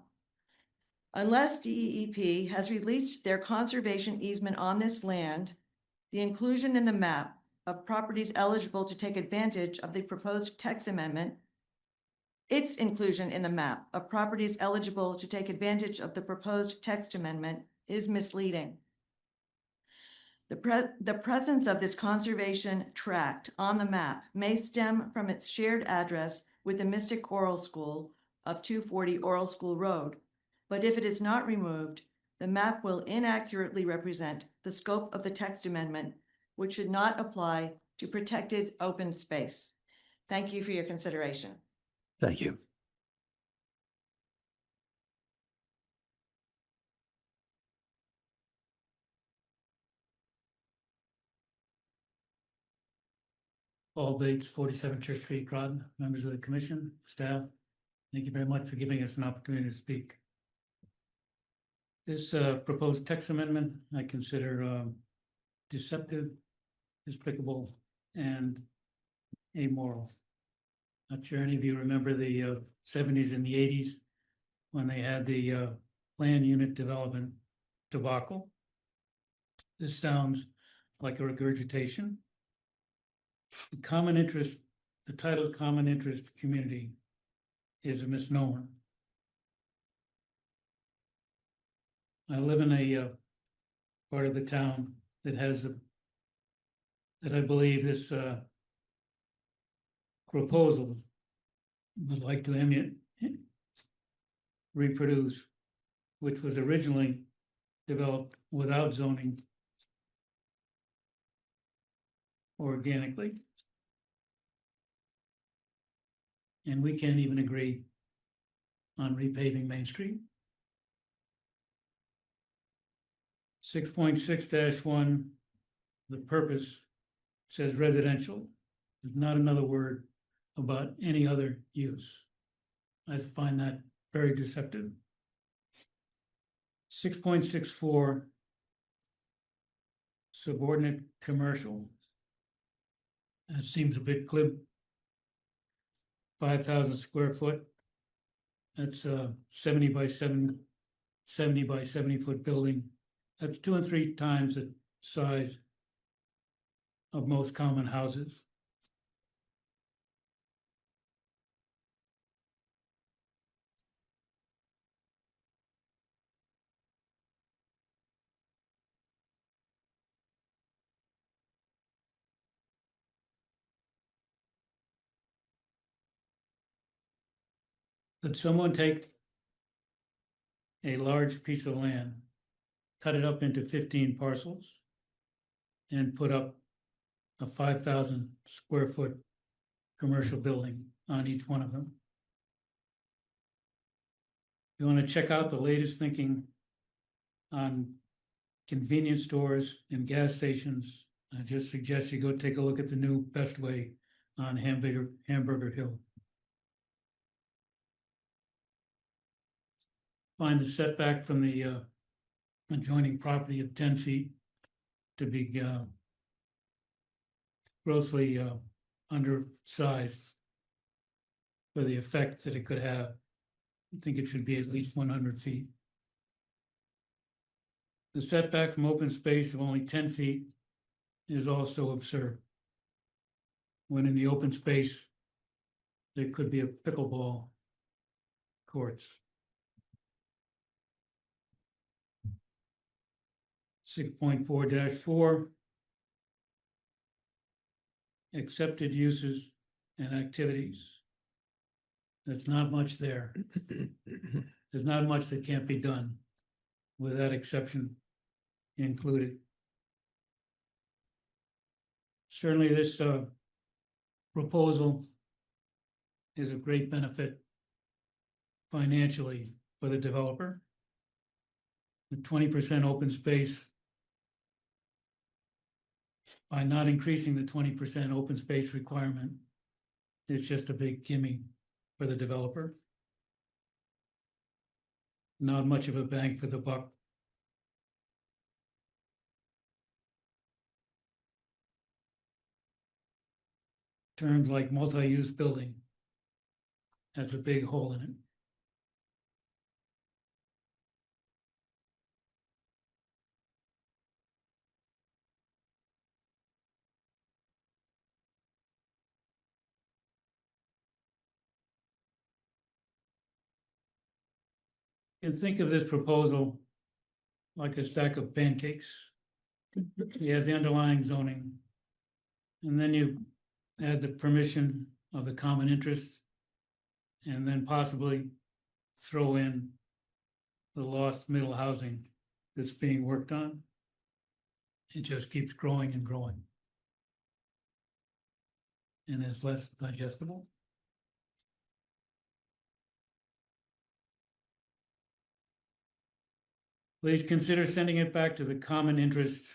Unless DEP has released their conservation easement on this land, the inclusion in the map of properties eligible to take advantage of the proposed text amendment, its inclusion in the map of properties eligible to take advantage of the proposed text amendment is misleading. The presence of this conservation tract on the map may stem from its shared address with the Mystic Oral School of 240 Oral School Road, but if it is not removed, the map will inaccurately represent the scope of the text amendment, which should not apply to protected open space. Thank you for your consideration. Thank you. Paul Bates, 47 Church Street, Groton, members of the commission, staff. Thank you very much for giving us an opportunity to speak. This proposed text amendment I consider deceptive, despicable, and amoral. Not sure any of you remember the 70s and the 80s when they had the plan unit development debacle. This sounds like a regurgitation. The common interest, the title common interest community is a misnomer. I live in a part of the town that has that I believe this proposal would like to reproduce, which was originally developed without zoning organically. And we can't even agree on repaving Main Street. 6.6-1, the purpose says residential. There's not another word about any other use. I find that very deceptive. 6.64, subordinate commercial. That seems a bit glib. 5,000 square foot. That's a 70 by 70 foot building. That's 2 and 3 times the size of most common houses. Could someone take a large piece of land, cut it up into 15 parcels, and put up a 5,000 square foot commercial building on each one of them? You want to check out the latest thinking on convenience stores and gas stations, I just suggest you go take a look at the new Best Way on Hamburger Hill. Find the setback from the adjoining property of 10 feet to be grossly undersized for the effect that it could have. I think it should be at least 100 feet. The setback from open space of only 10 feet is also absurd. When in the open space, there could be a pickleball courts. 6.4-4, accepted uses and activities. There's not much there. There's not much that can't be done with that exception included. Certainly this proposal is a great benefit financially for the developer. The 20% open space, by not increasing the 20% open space requirement, is just a big gimme for the developer. Not much of a bang for the buck. Terms like multi-use building has a big hole in it. You can think of this proposal like a stack of pancakes. You have the underlying zoning, and then you add the permission of the common interest, and then possibly throw in the lost middle housing that's being worked on. It just keeps growing and growing. And it's less digestible. Please consider sending it back to the common interest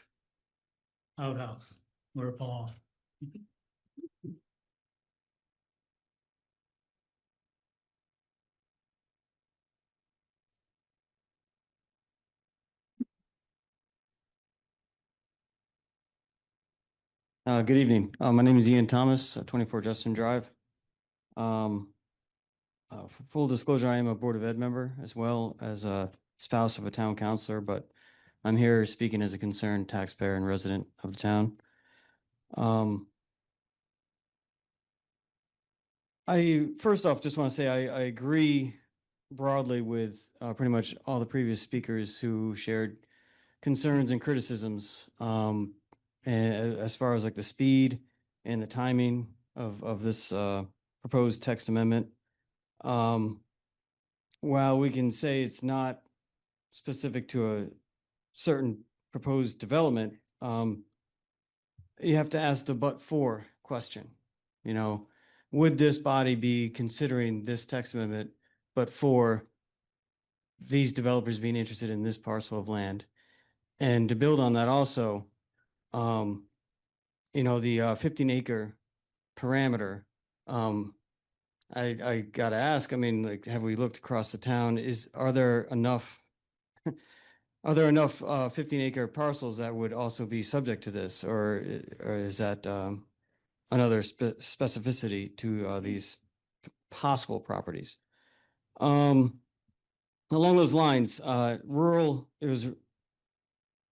outhouse where it belongs. Good evening. My name is Ian Thomas, 24 Justin Drive. For full disclosure, I am a Board of Ed member as well as a spouse of a town councilor, but I'm here speaking as a concerned taxpayer and resident of the town. I first off just want to say I agree broadly with pretty much all the previous speakers who shared concerns and criticisms as far as like the speed and the timing of this proposed text amendment. While we can say it's not specific to a certain proposed development, you have to ask the but for question. You know, would this body be considering this text amendment but for these developers being interested in this parcel of land? And to build on that also, you know, the 15-acre parameter, I gotta ask, I mean, like, have we looked across the town? Are there enough 15-acre parcels that would also be subject to this, or is that another specificity to these possible properties? Along those lines, rural, it was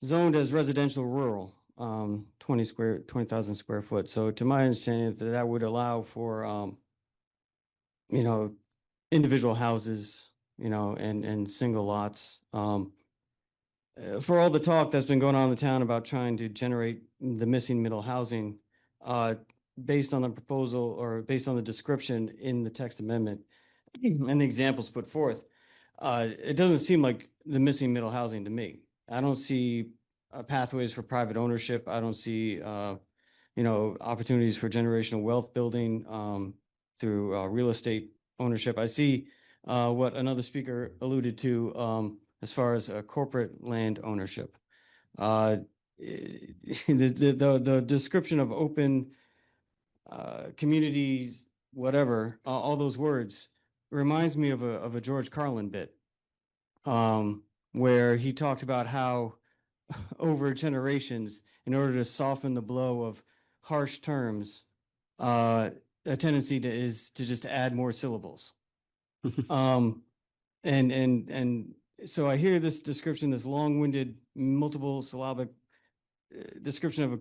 zoned as residential rural, 20,000 square foot. So to my understanding, that would allow for, you know, individual houses, you know, and single lots. For all the talk that's been going on in the town about trying to generate the missing middle housing, based on the proposal or based on the description in the text amendment and the examples put forth, it doesn't seem like the missing middle housing to me. I don't see pathways for private ownership. I don't see, you know, opportunities for generational wealth building through real estate ownership. I see what another speaker alluded to as far as corporate land ownership. The description of open communities, whatever, all those words reminds me of a George Carlin bit where he talked about how over generations, in order to soften the blow of harsh terms, a tendency is to just add more syllables. And so I hear this description, this long-winded, multiple syllabic description of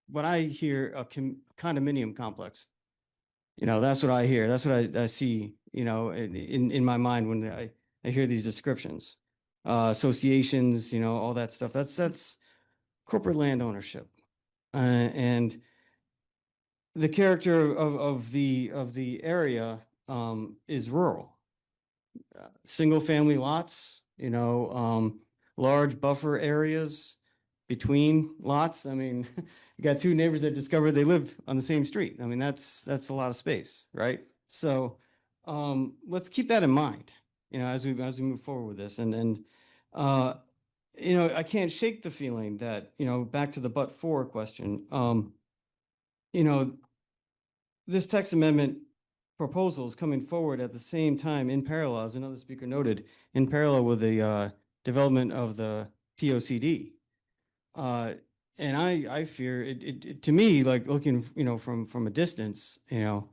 what I hear a condominium complex. You know, that's what I hear. That's what I see, you know, in my mind when I hear these descriptions. Associations, you know, all that stuff. That's corporate land ownership. And the character of the area is rural. Single family lots, you know, large buffer areas between lots. I mean, you got two neighbors that discovered they live on the same street. I mean, that's a lot of space, right? So let's keep that in mind, you know, as we move forward with this. And you know, I can't shake the feeling that, you know, back to the but for question, you know, this text amendment proposal is coming forward at the same time in parallel, as another speaker noted, in parallel with the development of the POCD. And I fear it to me, like looking, you know, from a distance, you know,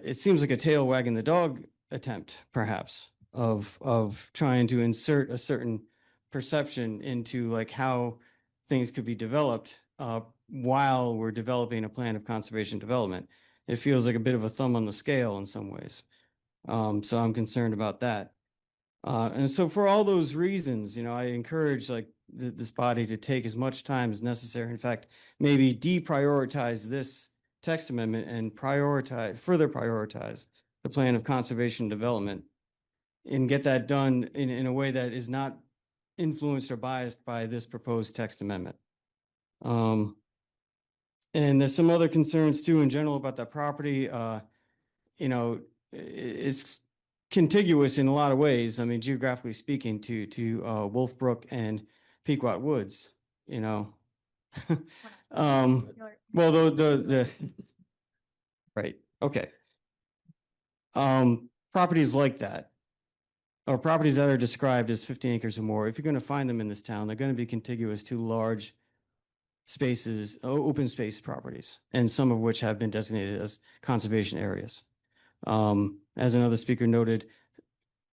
it seems like a tail wagging the dog attempt, perhaps, of trying to insert a certain perception into like how things could be developed while we're developing a plan of conservation development. It feels like a bit of a thumb on the scale in some ways. So I'm concerned about that. And so for all those reasons, you know, I encourage like this body to take as much time as necessary. In fact, maybe deprioritize this text amendment and further prioritize the plan of conservation development and get that done in a way that is not influenced or biased by this proposed text amendment. And there's some other concerns too in general about that property. You know, it's contiguous in a lot of ways. I mean, geographically speaking, to Wolfbrook and Pequot Woods. You know, well, the right, okay. Properties like that, or properties that are described as 15 acres or more, if you're going to find them in this town, they're going to be contiguous to large spaces, open space properties, and some of which have been designated as conservation areas. As another speaker noted,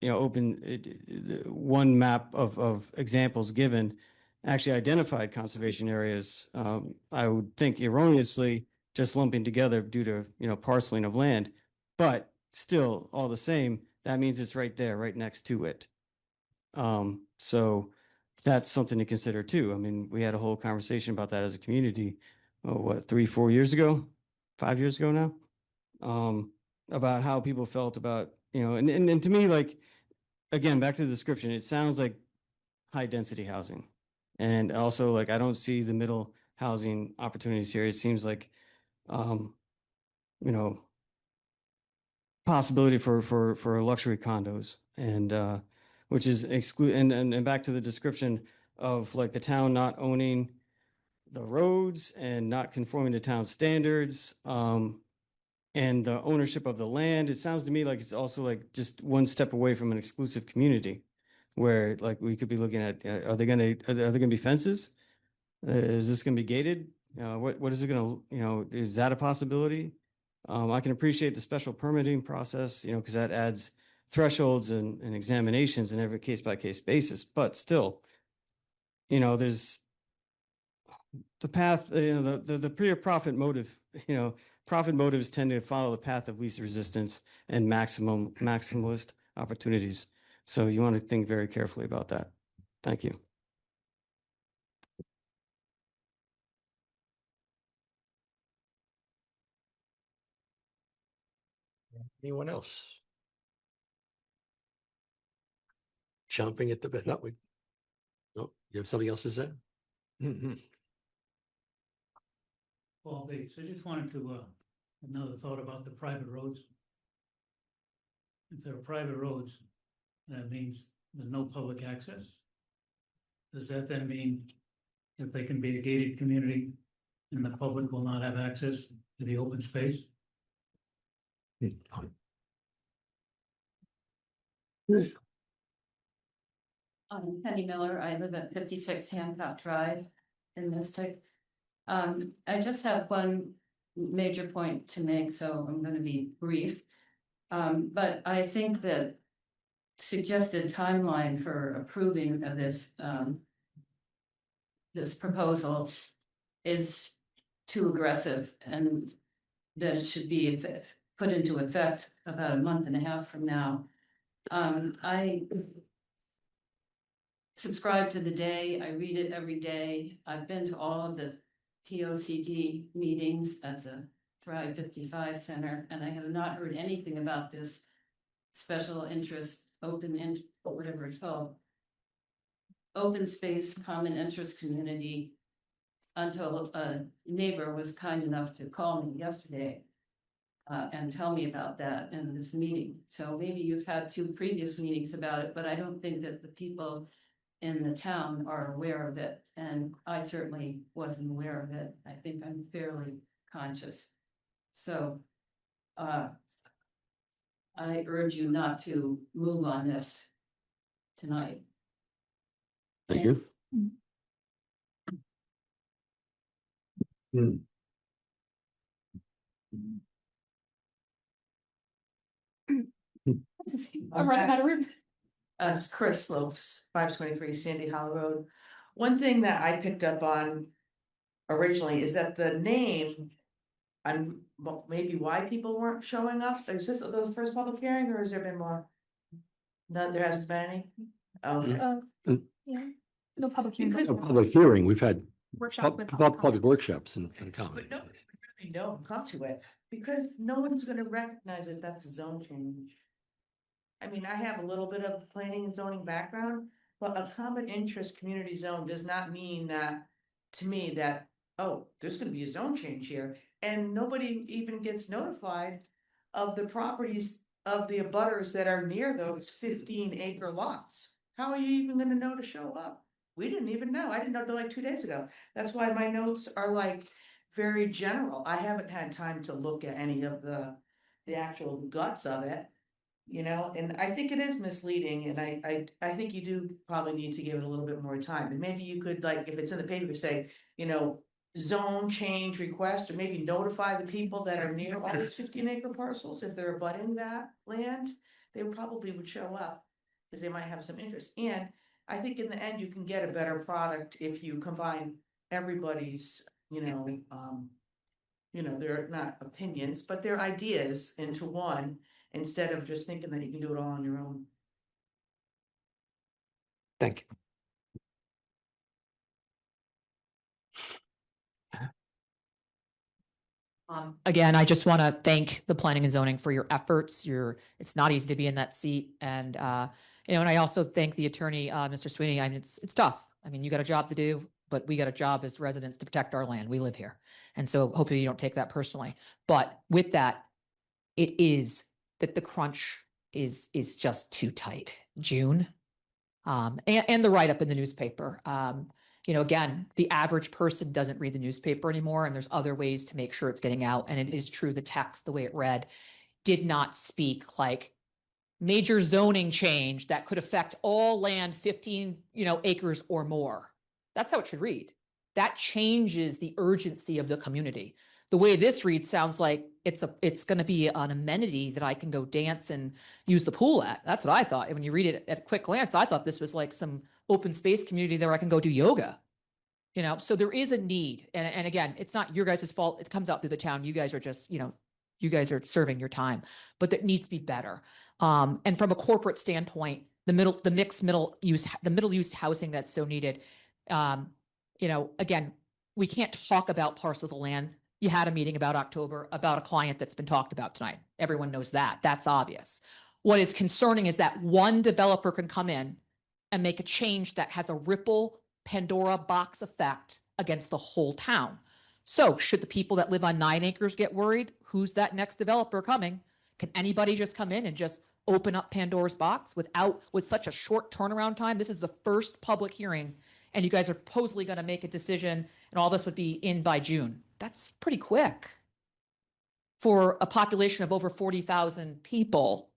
one map of examples given actually identified conservation areas. I would think erroneously just lumping together due to, parceling of land, but still all the same, that means it's right there, right next to it. So that's something to consider too. I mean, we had a whole conversation about that as a community, 3, 4 years ago, 5 years ago now, about how people felt about, and to me, like, again, back to the description, it sounds like high density housing. And also, like, I don't see the middle housing opportunities here. It seems like, you know, possibility for luxury condos and, which is and back to the description of like the town not owning the roads and not conforming to town standards, and the ownership of the land. It sounds to me like it's also like just one step away from an exclusive community where like we could be looking at, are there gonna be fences? Is this gonna be gated? What is it gonna, is that a possibility? I can appreciate the special permitting process, because that adds thresholds and examinations in every case by case basis, but still, there's the path, the pure profit motive, profit motives tend to follow the path of least resistance and maximalist opportunities. So you want to think very carefully about that. Thank you. Anyone else? Chomping at the bit. No, you have something else to say? Paul Bates, I just wanted to, another thought about the private roads. If there are private roads, that means there's no public access. Does that then mean that they can be a gated community and the public will not have access to the open space? I'm Penny Miller. I live at 56 Hancock Drive in Mystic. I just have one major point to make, so I'm going to be brief. But I think that suggested timeline for approving of this this proposal is too aggressive, and that it should be put into effect about a month and a half from now. I subscribe to the day. I read it every day. I've been to all of the POCD meetings at the Thrive 55 Center, and I have not heard anything about this special interest, whatever it's called, open space, common interest community, until a neighbor was kind enough to call me yesterday and tell me about that in this meeting. So maybe you've had 2 previous meetings about it, but I don't think that the people in the town are aware of it, and I certainly wasn't aware of it. I think I'm fairly conscious. So I urge you not to move on this tonight. Thank you. I'm running out of room. It's Chris Slopes, 523 Sandy Hollow Road. One thing that I picked up on originally is that the name, and maybe why people weren't showing up. Is this the first public hearing, or has there been more? No, there hasn't been any? Okay. Yeah, no public hearing. A public hearing, we've had Workshop with public workshops and But comment. nobody would really know, come to it, because no one's gonna recognize that that's a zone change. I mean, I have a little bit of planning and zoning background, but a common interest community zone does not mean that, to me, that, oh, there's gonna be a zone change here. And nobody even gets notified of the properties of the abutters that are near those 15-acre lots. How are you even gonna know to show up? We didn't even know. I didn't know till like 2 days ago. That's why my notes are like very general. I haven't had time to look at any of the actual guts of it. And I think it is misleading, and I think you do probably need to give it a little bit more time. And maybe you could, like, if it's in the paper, say, zone change request, or maybe notify the people that are near all these 15-acre parcels, if they're abutting that land, they probably would show up, because they might have some interest. And I think in the end, you can get a better product if you combine everybody's, they're not opinions, but their ideas into one, instead of just thinking that you can do it all on your own. Thank you. Again, I just want to thank the planning and zoning for your efforts. It's not easy to be in that seat. And, and I also thank the attorney, Mr. Sweeney. I mean, it's tough. I mean, you got a job to do, but we got a job as residents to protect our land. We live here. And so hopefully you don't take that personally. But with that, it is that the crunch is just too tight. June, and the write-up in the newspaper. Again, the average person doesn't read the newspaper anymore, and there's other ways to make sure it's getting out. And it is true, the text, the way it read, did not speak like major zoning change that could affect all land 15, acres or more. That's how it should read. That changes the urgency of the community. The way this reads sounds like it's going to be an amenity that I can go dance and use the pool at. That's what I thought. When you read it at a quick glance, I thought this was like some open space community there I can go do yoga. So there is a need. And again, it's not your guys' fault. It comes out through the town. You guys are just, you guys are serving your time, but that needs to be better. And from a corporate standpoint, the middle use housing that's so needed. Again, we can't talk about parcels of land. You had a meeting about October about a client that's been talked about tonight. Everyone knows that. That's obvious. What is concerning is that one developer can come in and make a change that has a ripple Pandora box effect against the whole town. So should the people that live on 9 acres get worried? Who's that next developer coming? Can anybody just come in and just open up Pandora's box with such a short turnaround time? This is the first public hearing, and you guys are supposedly going to make a decision, and all this would be in by June. That's pretty quick. For a population of over 40,000 people,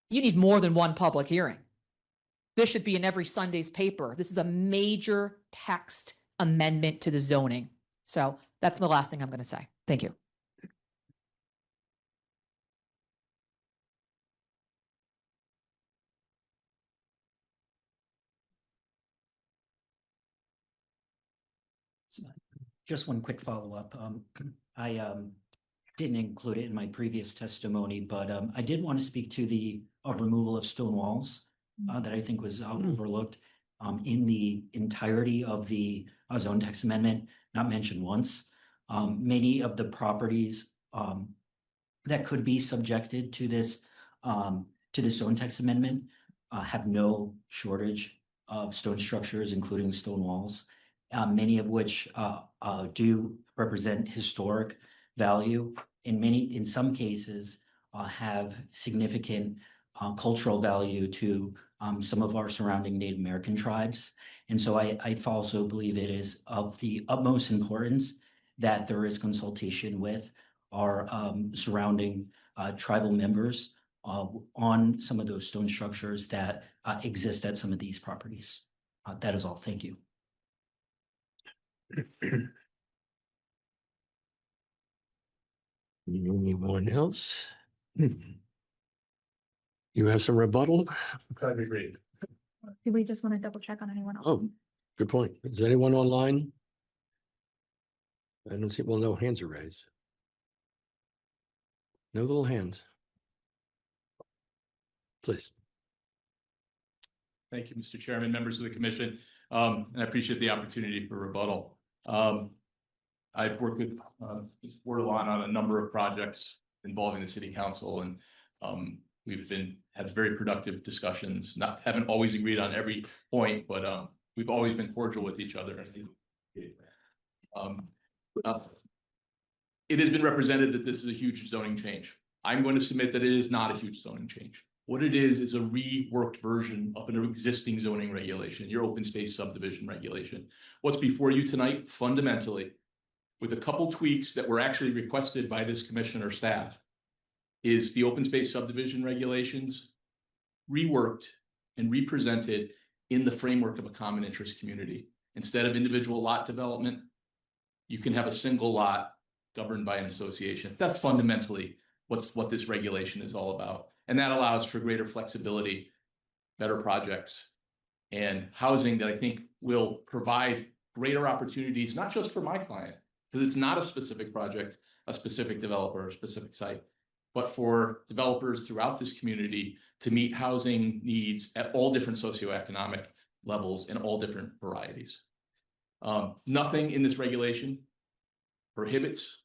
you need more than one public hearing. This should be in every Sunday's paper. This is a major text amendment to the zoning. So that's the last thing I'm going to say. Thank you. Just one quick follow-up. I didn't include it in my previous testimony, but I did want to speak to the removal of stone walls that I think was overlooked in the entirety of the zone text amendment, not mentioned once. Many of the properties that could be subjected to this zone text amendment have no shortage of stone structures, including stone walls, many of which do represent historic value, and in some cases have significant cultural value to some of our surrounding Native American tribes. And so I also believe it is of the utmost importance that there is consultation with our surrounding tribal members on some of those stone structures that exist at some of these properties. That is all. Thank you. Anyone else? You have some rebuttal? Do we just want to double check on anyone else? Oh, good point. Is anyone online? I don't see, well, no hands are raised. No little hands. Please. Thank you, Mr. Chairman, members of the commission, and I appreciate the opportunity for rebuttal. I've worked with Ms. Bordelon on a number of projects involving the city council, and we've had very productive discussions. Haven't always agreed on every point, but we've always been cordial with each other. It has been represented that this is a huge zoning change. I'm going to submit that it is not a huge zoning change. What it is a reworked version of an existing zoning regulation, your open space subdivision regulation. What's before you tonight, fundamentally, with a couple tweaks that were actually requested by this commissioner staff, is the open space subdivision regulations reworked and represented in the framework of a common interest community. Instead of individual lot development, you can have a single lot governed by an association. That's fundamentally what this regulation is all about. And that allows for greater flexibility, better projects, and housing that I think will provide greater opportunities, not just for my client, because it's not a specific project, a specific developer, or a specific site, but for developers throughout this community to meet housing needs at all different socioeconomic levels and all different varieties. Nothing in this regulation prohibits,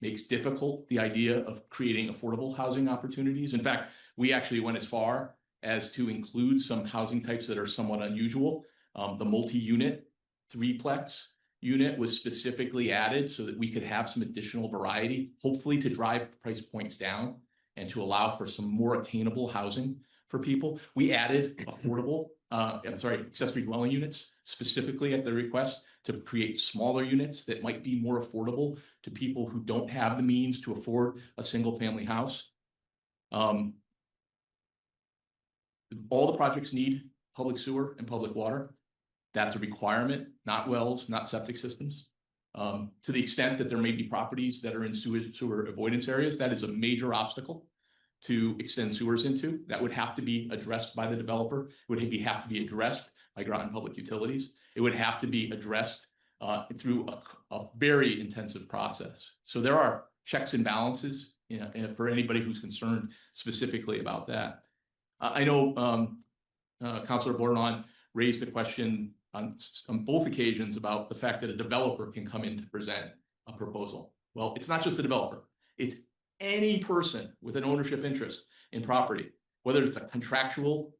makes difficult the idea of creating affordable housing opportunities. In fact, we actually went as far as to include some housing types that are somewhat unusual. The multi-unit threeplex unit was specifically added so that we could have some additional variety, hopefully to drive price points down and to allow for some more attainable housing for people. We added affordable, accessory dwelling units specifically at the request to create smaller units that might be more affordable to people who don't have the means to afford a single family house. All the projects need public sewer and public water. That's a requirement, not wells, not septic systems. To the extent that there may be properties that are in sewer avoidance areas, that is a major obstacle to extend sewers into. That would have to be addressed by the developer. It would have to be addressed by Groton Public Utilities. It would have to be addressed through a very intensive process. So there are checks and balances, you know, for anybody who's concerned specifically about that. I know Councilor Bordelon raised the question on both occasions about the fact that a developer can come in to present a proposal. Well, it's not just a developer. It's any person with an ownership interest in property, whether it's a contractual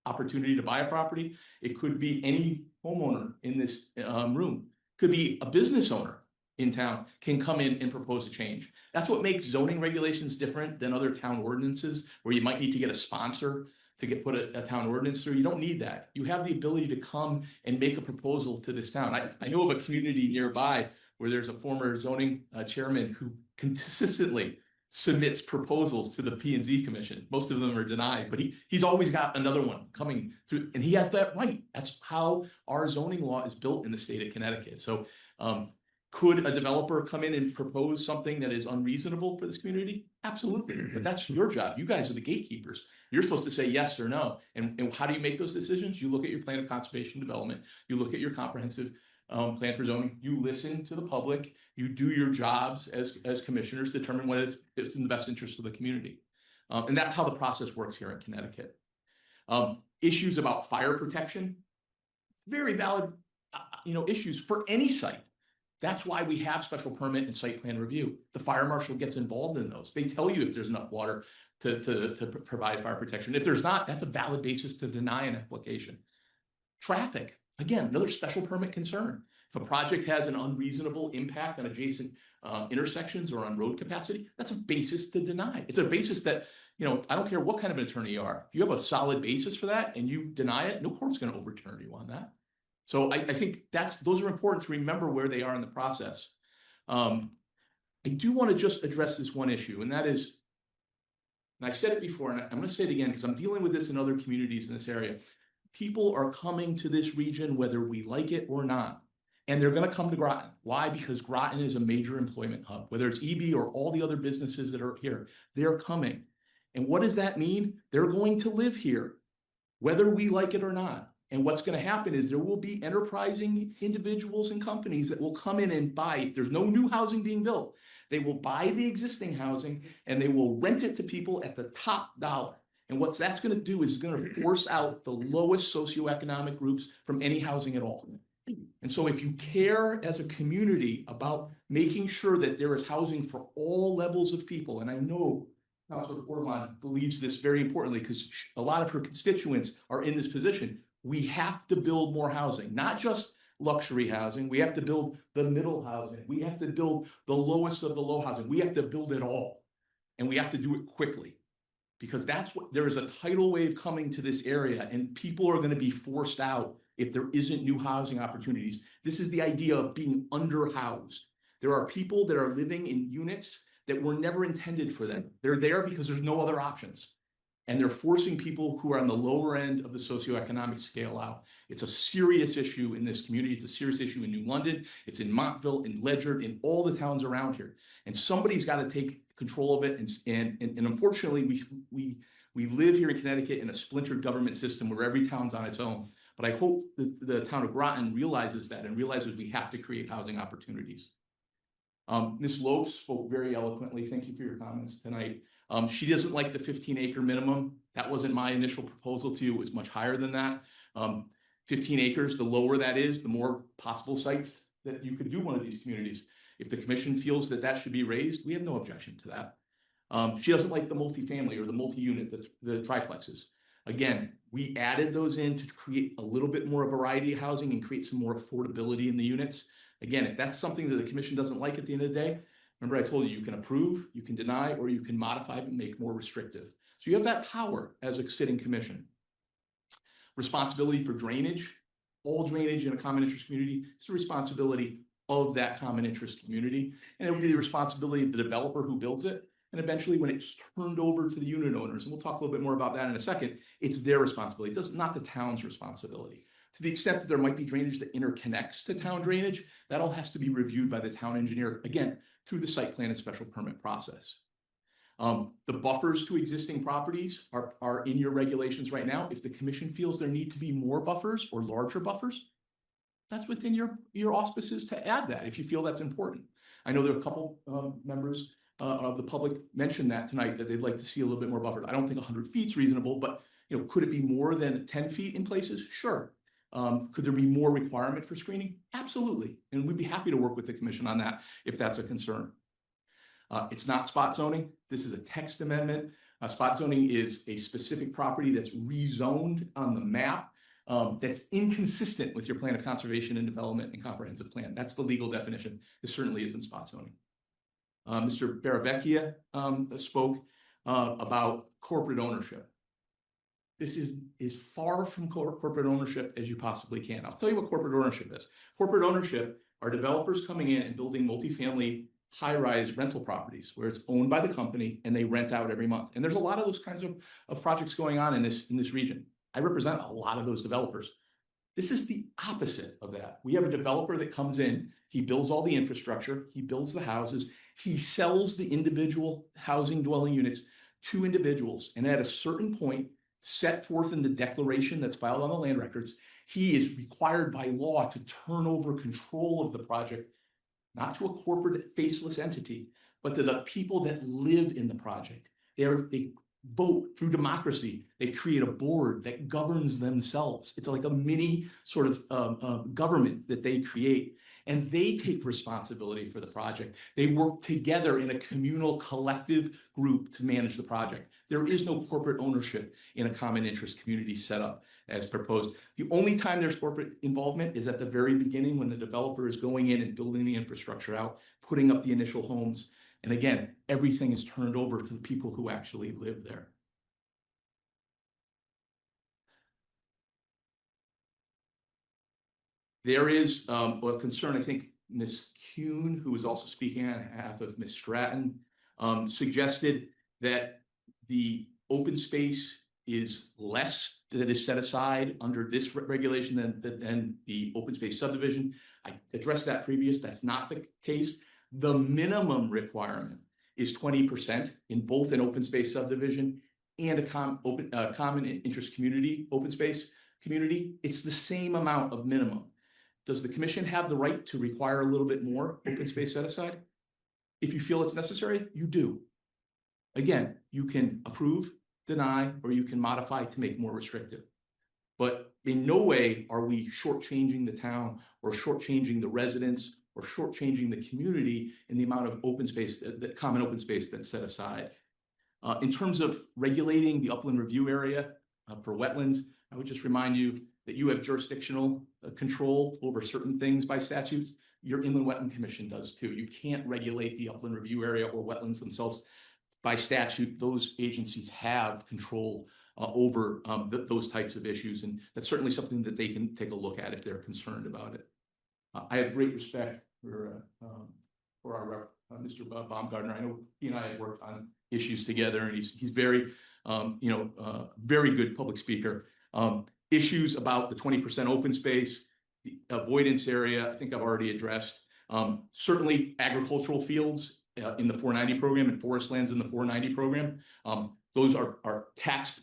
opportunity to buy a property. It could be any homeowner in this room. Could be a business owner in town can come in and propose a change. That's what makes zoning regulations different than other town ordinances, where you might need to get a sponsor to put a town ordinance through. You don't need that. You have the ability to come and make a proposal to this town. I know of a community nearby where there's a former zoning chairman who consistently submits proposals to the P&Z Commission. Most of them are denied, but he's always got another one coming through, and he has that right. That's how our zoning law is built in the state of Connecticut. So could a developer come in and propose something that is unreasonable for this community? Absolutely, but that's your job. You guys are the gatekeepers. You're supposed to say yes or no. And how do you make those decisions? You look at your plan of conservation development. You look at your comprehensive plan for zoning. You listen to the public. You do your jobs as commissioners, determine what is in the best interest of the community. And that's how the process works here in Connecticut. Issues about fire protection, very valid issues for any site. That's why we have special permit and site plan review. The fire marshal gets involved in those. They tell you if there's enough water to provide fire protection. If there's not, that's a valid basis to deny an application. Traffic, again, another special permit concern. If a project has an unreasonable impact on adjacent intersections or on road capacity, that's a basis to deny. It's a basis that, I don't care what kind of an attorney you are. If you have a solid basis for that and you deny it, no court's going to overturn you on that. So I think those are important to remember where they are in the process. I do want to just address this one issue, and that is, and I said it before, and I'm going to say it again because I'm dealing with this in other communities in this area. People are coming to this region whether we like it or not, and they're going to come to Groton. Why? Because Groton is a major employment hub. Whether it's EB or all the other businesses that are here, they're coming. And what does that mean? They're going to live here, whether we like it or not. And what's going to happen is there will be enterprising individuals and companies that will come in and buy. If there's no new housing being built, they will buy the existing housing and they will rent it to people at the top dollar. And what that's going to do is going to force out the lowest socioeconomic groups from any housing at all. And so if you care as a community about making sure that there is housing for all levels of people, and I know Councilor Bordelon believes this very importantly because a lot of her constituents are in this position, we have to build more housing, not just luxury housing. We have to build the middle housing. We have to build the lowest of the low housing. We have to build it all. And we have to do it quickly because there is a tidal wave coming to this area and people are going to be forced out if there isn't new housing opportunities. This is the idea of being underhoused. There are people that are living in units that were never intended for them. They're there because there's no other options. And they're forcing people who are on the lower end of the socioeconomic scale out. It's a serious issue in this community. It's a serious issue in New London. It's in Montville, in Ledyard, in all the towns around here. And somebody's got to take control of it. And unfortunately, we live here in Connecticut in a splintered government system where every town's on its own. But I hope that the town of Groton realizes that and realizes we have to create housing opportunities. Ms. Loeb spoke very eloquently. Thank you for your comments tonight. She doesn't like the 15-acre minimum. That wasn't my initial proposal to you. It was much higher than that. 15 acres, the lower that is, the more possible sites that you could do one of these communities. If the commission feels that that should be raised, we have no objection to that. She doesn't like the multifamily or the multi-unit, the triplexes. Again, we added those in to create a little bit more variety of housing and create some more affordability in the units. Again, if that's something that the commission doesn't like at the end of the day, remember I told you, you can approve, you can deny, or you can modify it and make more restrictive. So you have that power as a sitting commission. Responsibility for drainage. All drainage in a common interest community is the responsibility of that common interest community. And it would be the responsibility of the developer who builds it. And eventually when it's turned over to the unit owners, and we'll talk a little bit more about that in a second, it's their responsibility. It's not the town's responsibility. To the extent that there might be drainage that interconnects to town drainage, that all has to be reviewed by the town engineer, again, through the site plan and special permit process. The buffers to existing properties are in your regulations right now. If the commission feels there need to be more buffers or larger buffers, that's within your auspices to add that if you feel that's important. I know there are a couple members of the public mentioned that tonight, that they'd like to see a little bit more buffered. I don't think 100 feet is reasonable, but could it be more than 10 feet in places? Sure. Could there be more requirement for screening? Absolutely. And we'd be happy to work with the commission on that if that's a concern. It's not spot zoning. This is a text amendment. Spot zoning is a specific property that's rezoned on the map that's inconsistent with your plan of conservation and development and comprehensive plan. That's the legal definition. This certainly isn't spot zoning. Mr. Baravecchia spoke about corporate ownership. This is as far from corporate ownership as you possibly can. I'll tell you what corporate ownership is. Corporate ownership are developers coming in and building multifamily high-rise rental properties where it's owned by the company and they rent out every month. And there's a lot of those kinds of projects going on in this region. I represent a lot of those developers. This is the opposite of that. We have a developer that comes in, he builds all the infrastructure, he builds the houses, he sells the individual housing dwelling units to individuals. And at a certain point, set forth in the declaration that's filed on the land records, he is required by law to turn over control of the project, not to a corporate faceless entity, but to the people that live in the project. They vote through democracy. They create a board that governs themselves. It's like a mini sort of government that they create. And they take responsibility for the project. They work together in a communal collective group to manage the project. There is no corporate ownership in a common interest community setup as proposed. The only time there's corporate involvement is at the very beginning when the developer is going in and building the infrastructure out, putting up the initial homes. And again, everything is turned over to the people who actually live there. There is a concern, I think Ms. Kuhn, who was also speaking on behalf of Ms. Stratton, suggested that the open space is less that is set aside under this regulation than the open space subdivision. I addressed that previous. That's not the case. The minimum requirement is 20% in both an open space subdivision and a common interest community, open space community. It's the same amount of minimum. Does the commission have the right to require a little bit more open space set aside? If you feel it's necessary, you do. Again, you can approve, deny, or you can modify to make more restrictive. But in no way are we shortchanging the town or shortchanging the residents or shortchanging the community in the amount of open space, that common open space that's set aside. In terms of regulating the upland review area for wetlands, I would just remind you that you have jurisdictional control over certain things by statutes. Your Inland Wetland Commission does too. You can't regulate the upland review area or wetlands themselves by statute. Those agencies have control over those types of issues. And that's certainly something that they can take a look at if they're concerned about it. I have great respect for for our rep, Mr. Baumgartner. I know he and I have worked on issues together, and he's very, very good public speaker. Issues about the 20% open space, the avoidance area, I think I've already addressed. Certainly agricultural fields in the 490 program and forest lands in the 490 program. Those are tax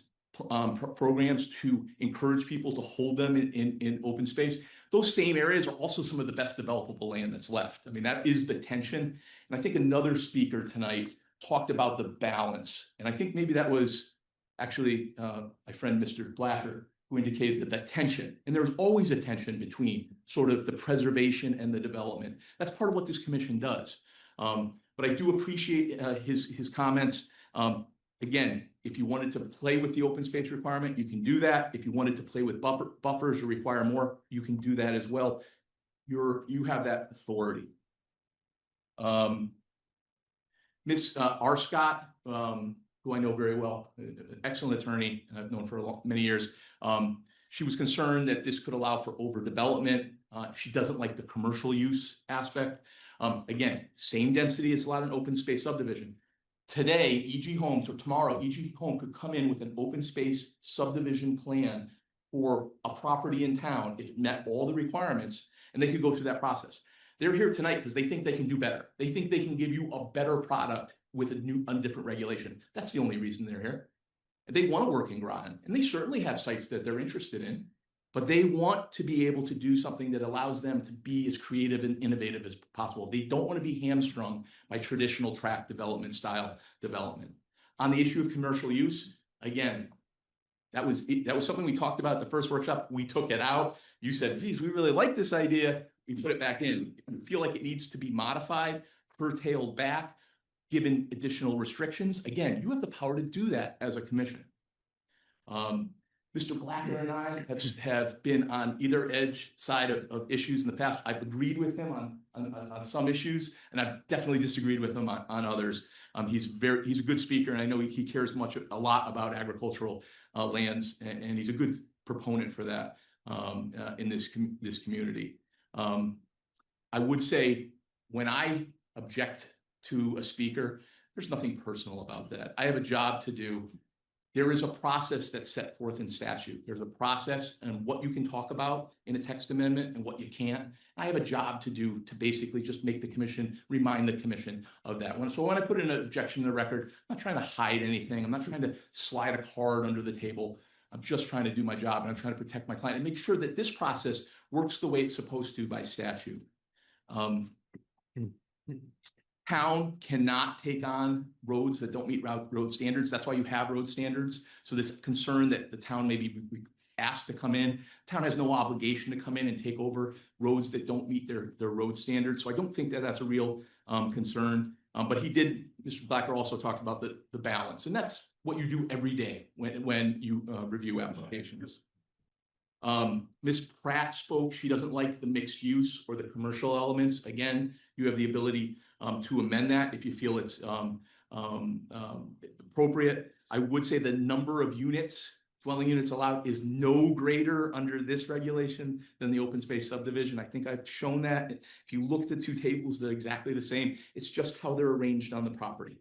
programs to encourage people to hold them in open space. Those same areas are also some of the best developable land that's left. I mean, that is the tension. And I think another speaker tonight talked about the balance. And I think maybe that was actually my friend, Mr. Blacker, who indicated that tension, and there's always a tension between sort of the preservation and the development. That's part of what this commission does. But I do appreciate his comments. Again, if you wanted to play with the open space requirement, you can do that. If you wanted to play with buffers or require more, you can do that as well. You have that authority. Ms. R. Scott, who I know very well, an excellent attorney, and I've known for many years. She was concerned that this could allow for overdevelopment. She doesn't like the commercial use aspect. Again, same density as allowed in open space subdivision. Today, E.G. Homes, or tomorrow, E.G. Home could come in with an open space subdivision plan for a property in town if it met all the requirements, and they could go through that process. They're here tonight because they think they can do better. They think they can give you a better product with a different regulation. That's the only reason they're here. And they want to work in Groton, and they certainly have sites that they're interested in, but they want to be able to do something that allows them to be as creative and innovative as possible. They don't want to be hamstrung by traditional tract development style development. On the issue of commercial use, again, that was something we talked about at the first workshop. We took it out. You said, geez, we really like this idea. We put it back in. If you feel like it needs to be modified, curtailed back, given additional restrictions, again, you have the power to do that as a commission. Mr. Blacker and I have been on either edge side of issues in the past. I've agreed with him on some issues, and I've definitely disagreed with him on others. He's a good speaker, and I know he cares a lot about agricultural lands, and he's a good proponent for that in this community. I would say when I object to a speaker, there's nothing personal about that. I have a job to do. There is a process that's set forth in statute. There's a process and what you can talk about in a text amendment and what you can't. I have a job to do to basically just make the commission, remind the commission of that one. So when I put in an objection to the record, I'm not trying to hide anything. I'm not trying to slide a card under the table. I'm just trying to do my job, and I'm trying to protect my client and make sure that this process works the way it's supposed to by statute. Town cannot take on roads that don't meet road standards. That's why you have road standards. So this concern that the town may be asked to come in, town has no obligation to come in and take over roads that don't meet their road standards. So I don't think that that's a real concern. But Mr. Blacker also talked about the balance, and that's what you do every day when you review applications. Ms. Pratt spoke. She doesn't like the mixed use or the commercial elements. Again, you have the ability to amend that if you feel it's appropriate. I would say the number of dwelling units allowed is no greater under this regulation than the open space subdivision. I think I've shown that. If you look at the two tables, they're exactly the same. It's just how they're arranged on the property.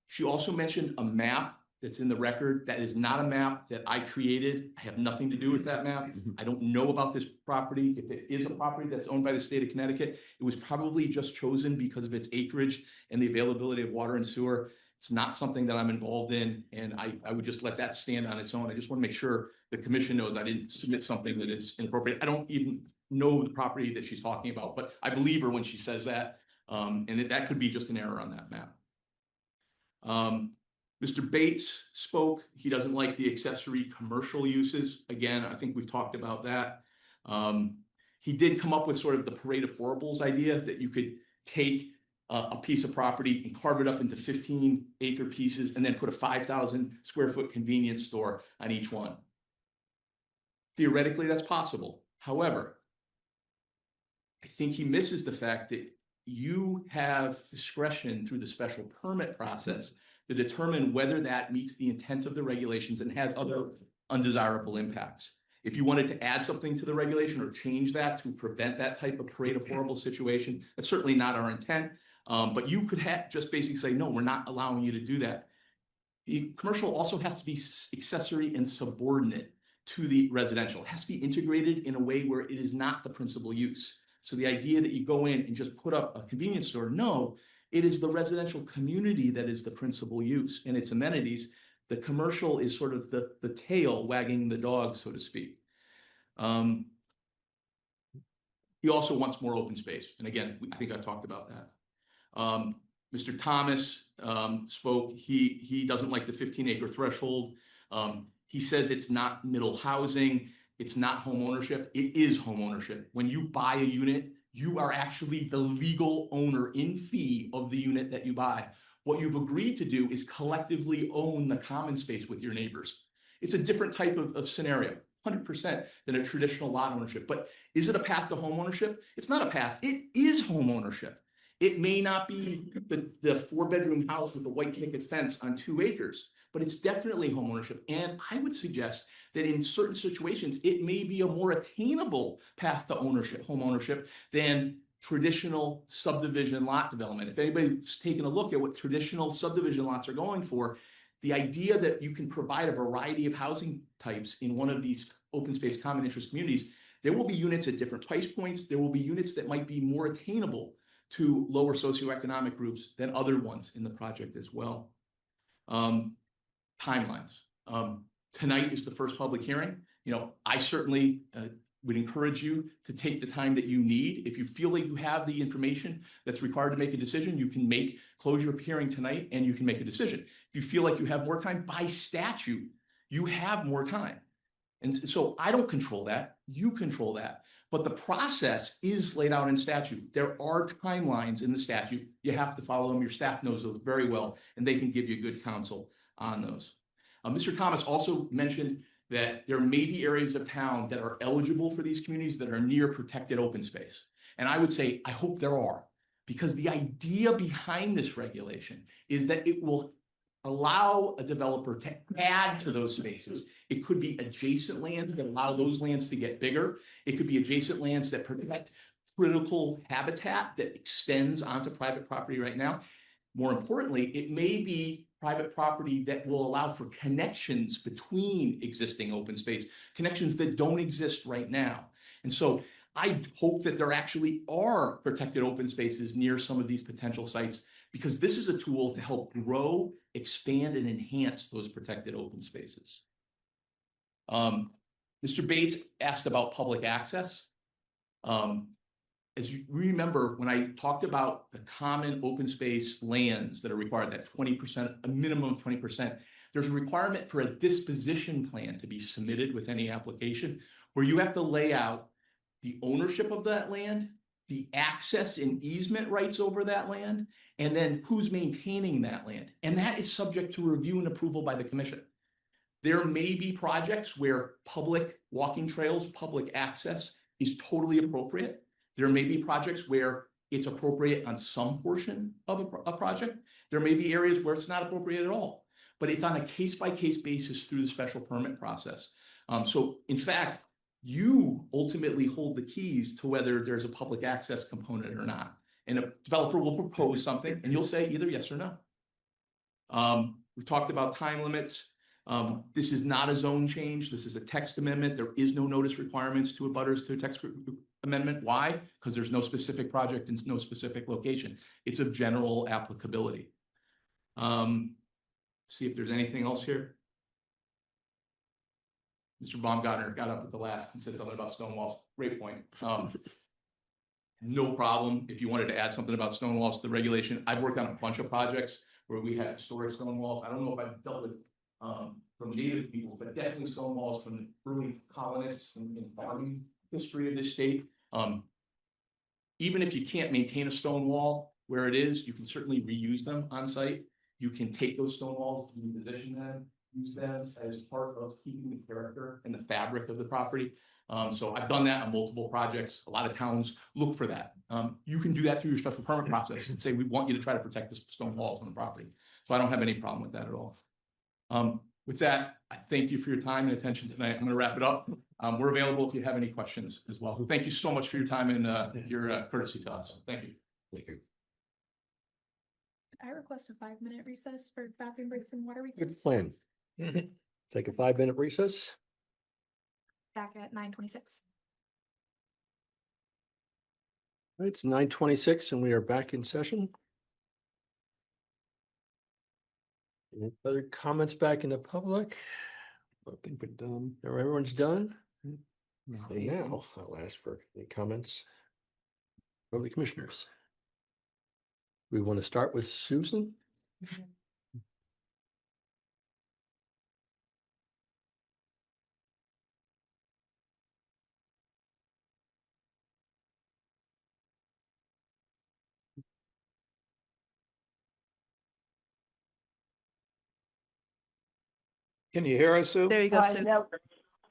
She also mentioned a map that's in the record. That is not a map that I created. I have nothing to do with that map. I don't know about this property. If it is a property that's owned by the state of Connecticut, it was probably just chosen because of its acreage and the availability of water and sewer. It's not something that I'm involved in, and I would just let that stand on its own. I just want to make sure the commission knows I didn't submit something that is inappropriate. I don't even know the property that she's talking about, but I believe her when she says that, and that could be just an error on that map. Mr. Bates spoke. He doesn't like the accessory commercial uses. Again, I think we've talked about that. He did come up with sort of the parade of horribles idea that you could take a piece of property and carve it up into 15-acre pieces and then put a 5,000 square foot convenience store on each one. Theoretically, that's possible. However, I think he misses the fact that you have discretion through the special permit process to determine whether that meets the intent of the regulations and has other undesirable impacts. If you wanted to add something to the regulation or change that to prevent that type of parade of horrible situation, that's certainly not our intent. But you could just basically say, no, we're not allowing you to do that. The commercial also has to be accessory and subordinate to the residential. It has to be integrated in a way where it is not the principal use. So the idea that you go in and just put up a convenience store, no, it is the residential community that is the principal use and its amenities. The commercial is sort of the tail wagging the dog, so to speak. He also wants more open space. And again, I think I talked about that. Mr. Thomas spoke. He doesn't like the 15-acre threshold. He says it's not middle housing. It's not home ownership. It is home ownership. When you buy a unit, you are actually the legal owner in fee of the unit that you buy. What you've agreed to do is collectively own the common space with your neighbors. It's a different type of scenario, 100% than a traditional lot ownership. But is it a path to home ownership? It's not a path. It is home ownership. It may not be the 4-bedroom house with a white picket fence on 2 acres, but it's definitely home ownership. And I would suggest that in certain situations, it may be a more attainable path to ownership, home ownership, than traditional subdivision lot development. If anybody's taken a look at what traditional subdivision lots are going for, the idea that you can provide a variety of housing types in one of these open space common interest communities, there will be units at different price points. There will be units that might be more attainable to lower socioeconomic groups than other ones in the project as well. Timelines. Tonight is the first public hearing. I certainly would encourage you to take the time that you need. If you feel like you have the information that's required to make a decision, you can close your hearing tonight and you can make a decision. If you feel like you have more time, by statute, you have more time. And so I don't control that. You control that. But the process is laid out in statute. There are timelines in the statute. You have to follow them. Your staff knows those very well, and they can give you good counsel on those. Mr. Thomas also mentioned that there may be areas of town that are eligible for these communities that are near protected open space. And I would say, I hope there are, because the idea behind this regulation is that it will allow a developer to add to those spaces. It could be adjacent lands that allow those lands to get bigger. It could be adjacent lands that protect critical habitat that extends onto private property right now. More importantly, it may be private property that will allow for connections between existing open space, connections that don't exist right now. And so I hope that there actually are protected open spaces near some of these potential sites, because this is a tool to help grow, expand, and enhance those protected open spaces. Mr. Bates asked about public access. As you remember, when I talked about the common open space lands that are required, that 20%, a minimum of 20%, there's a requirement for a disposition plan to be submitted with any application, where you have to lay out the ownership of that land, the access and easement rights over that land, and then who's maintaining that land. And that is subject to review and approval by the commission. There may be projects where public walking trails, public access is totally appropriate. There may be projects where it's appropriate on some portion of a project. There may be areas where it's not appropriate at all, but it's on a case-by-case basis through the special permit process. So in fact, you ultimately hold the keys to whether there's a public access component or not. And a developer will propose something and you'll say either yes or no. We've talked about time limits. This is not a zone change. This is a text amendment. There is no notice requirements to abutters to a text amendment. Why? Because there's no specific project and no specific location. It's of general applicability. See if there's anything else here. Mr. Baumgartner got up at the last and said something about stone walls. Great point. No problem if you wanted to add something about stone walls to the regulation. I've worked on a bunch of projects where we have historic stone walls. I don't know if I've dealt with from native people, but definitely stone walls from the early colonists in farming history of this state. Even if you can't maintain a stone wall where it is, you can certainly reuse them on site. You can take those stone walls, reposition them, use them as part of keeping the character and the fabric of the property. So I've done that on multiple projects. A lot of towns look for that. You can do that through your special permit process and say, we want you to try to protect the stone walls on the property. So I don't have any problem with that at all. With that, I thank you for your time and attention tonight. I'm going to wrap it up. We're available if you have any questions as well. Thank you so much for your time and your courtesy to us. Thank you. Thank you. I request a 5-minute recess for bathroom breaks and water Good recess. plan. Take a 5-minute recess. Back at 9:26. It's 9:26 and we are back in session. Any other comments back in the public? I think we're done. Everyone's done? So now I'll ask for any comments from the commissioners. We want to start with Susan. Can you hear us, Sue? There you go, I Sue. know.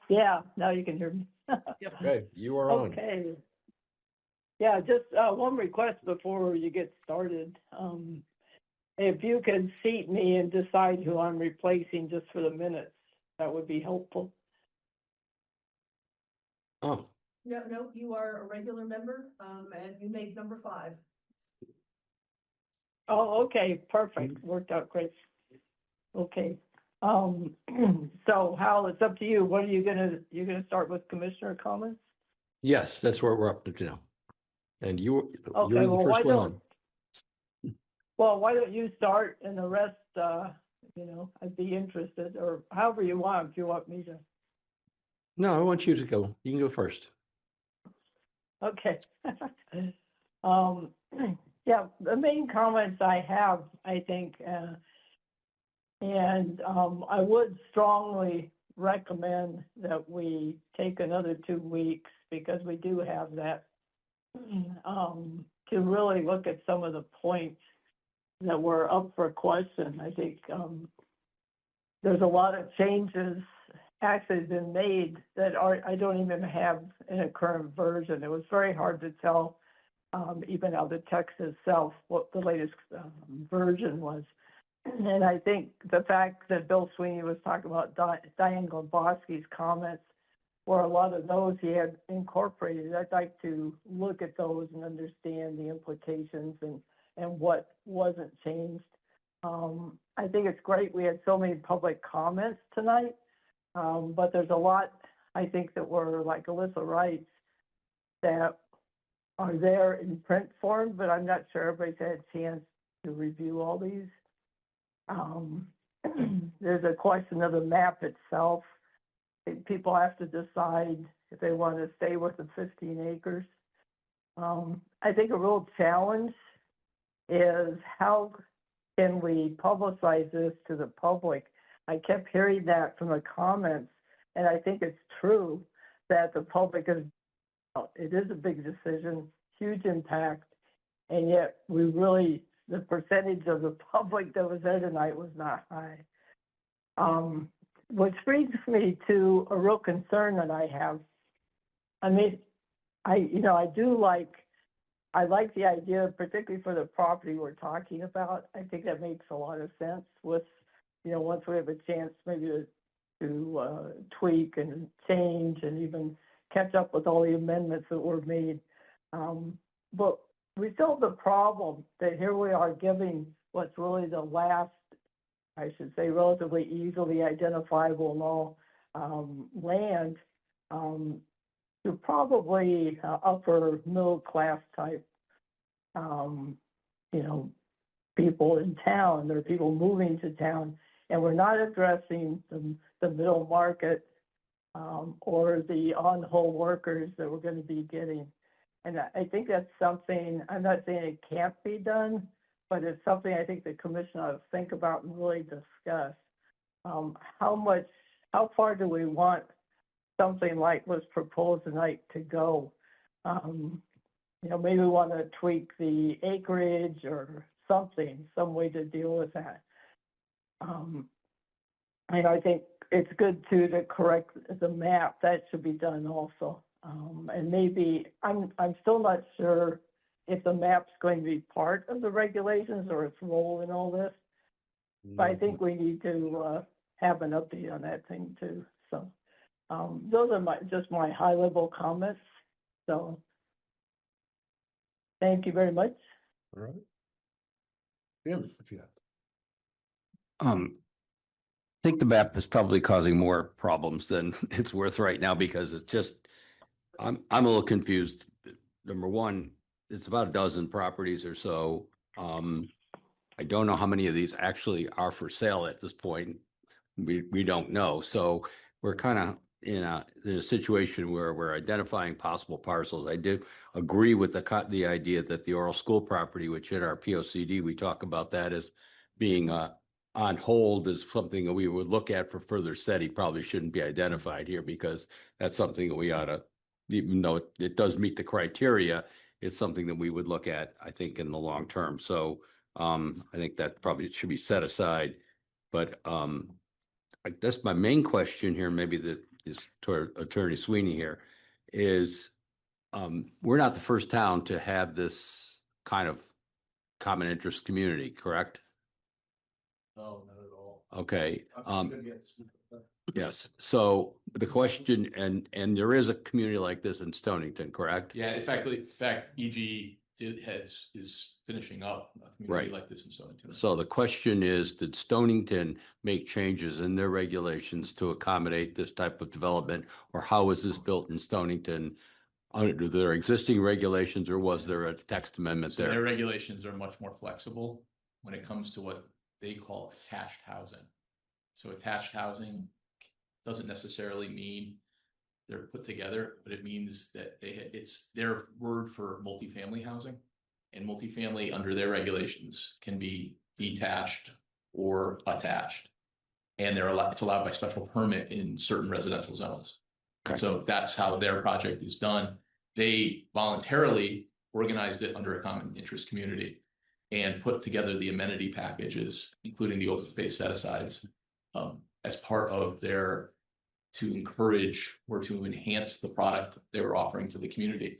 Yeah, now you can hear me. Okay, you are on. Okay. Yeah, just one request before you get started. If you can seat me and decide who I'm replacing just for the minutes, that would be helpful. Oh, No, you are a regular member, and you make number 5. Oh, okay, perfect. Worked out great. Okay. So Hal, it's up to you. What are you gonna start with commissioner comments? yes, that's where we're up to now. And you're Okay, the well, first one on. Well, why don't you start and the rest, I'd be interested, or however you want, if you want me to. No, I want you to go. You can go first. Okay. Yeah, the main comments I have, I think, I would strongly recommend that we take another 2 weeks because we do have that to really look at some of the points that were up for question. I think there's a lot of changes actually been made that I don't even have in a current version. It was very hard to tell even out of the text itself what the latest version was. And I think the fact that Bill Sweeney was talking about Diane Glabowski's comments, where a lot of those he had incorporated, I'd like to look at those and understand the implications and what wasn't changed. I think it's great we had so many public comments tonight, but there's a lot, I think, that were, like Alyssa writes, that are there in print form, but I'm not sure everybody's had a chance to review all these. There's a question of the map itself. People have to decide if they want to stay with the 15 acres. I think a real challenge is how can we publicize this to the public? I kept hearing that from the comments, and I think it's true that the public is, it is a big decision, huge impact, and yet the percentage of the public that was there tonight was not high. Which brings me to a real concern that I have. I mean, I like the idea, particularly for the property we're talking about. I think that makes a lot of sense with, once we have a chance maybe to tweak and change and even catch up with all the amendments that were made. But we still have the problem that here we are giving what's really the last, I should say, relatively easily identifiable and all land to probably upper middle class type, people in town. There are people moving to town, and we're not addressing the middle market or the on-hold workers that we're going to be getting. And I think that's something, I'm not saying it can't be done, but it's something I think the commission ought to think about and really discuss. How far do we want something like was proposed tonight to go? Maybe we want to tweak the acreage or some way to deal with that. I think it's good to correct the map. That should be done also. And maybe, I'm still not sure if the map's going to be part of the regulations or its role in all this. But I think we need to have an update on that thing too. So, those are just my high level comments. So, thank you very much. All right. Jim, what you got? I think the map is probably causing more problems than it's worth right now because it's just, I'm a little confused. Number one, it's about a dozen properties or so. I don't know how many of these actually are for sale at this point. We don't know. So we're kind of in a situation where we're identifying possible parcels. I do agree with the idea that the Oral School property, which in our POCD, we talk about that as being on hold, is something that we would look at for further study. Probably shouldn't be identified here because that's something that we ought to, even though it does meet the criteria, it's something that we would look at, I think, in the long term. So I think that probably should be set aside. But I guess my main question here, maybe that is toward Attorney Sweeney here, is we're not the first town to have this kind of common interest community, correct? No, not at all. Okay. I'm gonna get this. Yes. So the question, and there is a community like this in Stonington, correct? Yeah, in fact, EG is finishing up a community Right. like this in Stonington. So the question is, did Stonington make changes in their regulations to accommodate this type of development? Or how was this built in Stonington under their existing regulations, or was there a text amendment So their there? regulations are much more flexible when it comes to what they call attached housing. So attached housing doesn't necessarily mean they're put together, but it means that it's their word for multifamily housing. And multifamily under their regulations can be detached or attached. And it's allowed by special permit in certain residential zones. Okay. So that's how their project is done. They voluntarily organized it under a common interest community and put together the amenity packages, including the open space set-asides, as part of to encourage or to enhance the product they were offering to the community.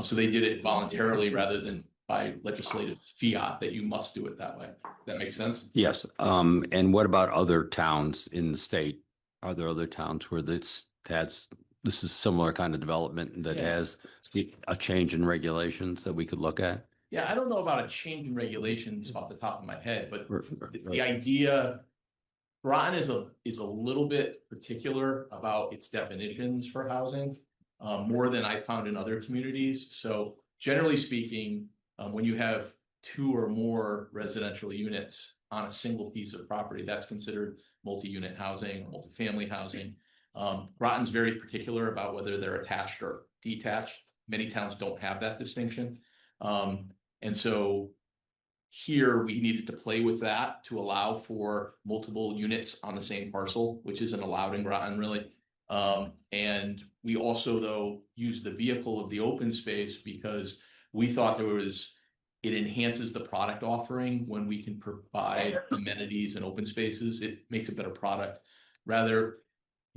So they did it voluntarily rather than by legislative fiat that you must do it that way. That makes sense? Yes. And what about other towns in the state? Are there other towns where this is similar kind of development that has a change in regulations that we could look at? Yeah, I don't know about a change in regulations off the top of my head, but the idea, Groton is a little bit particular about its definitions for housing, more than I found in other communities. So generally speaking, when you have 2 or more residential units on a single piece of property, that's considered multi-unit housing or multifamily housing. Groton's very particular about whether they're attached or detached. Many towns don't have that distinction. And so here we needed to play with that to allow for multiple units on the same parcel, which isn't allowed in Groton really. And we also, though, use the vehicle of the open space because we thought it enhances the product offering when we can provide amenities and open spaces. It makes a better product. Rather,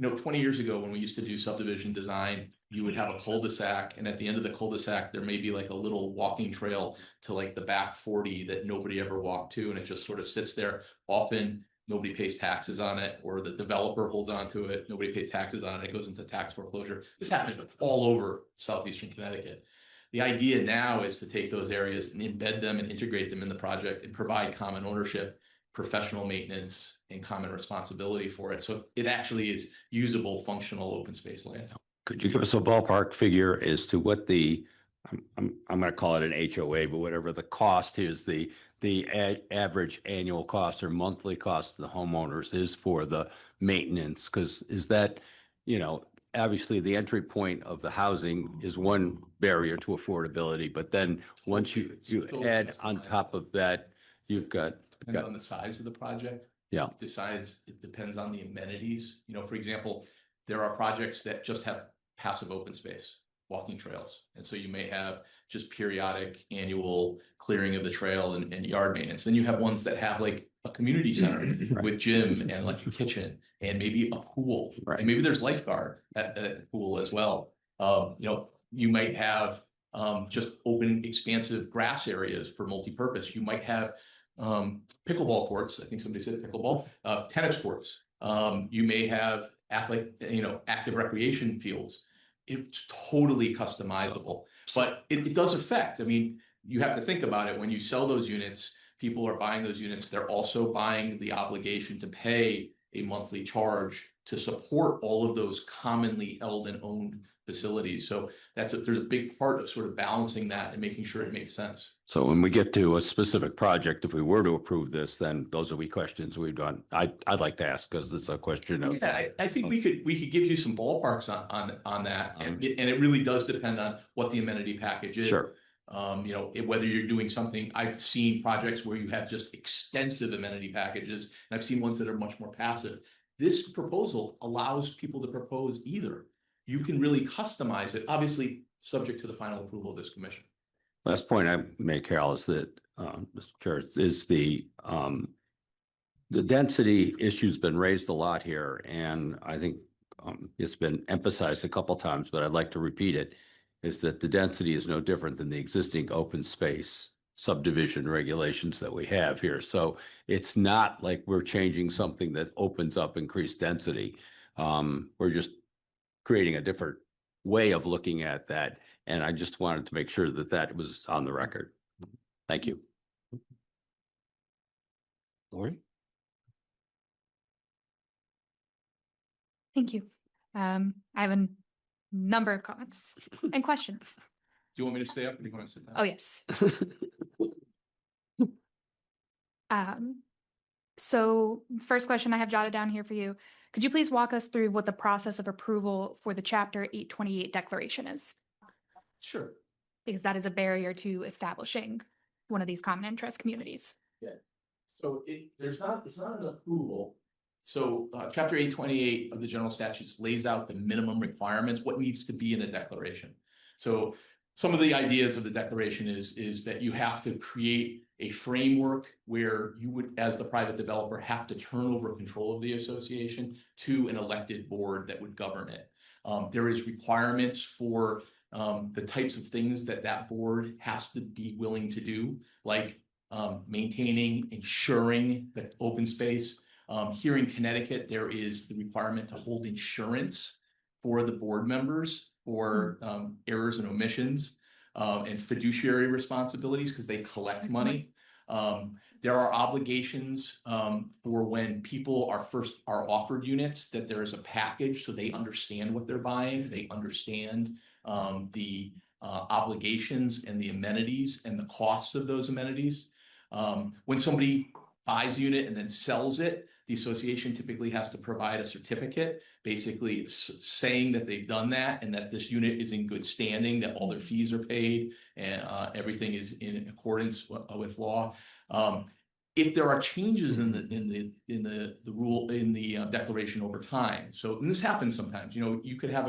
20 years ago when we used to do subdivision design, you would have a cul-de-sac, and at the end of the cul-de-sac, there may be like a little walking trail to like the back 40 that nobody ever walked to, and it just sort of sits there. Often nobody pays taxes on it, or the developer holds onto it. Nobody pays taxes on it. It goes into tax foreclosure. This happens all over southeastern Connecticut. The idea now is to take those areas and embed them and integrate them in the project and provide common ownership, professional maintenance, and common responsibility for it. So it actually is usable, functional open space land. Could you give us a ballpark figure as to what I'm going to call it an HOA, but whatever the cost is, the average annual cost or monthly cost to the homeowners is for the maintenance? Because is that, obviously the entry point of the housing is one barrier to affordability, but then once you add on top of that, you've got. Depends on the size of the project. Yeah. It depends on the amenities. For example, there are projects that just have passive open space, walking trails. And so you may have just periodic annual clearing of the trail and yard maintenance. Then you have ones that have like a community center with gym and like a kitchen and maybe a pool. Right. And maybe there's lifeguard at the pool as well. You might have just open, expansive grass areas for multi-purpose. You might have pickleball courts. I think somebody said pickleball, tennis courts. You may have active recreation fields. It's totally customizable, but it does affect. I mean, you have to think about it when you sell those units. People are buying those units. They're also buying the obligation to pay a monthly charge to support all of those commonly held and owned facilities. So there's a big part of sort of balancing that and making sure it makes sense. So when we get to a specific project, if we were to approve this, then those will be questions we've done. I'd like to ask because it's a question of. Yeah, I think we could give you some ballparks on that, and it really does depend on what the amenity package is. Sure. Whether you're doing something, I've seen projects where you have just extensive amenity packages, and I've seen ones that are much more passive. This proposal allows people to propose either. You can really customize it, obviously subject to the final approval of this commission. Last point I make, Carol, is that, Mr. Chair, is the density issue's been raised a lot here, and I think it's been emphasized a couple times, but I'd like to repeat it, is that the density is no different than the existing open space subdivision regulations that we have here. So it's not like we're changing something that opens up increased density. We're just creating a different way of looking at that. And I just wanted to make sure that that was on the record. Thank you. Lori? Thank you. I have a number of comments and questions. Do you want me to stay up or do you want to sit down? Oh, yes. So first question I have jotted down here for you. Could you please walk us through what the process of approval for the Chapter 828 declaration is? Sure. Because that is a barrier to establishing one of these common interest communities. Yeah. So it's not an approval. So Chapter 828 of the general statutes lays out the minimum requirements, what needs to be in a declaration. So some of the ideas of the declaration is that you have to create a framework where you would, as the private developer, have to turn over control of the association to an elected board that would govern it. There is requirements for the types of things that board has to be willing to do, like maintaining, ensuring that open space. Here in Connecticut, there is the requirement to hold insurance for the board members for errors and omissions and fiduciary responsibilities because they collect money. There are obligations for when people are offered units, that there is a package so they understand what they're buying. They understand the obligations and the amenities and the costs of those amenities. When somebody buys a unit and then sells it, the association typically has to provide a certificate, basically saying that they've done that and that this unit is in good standing, that all their fees are paid and everything is in accordance with law. If there are changes in the rule in the declaration over time, and this happens sometimes. You could have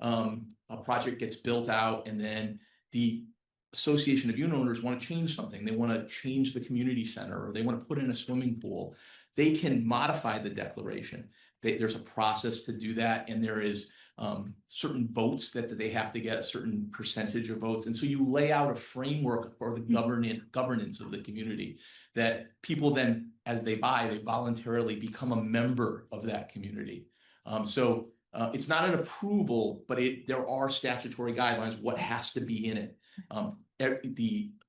a project gets built out and then the association of unit owners want to change something. They want to change the community center or they want to put in a swimming pool. They can modify the declaration. There's a process to do that, and there is certain votes that they have to get, a certain percentage of votes. And so you lay out a framework for the governance of the community that people then, as they buy, they voluntarily become a member of that community. So it's not an approval, but there are statutory guidelines, what has to be in it.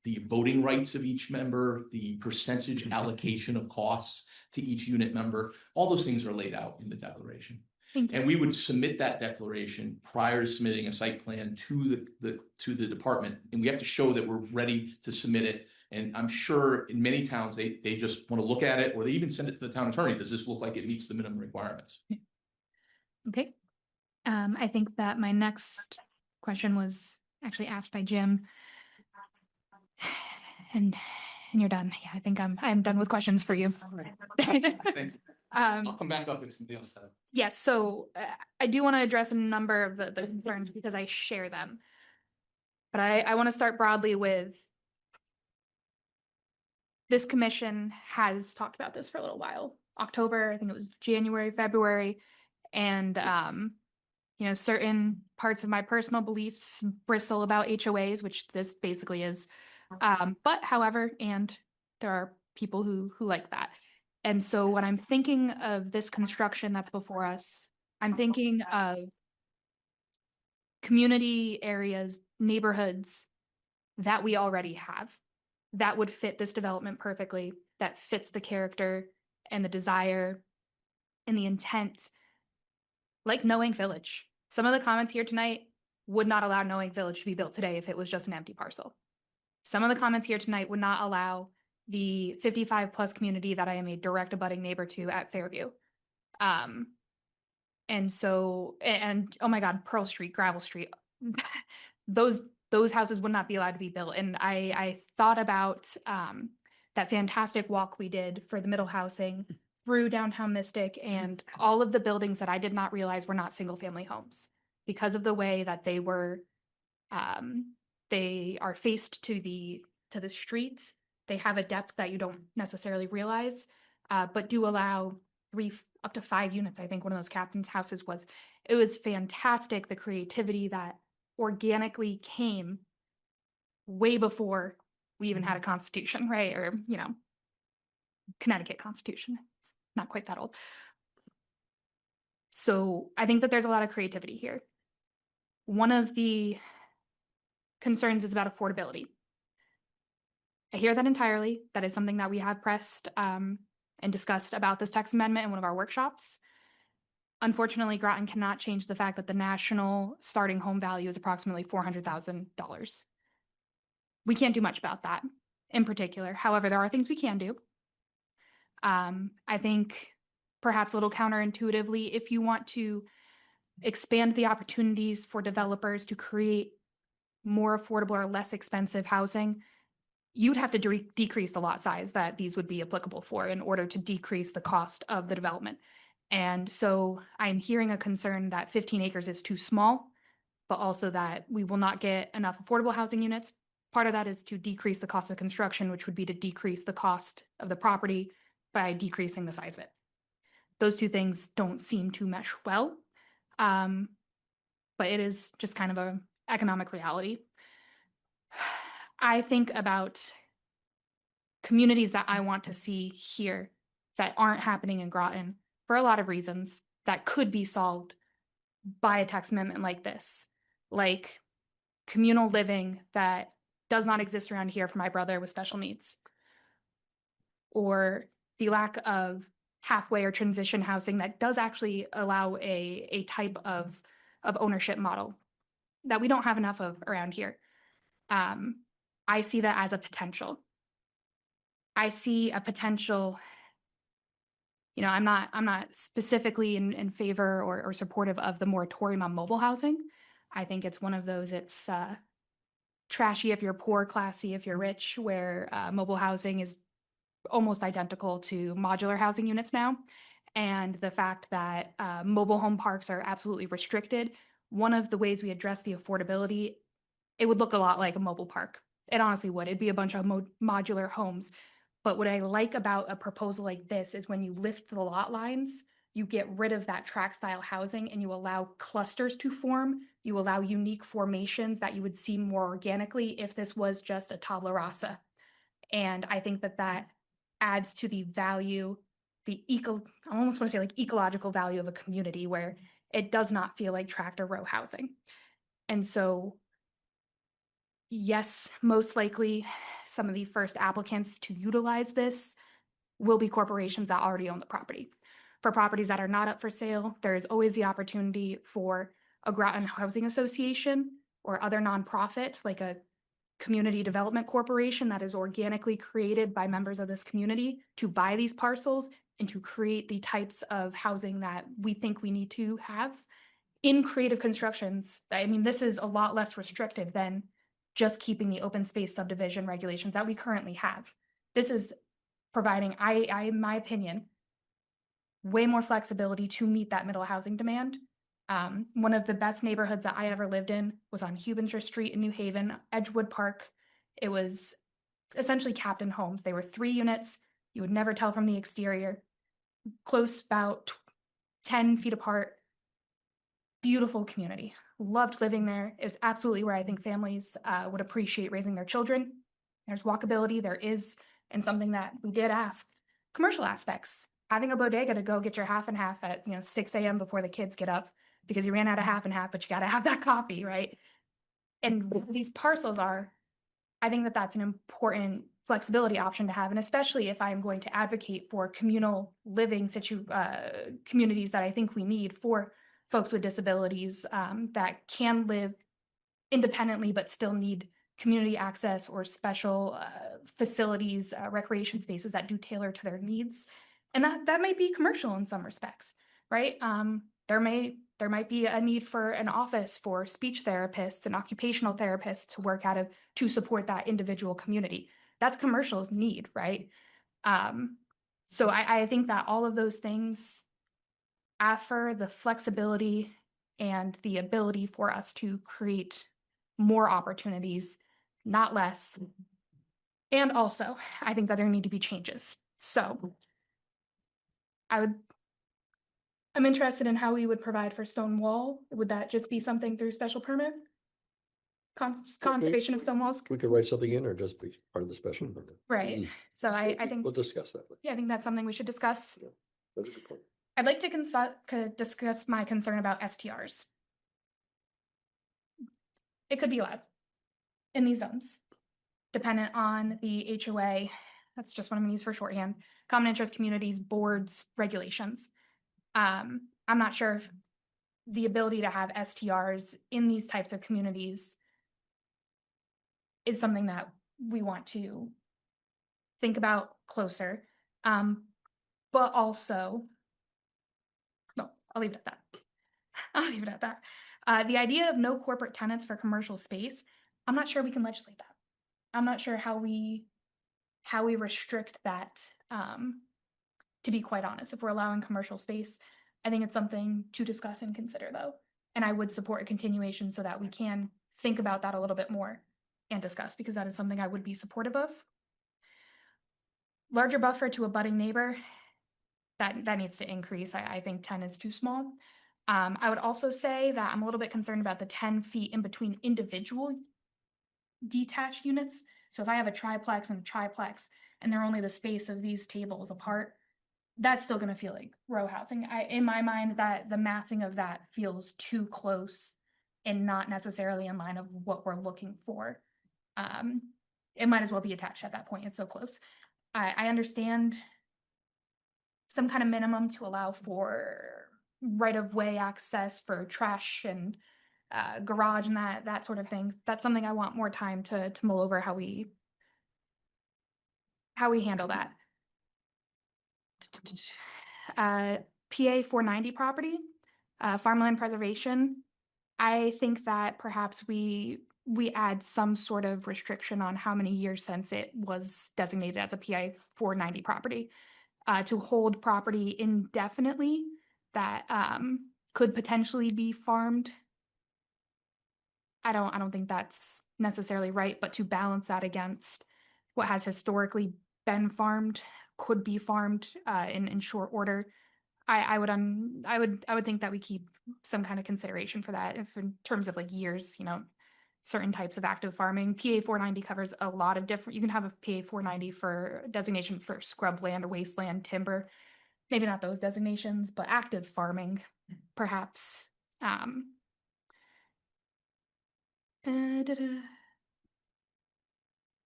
The voting rights of each member, the percentage allocation of costs to each unit member, all those things are laid out in the declaration. And we would submit that declaration prior to submitting a site plan to the department. And we have to show that we're ready to submit it. And I'm sure in many towns, they just want to look at it, or they even send it to the town attorney. Does this look like it meets the minimum requirements? Okay. I think that my next question was actually asked by Jim. And you're done. Yeah, I think I'm done with questions for you. I'll come back up if somebody else has. Yes, so I do want to address a number of the concerns because I share them. But I want to start broadly with this commission has talked about this for a little while. October, I think it was January, February, and certain parts of my personal beliefs bristle about HOAs, which this basically is. But however, and there are people who like that. And so when I'm thinking of this construction that's before us, I'm thinking of community areas, neighborhoods that we already have that would fit this development perfectly, that fits the character and the desire and the intent, like Knowing Village. Some of the comments here tonight would not allow Knowing Village to be built today if it was just an empty parcel. Some of the comments here tonight would not allow the 55 plus community that I am a direct abutting neighbor to at Fairview. And so, and oh my God, Pearl Street, Gravel Street, those houses would not be allowed to be built. And I thought about that fantastic walk we did for the middle housing through downtown Mystic and all of the buildings that I did not realize were not single family homes because of the way that they were, they are faced to the street. They have a depth that you don't necessarily realize, but do allow up to 5 units. I think one of those captain's houses was. It was fantastic, the creativity that organically came way before we even had a constitution, right? Or, you know, Connecticut Constitution. It's not quite that old. So I think that there's a lot of creativity here. One of the concerns is about affordability. I hear that entirely. That is something that we have pressed and discussed about this text amendment in one of our workshops. Unfortunately, Groton cannot change the fact that the national starting home value is approximately $400,000. We can't do much about that in particular. However, there are things we can do. I think perhaps a little counterintuitively, if you want to expand the opportunities for developers to create more affordable or less expensive housing, you'd have to decrease the lot size that these would be applicable for in order to decrease the cost of the development. And so I'm hearing a concern that 15 acres is too small, but also that we will not get enough affordable housing units. Part of that is to decrease the cost of construction, which would be to decrease the cost of the property by decreasing the size of it. Those two things don't seem to mesh well, but it is just kind of an economic reality. I think about communities that I want to see here that aren't happening in Groton for a lot of reasons that could be solved by a text amendment like this, like communal living that does not exist around here for my brother with special needs, or the lack of halfway or transition housing that does actually allow a type of ownership model that we don't have enough of around here. I see that as a potential. I see a potential, you know, I'm not specifically in favor or supportive of the moratorium on mobile housing. I think it's one of those, it's trashy if you're poor, classy if you're rich, where mobile housing is almost identical to modular housing units now. And the fact that mobile home parks are absolutely restricted, one of the ways we address the affordability, it would look a lot like a mobile park. It honestly would. It'd be a bunch of modular homes. But what I like about a proposal like this is when you lift the lot lines, you get rid of that tract style housing and you allow clusters to form. You allow unique formations that you would see more organically if this was just a tabula rasa. And I think that that adds to the value, I almost want to say like ecological value of a community where it does not feel like tract or row housing. And so, yes, most likely some of the first applicants to utilize this will be corporations that already own the property. For properties that are not up for sale, there is always the opportunity for a Groton Housing Association or other nonprofit like a community development corporation that is organically created by members of this community to buy these parcels and to create the types of housing that we think we need to have in creative constructions. I mean, this is a lot less restrictive than just keeping the open space subdivision regulations that we currently have. This is providing, in my opinion, way more flexibility to meet that middle housing demand. One of the best neighborhoods that I ever lived in was on Hubinger Street in New Haven, Edgewood Park. It was essentially captain homes. They were 3 units. You would never tell from the exterior. Close, about 10 feet apart. Beautiful community. Loved living there. It's absolutely where I think families would appreciate raising their children. There's walkability, there is, and something that we did ask. commercial aspects. Having a bodega to go get your half and half at, 6 a.m. before the kids get up because you ran out of half and half, but you got to have that coffee, right? And what these parcels are, I think that that's an important flexibility option to have. And especially if I'm going to advocate for communal living communities that I think we need for folks with disabilities that can live independently, but still need community access or special facilities, recreation spaces that do tailor to their needs. And that might be commercial in some respects, right? There might be a need for an office for speech therapists and occupational therapists to work out of to support that individual community. That's commercial's need, right? So I think that all of those things offer the flexibility and the ability for us to create more opportunities, not less. And also, I think that there need to be changes. So I'm interested in how we would provide for stone wall. Would that just be something through special permit? Conservation of stone walls? We could write something in or just be part of the special permit. Right. So I think, We'll discuss that. yeah, I think that's something we should discuss. That's a good point. I'd like to discuss my concern about STRs. It could be allowed in these zones, dependent on the HOA. That's just what I'm gonna use for shorthand. Common interest communities, boards, regulations. I'm not sure if the ability to have STRs in these types of communities is something that we want to think about closer. But also, no, I'll leave it at that. I'll leave it at that. The idea of no corporate tenants for commercial space, I'm not sure we can legislate that. I'm not sure how we restrict that, to be quite honest. If we're allowing commercial space, I think it's something to discuss and consider though. And I would support a continuation so that we can think about that a little bit more and discuss, because that is something I would be supportive of. Larger buffer to a budding neighbor, that needs to increase. I think 10 is too small. I would also say that I'm a little bit concerned about the 10 feet in between individual detached units. So if I have a triplex and a triplex and they're only the space of these tables apart, that's still going to feel like row housing. In my mind, that the massing of that feels too close and not necessarily in line of what we're looking for. It might as well be attached at that point. It's so close. I understand some kind of minimum to allow for right-of-way access for trash and garage and that sort of thing. That's something I want more time to mull over how we handle that. PA 490 property, farmland preservation. I think that perhaps we add some sort of restriction on how many years since it was designated as a PA 490 property, to hold property indefinitely that could potentially be farmed. I don't think that's necessarily right, but to balance that against what has historically been farmed, could be farmed in short order. I would think that we keep some kind of consideration for that, if in terms of like years, certain types of active farming. PA 490 covers a lot of different, you can have a PA 490 for designation for scrubland or wasteland timber. Maybe not those designations, but active farming, perhaps. I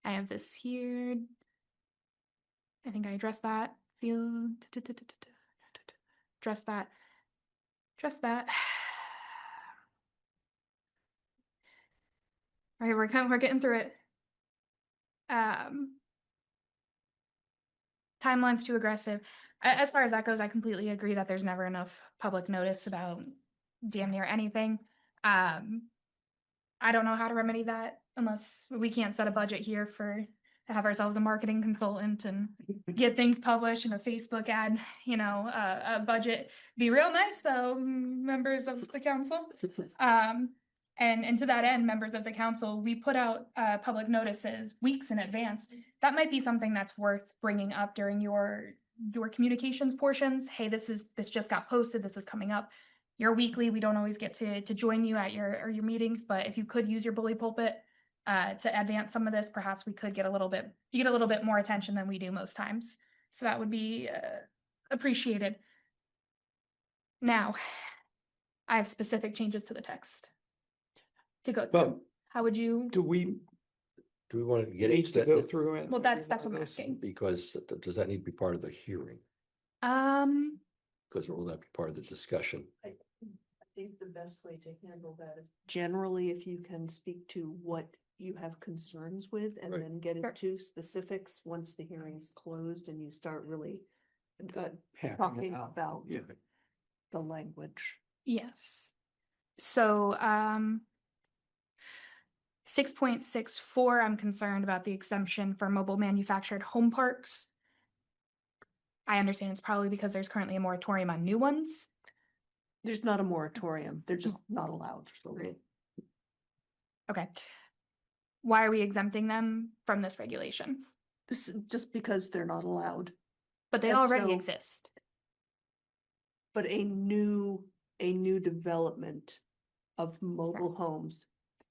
have this here. I think I addressed that. Address that. All right, we're getting through it. Timeline's too aggressive. As far as that goes, I completely agree that there's never enough public notice about damn near anything. I don't know how to remedy that unless we can't set a budget here to have ourselves a marketing consultant and get things published in a Facebook ad, a budget. Be real nice though, members of the council. And to that end, members of the council, we put out public notices weeks in advance. That might be something that's worth bringing up during your communications portions. Hey, this just got posted. This is coming up. Your weekly, we don't always get to join you at your meetings, but if you could use your bully pulpit to advance some of this, perhaps we could get a little bit more attention than we do most times. So that would be appreciated. Now, I have specific changes to the text to go Well, through. How would you? Do we want to get need into to go that? through it? Well, that's what I'm asking. Because does that need to be part of the hearing? Because will that be part of the discussion? I think the best way to handle that is generally if you can speak to what you have concerns with and Right. then get into specifics once the hearing's closed and you start really talking about Yeah. the language. Yes. So 6.64, I'm concerned about the exemption for mobile manufactured home parks. I understand it's probably because there's currently a moratorium on new ones. There's not a moratorium. They're just not allowed. Right? Okay. Why are we exempting them from this regulation? This is just because they're not allowed. But they And already so- exist. But a new development of mobile homes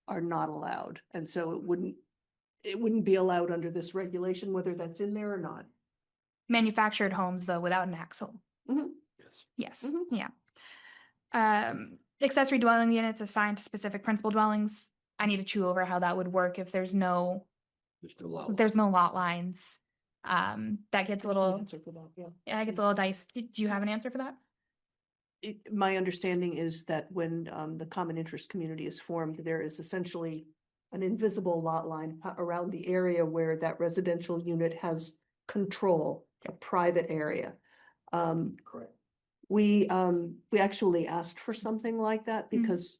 are not allowed. And so it wouldn't be allowed under this regulation, whether that's in there or not. Manufactured homes, though, without an axle. Mhm. Yes. Yes, Mhm. yeah. Accessory dwelling units assigned to specific principal dwellings. I need to chew over how that would work if there's no lot lines. That gets a little, Answer for that, yeah. that gets a little dicey. Do you have an answer for that? My understanding is that when the common interest community is formed, there is essentially an invisible lot line around the area where that residential unit has control, a private area. Correct. We actually asked for something like that because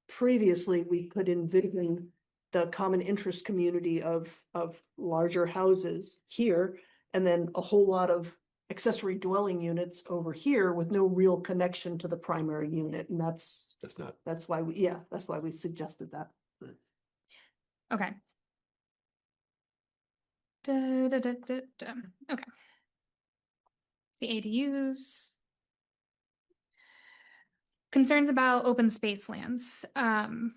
previously we could envision the common interest community of larger houses here and then a whole lot of accessory dwelling units over here with no real connection to the primary unit. And that's why we suggested that. Okay. Okay. The ADUs. Concerns about open space lands. Can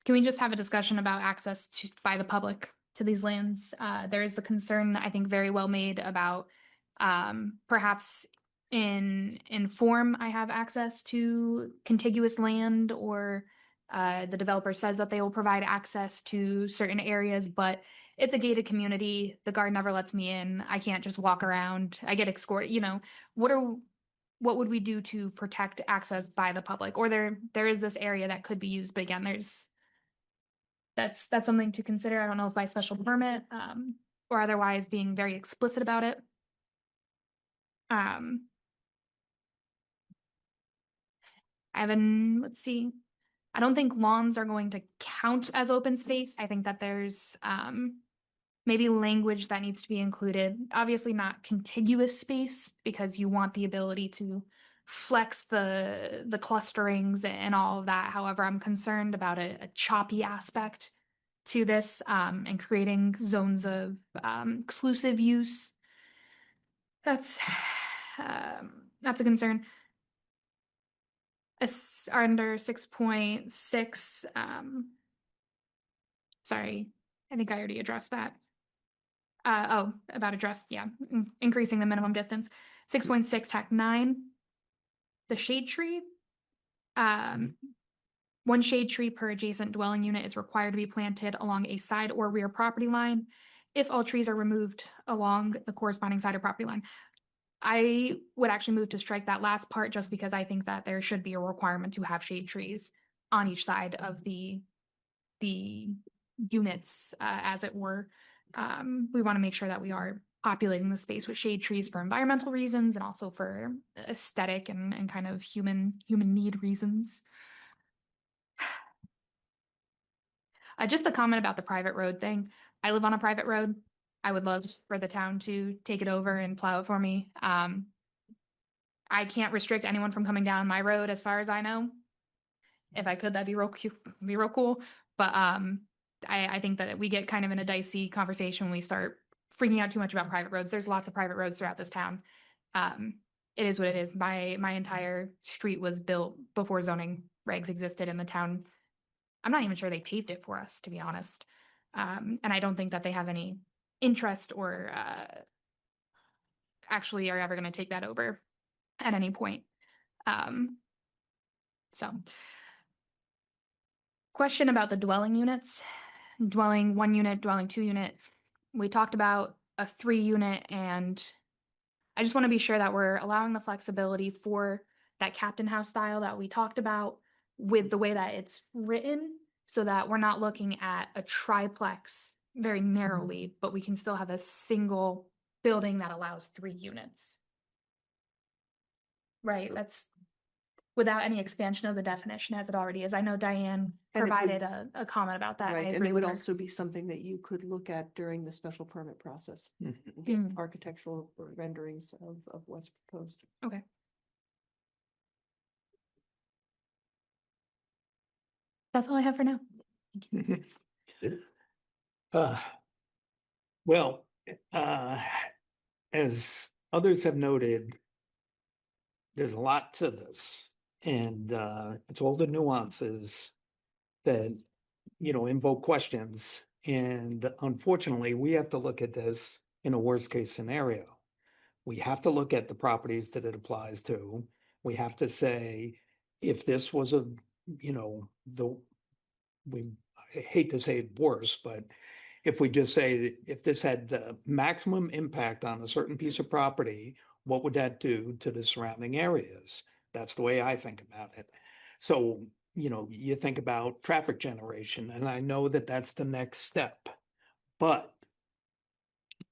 we just have a discussion about access to by the public to these lands? There is the concern, I think, very well made about perhaps in form I have access to contiguous land, or the developer says that they will provide access to certain areas, but it's a gated community. The guard never lets me in. I can't just walk around. I get escorted. What would we do to protect access by the public? Or there is this area that could be used, but again, that's something to consider. I don't know if by special permit, or otherwise being very explicit about it. Let's see. I don't think lawns are going to count as open space. I think that there's maybe language that needs to be included. Obviously not contiguous space, because you want the ability to flex the clusterings and all of that. However, I'm concerned about a choppy aspect to this, and creating zones of exclusive use. That's a concern. Under 6.6, sorry, I think I already addressed that. Increasing the minimum distance. 6.6 tac 9, the shade tree. One shade tree per adjacent dwelling unit is required to be planted along a side or rear property line if all trees are removed along the corresponding side or property line. I would actually move to strike that last part, just because I think that there should be a requirement to have shade trees on each side of the units, as it were. We want to make sure that we are populating the space with shade trees for environmental reasons and also for aesthetic and kind of human need reasons. Just a comment about the private road thing. I live on a private road. I would love for the town to take it over and plow it for me. I can't restrict anyone from coming down my road as far as I know. If I could, that'd be real cute, be real cool. But I think that we get kind of in a dicey conversation when we start freaking out too much about private roads. There's lots of private roads throughout this town. It is what it is. My entire street was built before zoning regs existed in the town. I'm not even sure they paved it for us, to be honest. And I don't think that they have any interest or actually are ever going to take that over at any point. So question about the dwelling units, dwelling 1 unit, dwelling 2 unit. We talked about a 3 unit, and I just want to be sure that we're allowing the flexibility for that captain house style that we talked about with the way that it's written, so that we're not looking at a triplex very narrowly, but we can still have a single building that allows 3 units. Right, that's without any expansion of the definition as it already is. I know Diane And it would- provided a comment about that. I Right, and agree it with would her. also be something that you could look at during the special permit process. Mhm. Get Mm. architectural renderings of what's proposed. Okay. That's all I have for now. Uh, Well, uh, as others have noted, there's a lot to this. And it's all the nuances that, invoke questions. And unfortunately, we have to look at this in a worst case scenario. We have to look at the properties that it applies to. We have to say, if this was we I hate to say it worse, but if we just say, that if this had the maximum impact on a certain piece of property, what would that do to the surrounding areas? That's the way I think about it. So, you think about traffic generation, and I know that that's the next step, but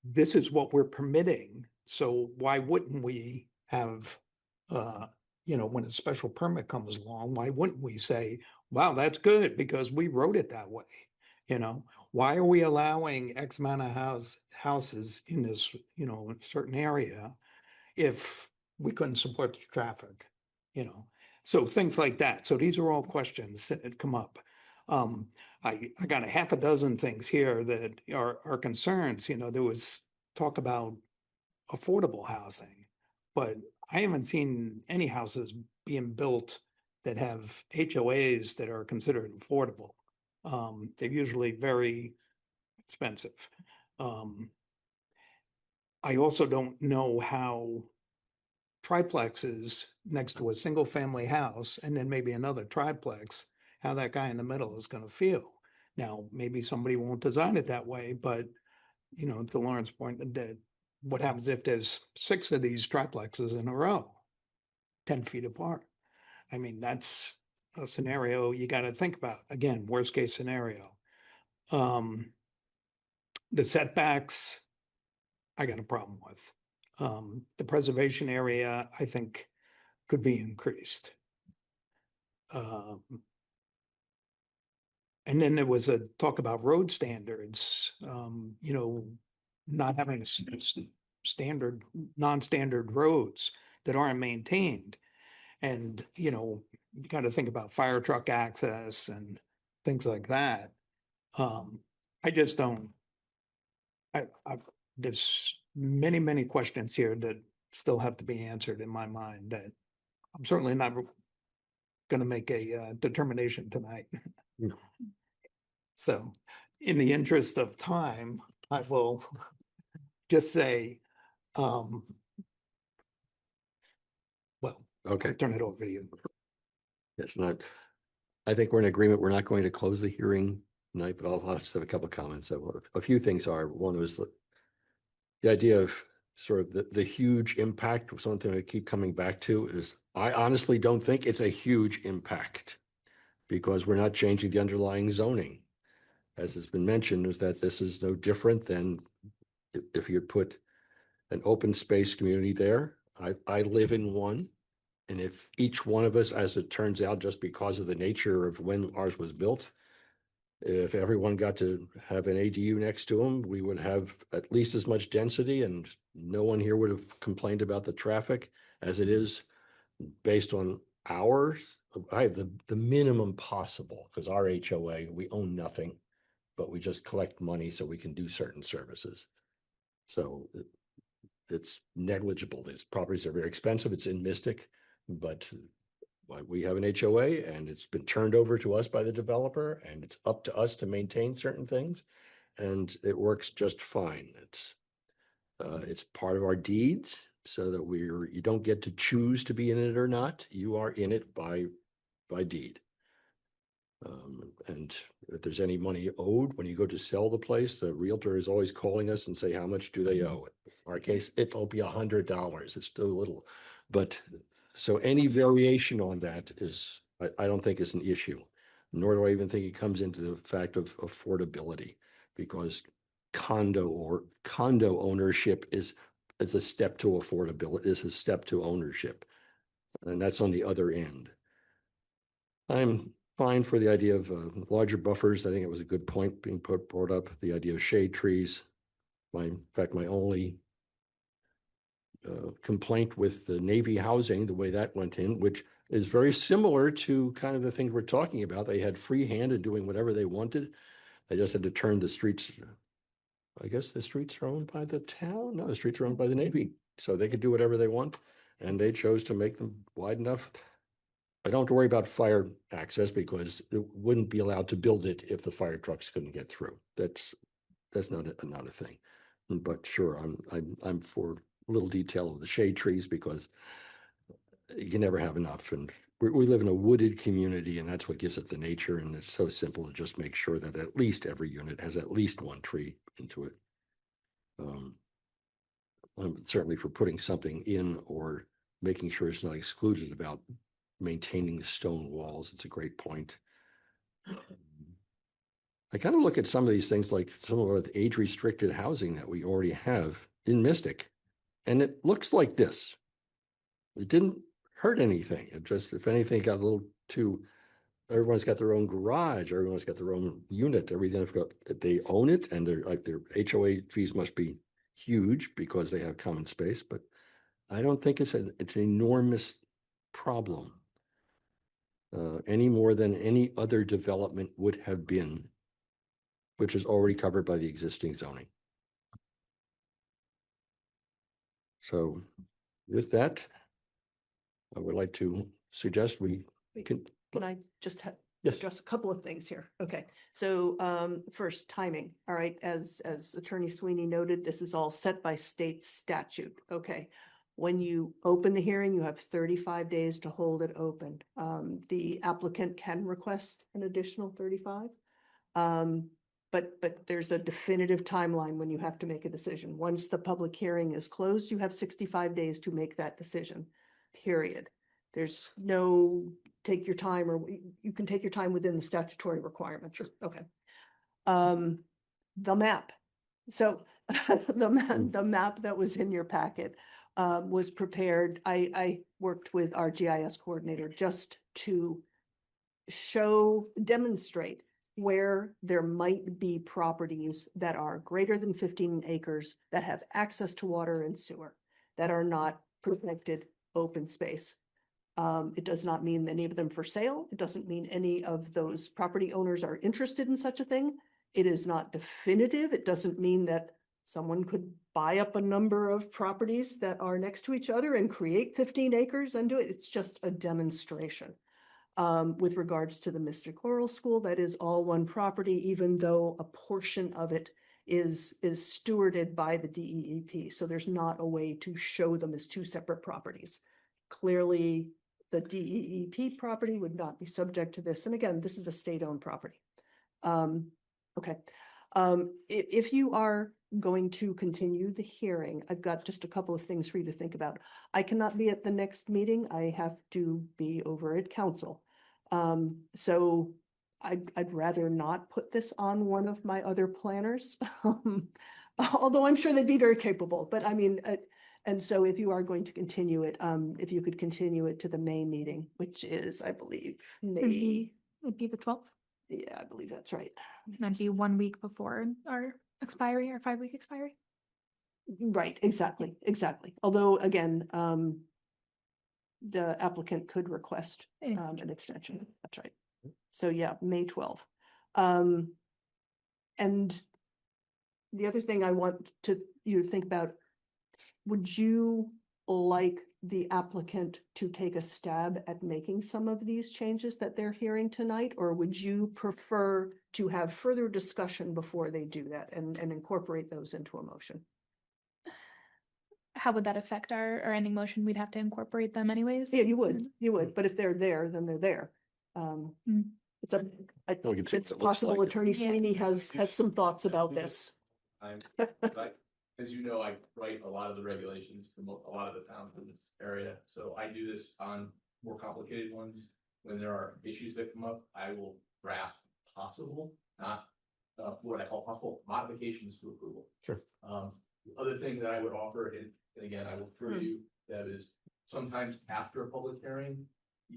this is what we're permitting. So why wouldn't we have, when a special permit comes along, why wouldn't we say, wow, that's good because we wrote it that way? Why are we allowing X amount of houses in this, certain area if we couldn't support the traffic, So things like that. So these are all questions that come up. I got a half a dozen things here that are concerns. There was talk about affordable housing, but I haven't seen any houses being built that have HOAs that are considered affordable. They're usually very expensive. I also don't know how triplexes next to a single family house and then maybe another triplex, how that guy in the middle is going to feel. Now, maybe somebody won't design it that way, but to Lauren's point, that what happens if there's 6 of these triplexes in a row, 10 feet apart? I mean, that's a scenario you got to think about. Again, worst case scenario. The setbacks, I got a problem with. The preservation area, I think, could be increased. And then there was a talk about road standards, not having standard, non-standard roads that aren't maintained. And, you got to think about fire truck access and things like that. I just don't, there's many, many questions here that still have to be answered in my mind that I'm certainly not going to make a determination tonight. So in the interest of time, I will just say, well, Okay, turn it over to you. it's not, I think we're in agreement. We're not going to close the hearing tonight, but I'll just have a couple of comments. So a few things are, one was the idea of sort of the huge impact, something I keep coming back to is, I honestly don't think it's a huge impact because we're not changing the underlying zoning. As has been mentioned, is that this is no different than if you put an open space community there. I live in one. And if each one of us, as it turns out, just because of the nature of when ours was built, if everyone got to have an ADU next to them, we would have at least as much density and no one here would have complained about the traffic as it is based on ours. I have the minimum possible because our HOA, we own nothing, but we just collect money so we can do certain services. So it's negligible. These properties are very expensive. It's in Mystic, but we have an HOA and it's been turned over to us by the developer and it's up to us to maintain certain things and it works just fine. It's part of our deeds so that you don't get to choose to be in it or not. You are in it by deed. And if there's any money owed, when you go to sell the place, the realtor is always calling us and say, how much do they owe? In our case, it'll be $100. It's still little. But so any variation on that is, I don't think is an issue. Nor do I even think it comes into the fact of affordability, because condo ownership is a step to affordability, is a step to ownership. And that's on the other end. I'm fine for the idea of larger buffers. I think it was a good point being brought up, the idea of shade trees. In fact, my only complaint with the Navy housing, the way that went in, which is very similar to kind of the things we're talking about. They had free hand in doing whatever they wanted. They just had to turn the streets. I guess the streets are owned by the town. No, the streets are owned by the Navy. So they could do whatever they want. And they chose to make them wide enough. I don't have to worry about fire access because it wouldn't be allowed to build it if the fire trucks couldn't get through. That's not a thing. But sure, I'm for a little detail of the shade trees because you can never have enough. And we live in a wooded community, and that's what gives it the nature. And it's so simple to just make sure that at least every unit has at least one tree into it. I'm certainly for putting something in or making sure it's not excluded about maintaining the stone walls. It's a great point. I kind of look at some of these things like some of the age-restricted housing that we already have in Mystic, and it looks like this. It didn't hurt anything. It just, if anything, got a little too, everyone's got their own garage, everyone's got their own unit, everything, they own it, and their HOA fees must be huge because they have common space, but I don't think it's an enormous problem. Any more than any other development would have been, which is already covered by the existing zoning. So with that, I would like to suggest we can. Can I just Yes. address a couple of things here? Okay, so first, timing. All right, as Attorney Sweeney noted, this is all set by state statute. Okay. When you open the hearing, you have 35 days to hold it open. The applicant can request an additional 35. But there's a definitive timeline when you have to make a decision. Once the public hearing is closed, you have 65 days to make that decision, period. There's no take your time, or you can take your time within the statutory requirements. Sure. Okay. The map. So the map that was in your packet was prepared. I worked with our GIS coordinator just to demonstrate where there might be properties that are greater than 15 acres that have access to water and sewer that are not protected open space. It does not mean any of them for sale. It doesn't mean any of those property owners are interested in such a thing. It is not definitive. It doesn't mean that someone could buy up a number of properties that are next to each other and create 15 acres and do it. It's just a demonstration. With regards to the Mystic Laurel School, that is all one property, even though a portion of it is stewarded by the DEEP. So there's not a way to show them as two separate properties. Clearly, the DEEP property would not be subject to this. And again, this is a state-owned property. Okay. If you are going to continue the hearing, I've got just a couple of things for you to think about. I cannot be at the next meeting. I have to be over at council. So I'd rather not put this on one of my other planners, although I'm sure they'd be very capable. But I mean, and so if you are going to continue it, if you could continue it to the May meeting, which is, I believe, May. It'd be the 12th. Yeah, I believe that's right. That'd be 1 week before our expiry, our 5-week expiry. Right, exactly. Although again, the applicant could request an extension. That's right. So yeah, May 12th. And the other thing I want you to think about, would you like the applicant to take a stab at making some of these changes that they're hearing tonight? Or would you prefer to have further discussion before they do that and incorporate those into a motion? how would that affect our ending motion? We'd have to incorporate them anyways? Yeah, you would, but if they're there, then they're there. Mm. It's a, We can see it's what it looks possible like. Attorney Yeah. Sweeney has some thoughts about this. As you know, I write a lot of the regulations for a lot of the towns in this area, so I do this on more complicated ones. When there are issues that come up, I will draft possible, not what I call possible modifications to approval. Sure. The other thing that I would offer, and again, I will refer you, Deb, is sometimes after a public hearing,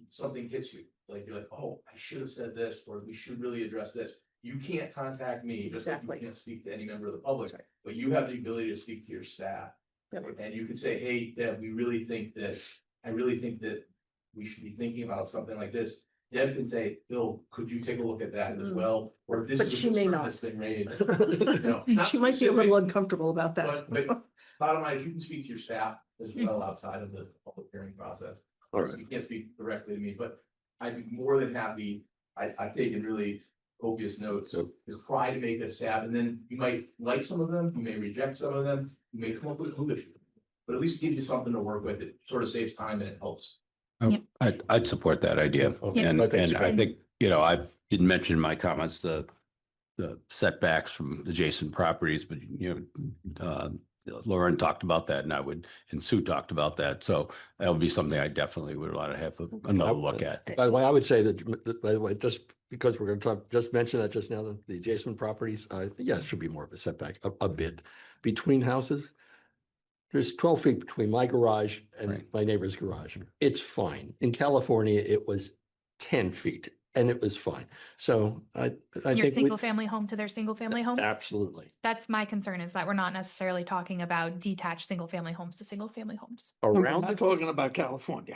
something hits you, like you're like, oh, I should have said this, or we should really address this. You can't contact me, just like Exactly. you can't speak to any member of the public, but you have the ability to speak to your staff. Yep. And you could say, hey, Deb, I really think that we should be thinking about something like this. Deb can say, Bill, could you take a look at that as well? Or this But is a she may concern not. that's been raised. You know, not She might be a little specific, uncomfortable about that. but bottom line is you can speak to your staff as well outside of the public hearing process. All right. You can't speak directly to me, but I'd be more than happy. I've taken really copious notes, so try to make a stab, and then you might like some of them, you may reject some of them, you may come up with a solution. But at least give you something to work with. It sort of saves time and it helps. I'd support that idea. Yeah. And, I think and so. I think, I didn't mention in my comments, the setbacks from adjacent properties, but, Lauren talked about that and Sue talked about that. So that would be something I definitely would want to have another look at. By the way, I would say that, by the way, just because we're going to talk, just mention that just now, the adjacent properties, yeah, it should be more of a setback, a bit between houses. There's 12 feet between my garage and my neighbor's garage. It's fine. In California, it was 10 feet and it was fine. So I Your think single family home to their single family home? absolutely. That's my concern, is that we're not necessarily talking about detached single family homes to single family homes. Around We're the not talking about California.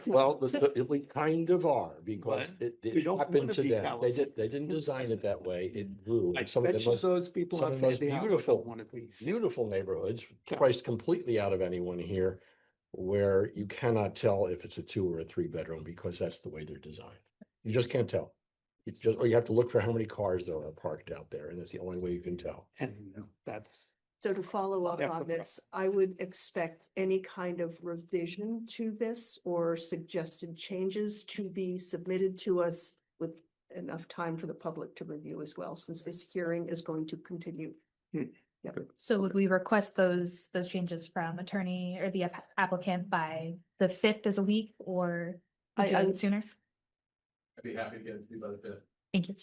Well, we kind of are, because But we it don't happened wanna to be them. California. They didn't design it that way. It grew. I And some of bet the you most, those people some of on the most Sandy Island beautiful, don't want to be. beautiful neighborhoods, Yeah. priced completely out of anyone here, where you cannot tell if it's a 2 or a 3 bedroom, because that's the way they're designed. You just can't tell. Or you have to look for how many cars there are parked out there, and that's the only way you can tell. And that's. So to follow up Yeah, on okay. this, I would expect any kind of revision to this or suggested changes to be submitted to us with enough time for the public to review as well, since this hearing is going to continue. Yep. So would we request those changes from attorney or the applicant by the 5th as a week, or would you I like would- it sooner? I'd be happy to get it to you by the 5th. Thank you.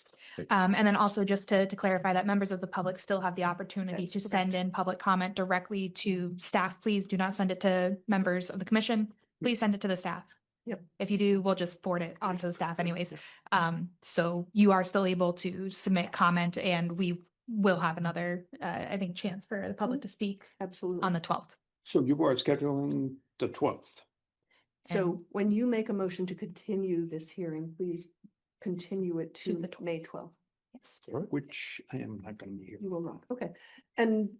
And then also just to clarify that members of the public still have the opportunity That's to send in public comment directly to staff. Please do not send it to members of the commission. Please send it to the staff. Yep. If you do, we'll just forward it onto the staff anyways. So you are still able to submit comment, and we will have another, I think, chance for the public to speak Absolutely. on the 12th. So you are scheduling the 12th. So when you make a motion to continue this hearing, please continue it To to the May 12th. Yes. Which I am not going to be here. You will not, okay. And,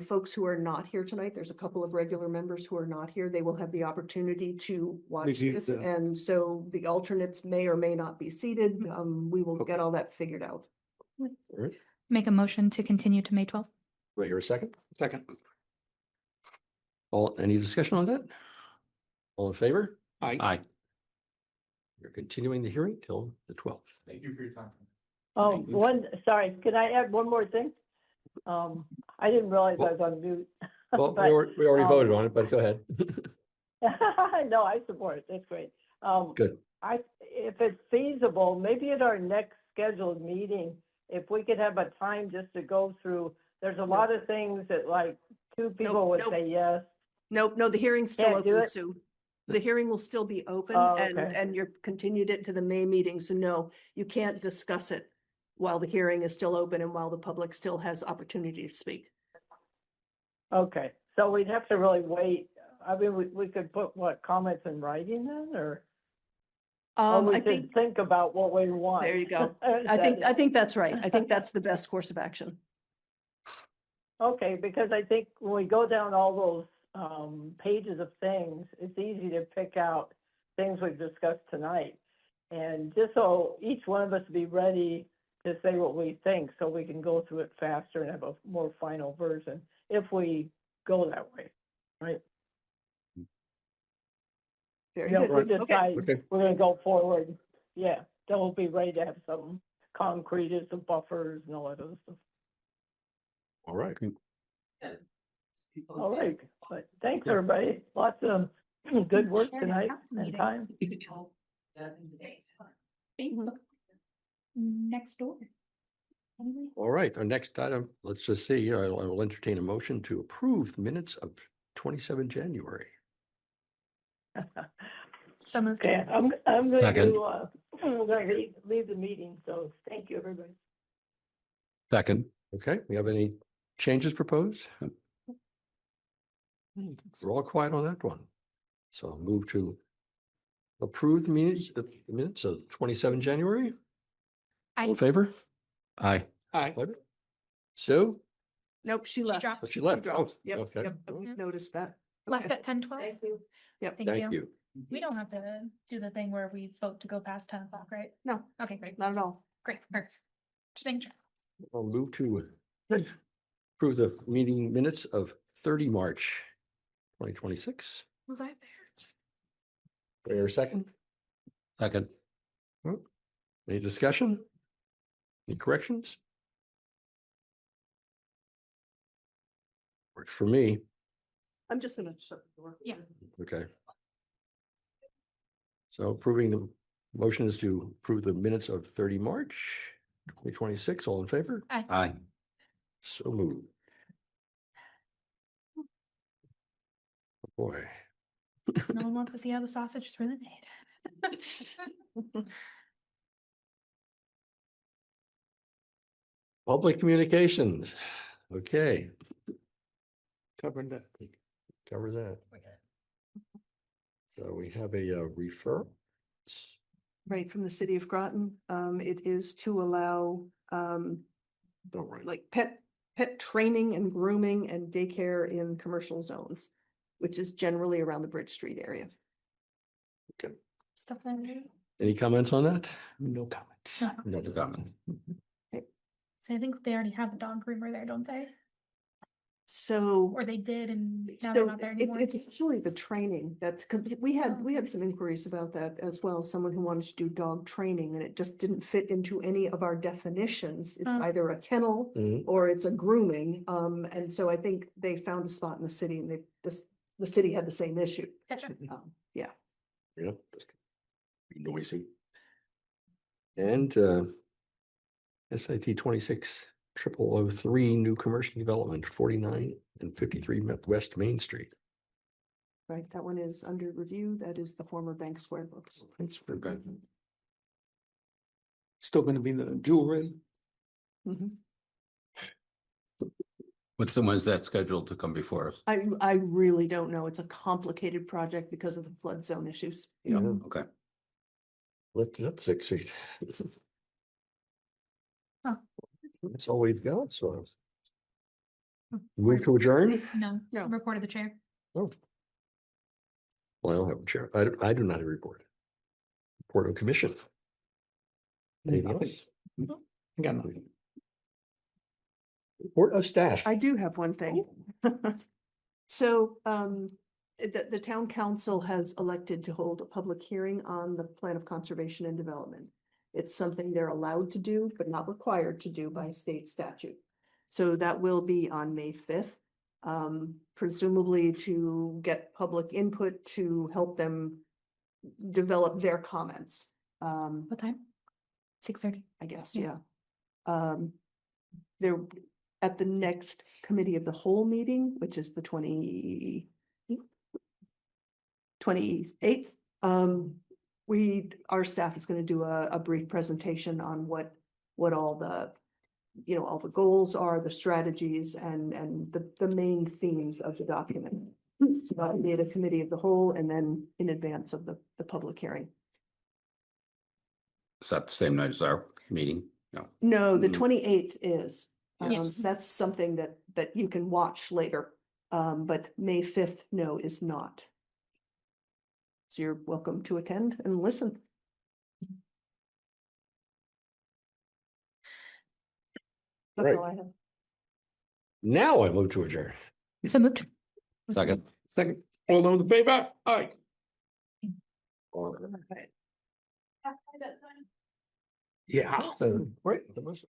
folks who are not here tonight, there's a couple of regular members who are not here. They will have the opportunity to watch Review this. the- And so the alternates may or may not be seated. We will Okay. get all that figured out. All right. Make a motion to continue to May 12th. Wait here a second. Second. Any discussion on that? All in favor? Aye. We're continuing the hearing till the 12th. Thank you for your time. Oh, sorry, can I add one more thing? I didn't realize I was on mute. Well, But, we already voted on it, but go ahead. No, I support it. That's great. Good. If it's feasible, maybe at our next scheduled meeting, if we could have a time just to go through, there's a lot of things that like two people would nope. say yes. No, the hearing's still Can't do open, it? Sue. The hearing will still be open Oh, and, okay. and you're continued it to the May meeting. So no, you can't discuss it while the hearing is still open and while the public still has opportunity to speak. Okay, so we'd have to really wait. I mean, we could put what, comments in writing then, or we I should think, think about what we want? there you go. Is I that think it? that's right. I think that's the best course of action. Okay, because I think when we go down all those pages of things, it's easy to pick out things we've discussed tonight. And just so each one of us be ready to say what we think, so we can go through it faster and have a more final version, if we go that way, right? Very Yeah, good. we Okay. decide Okay. we're gonna go forward. Yeah, then we'll be ready to have some concrete as the buffers and all that other stuff. All right. All right, but thanks, Yeah. everybody. Lots of good work Sharon, tonight council and meeting. time. Facebook. Next door. Anyway. All right, our next item, let's just see, I will entertain a motion to approve the minutes of 27 January. So moved. Okay, I'm going Second. to, we're gonna leave the meeting, so thank you, everybody. Second. Okay, we have any changes proposed? We're all quiet on that one. So I'll move to approve the minutes of 27 January. All in favor? Aye. Aye. Sue? Nope, she She left. dropped. But she left. Oh, dropped. Yep, okay. yep, noticed that. Left Okay. at 10:12. Thank you. Yep, Thank you. We don't have to do the thing where we vote to go past 10 o'clock, right? no, Okay, great. not at all. Great, perfect. Just making sure. I'll move to approve the meeting minutes of 30 March 2026. Was I there? Wait a second. Second. Any discussion? Any corrections? Works for me. I'm just gonna shut the door. Yeah. Okay. So approving the motion is to approve the minutes of 30 March 2026. All in favor? Aye. Aye. So moved. Boy. No one wants to see how the sausage is really made. Public communications. Okay. Covered that. Cover that. So we have a referral. Right, from the city of Groton. It is to allow, Don't like pet training and grooming and daycare in commercial zones, which is generally around the Bridge Street area. Okay. Stuff like that. Any comments on that? No comments. No. No comment. So I think they already have a dog groomer there, don't they? So. Or they did and now they're So not there anymore. it's actually the training that, because we had some inquiries about that as well. Someone who wanted to do dog training and it just didn't fit into any of our definitions. It's Oh. either a kennel Mhm. or it's a grooming. And so I think they found a spot in the city and the city had the same issue. Gotcha. Yeah. Yeah. Be noisy. And SIT 260003 new commercial development 49 and 53 West Main Street. Right, that one is under review. That is the former Bank Square books. Thanks for that. Still gonna be the jewelry. Mhm. When is that scheduled to come before us? I really don't know. It's a complicated project because of the flood zone issues. Yeah. Okay. Lift it up 6 feet. Huh. That's all we've got, so. Move to adjourn? No, No. report of the chair. Oh. Well, I don't have a chair. I do not have a report. Report of commission. Anything else? I got nothing. Report of staff. I do have one thing. So, the town council has elected to hold a public hearing on the plan of conservation and development. It's something they're allowed to do, but not required to do by state statute. So that will be on May 5th, presumably to get public input to help them develop their comments. What time? 6:30. I guess, Yeah. yeah. There, at the next committee of the whole meeting, which is the 28th, our staff is gonna do a brief presentation on what all the, all the goals are, the strategies and the main themes of the document. So that'll be at a committee of the whole and then in advance of the public hearing. Is that the same night as our meeting? No. No, the Mhm. 28th is. Yes. That's something that you can watch later. But May 5th, no, is not. So you're welcome to attend and listen. That's Right. all I have. Now I move to adjourn. So moved. Second. Second, all those in favor? Aye. All right. Yeah. Right.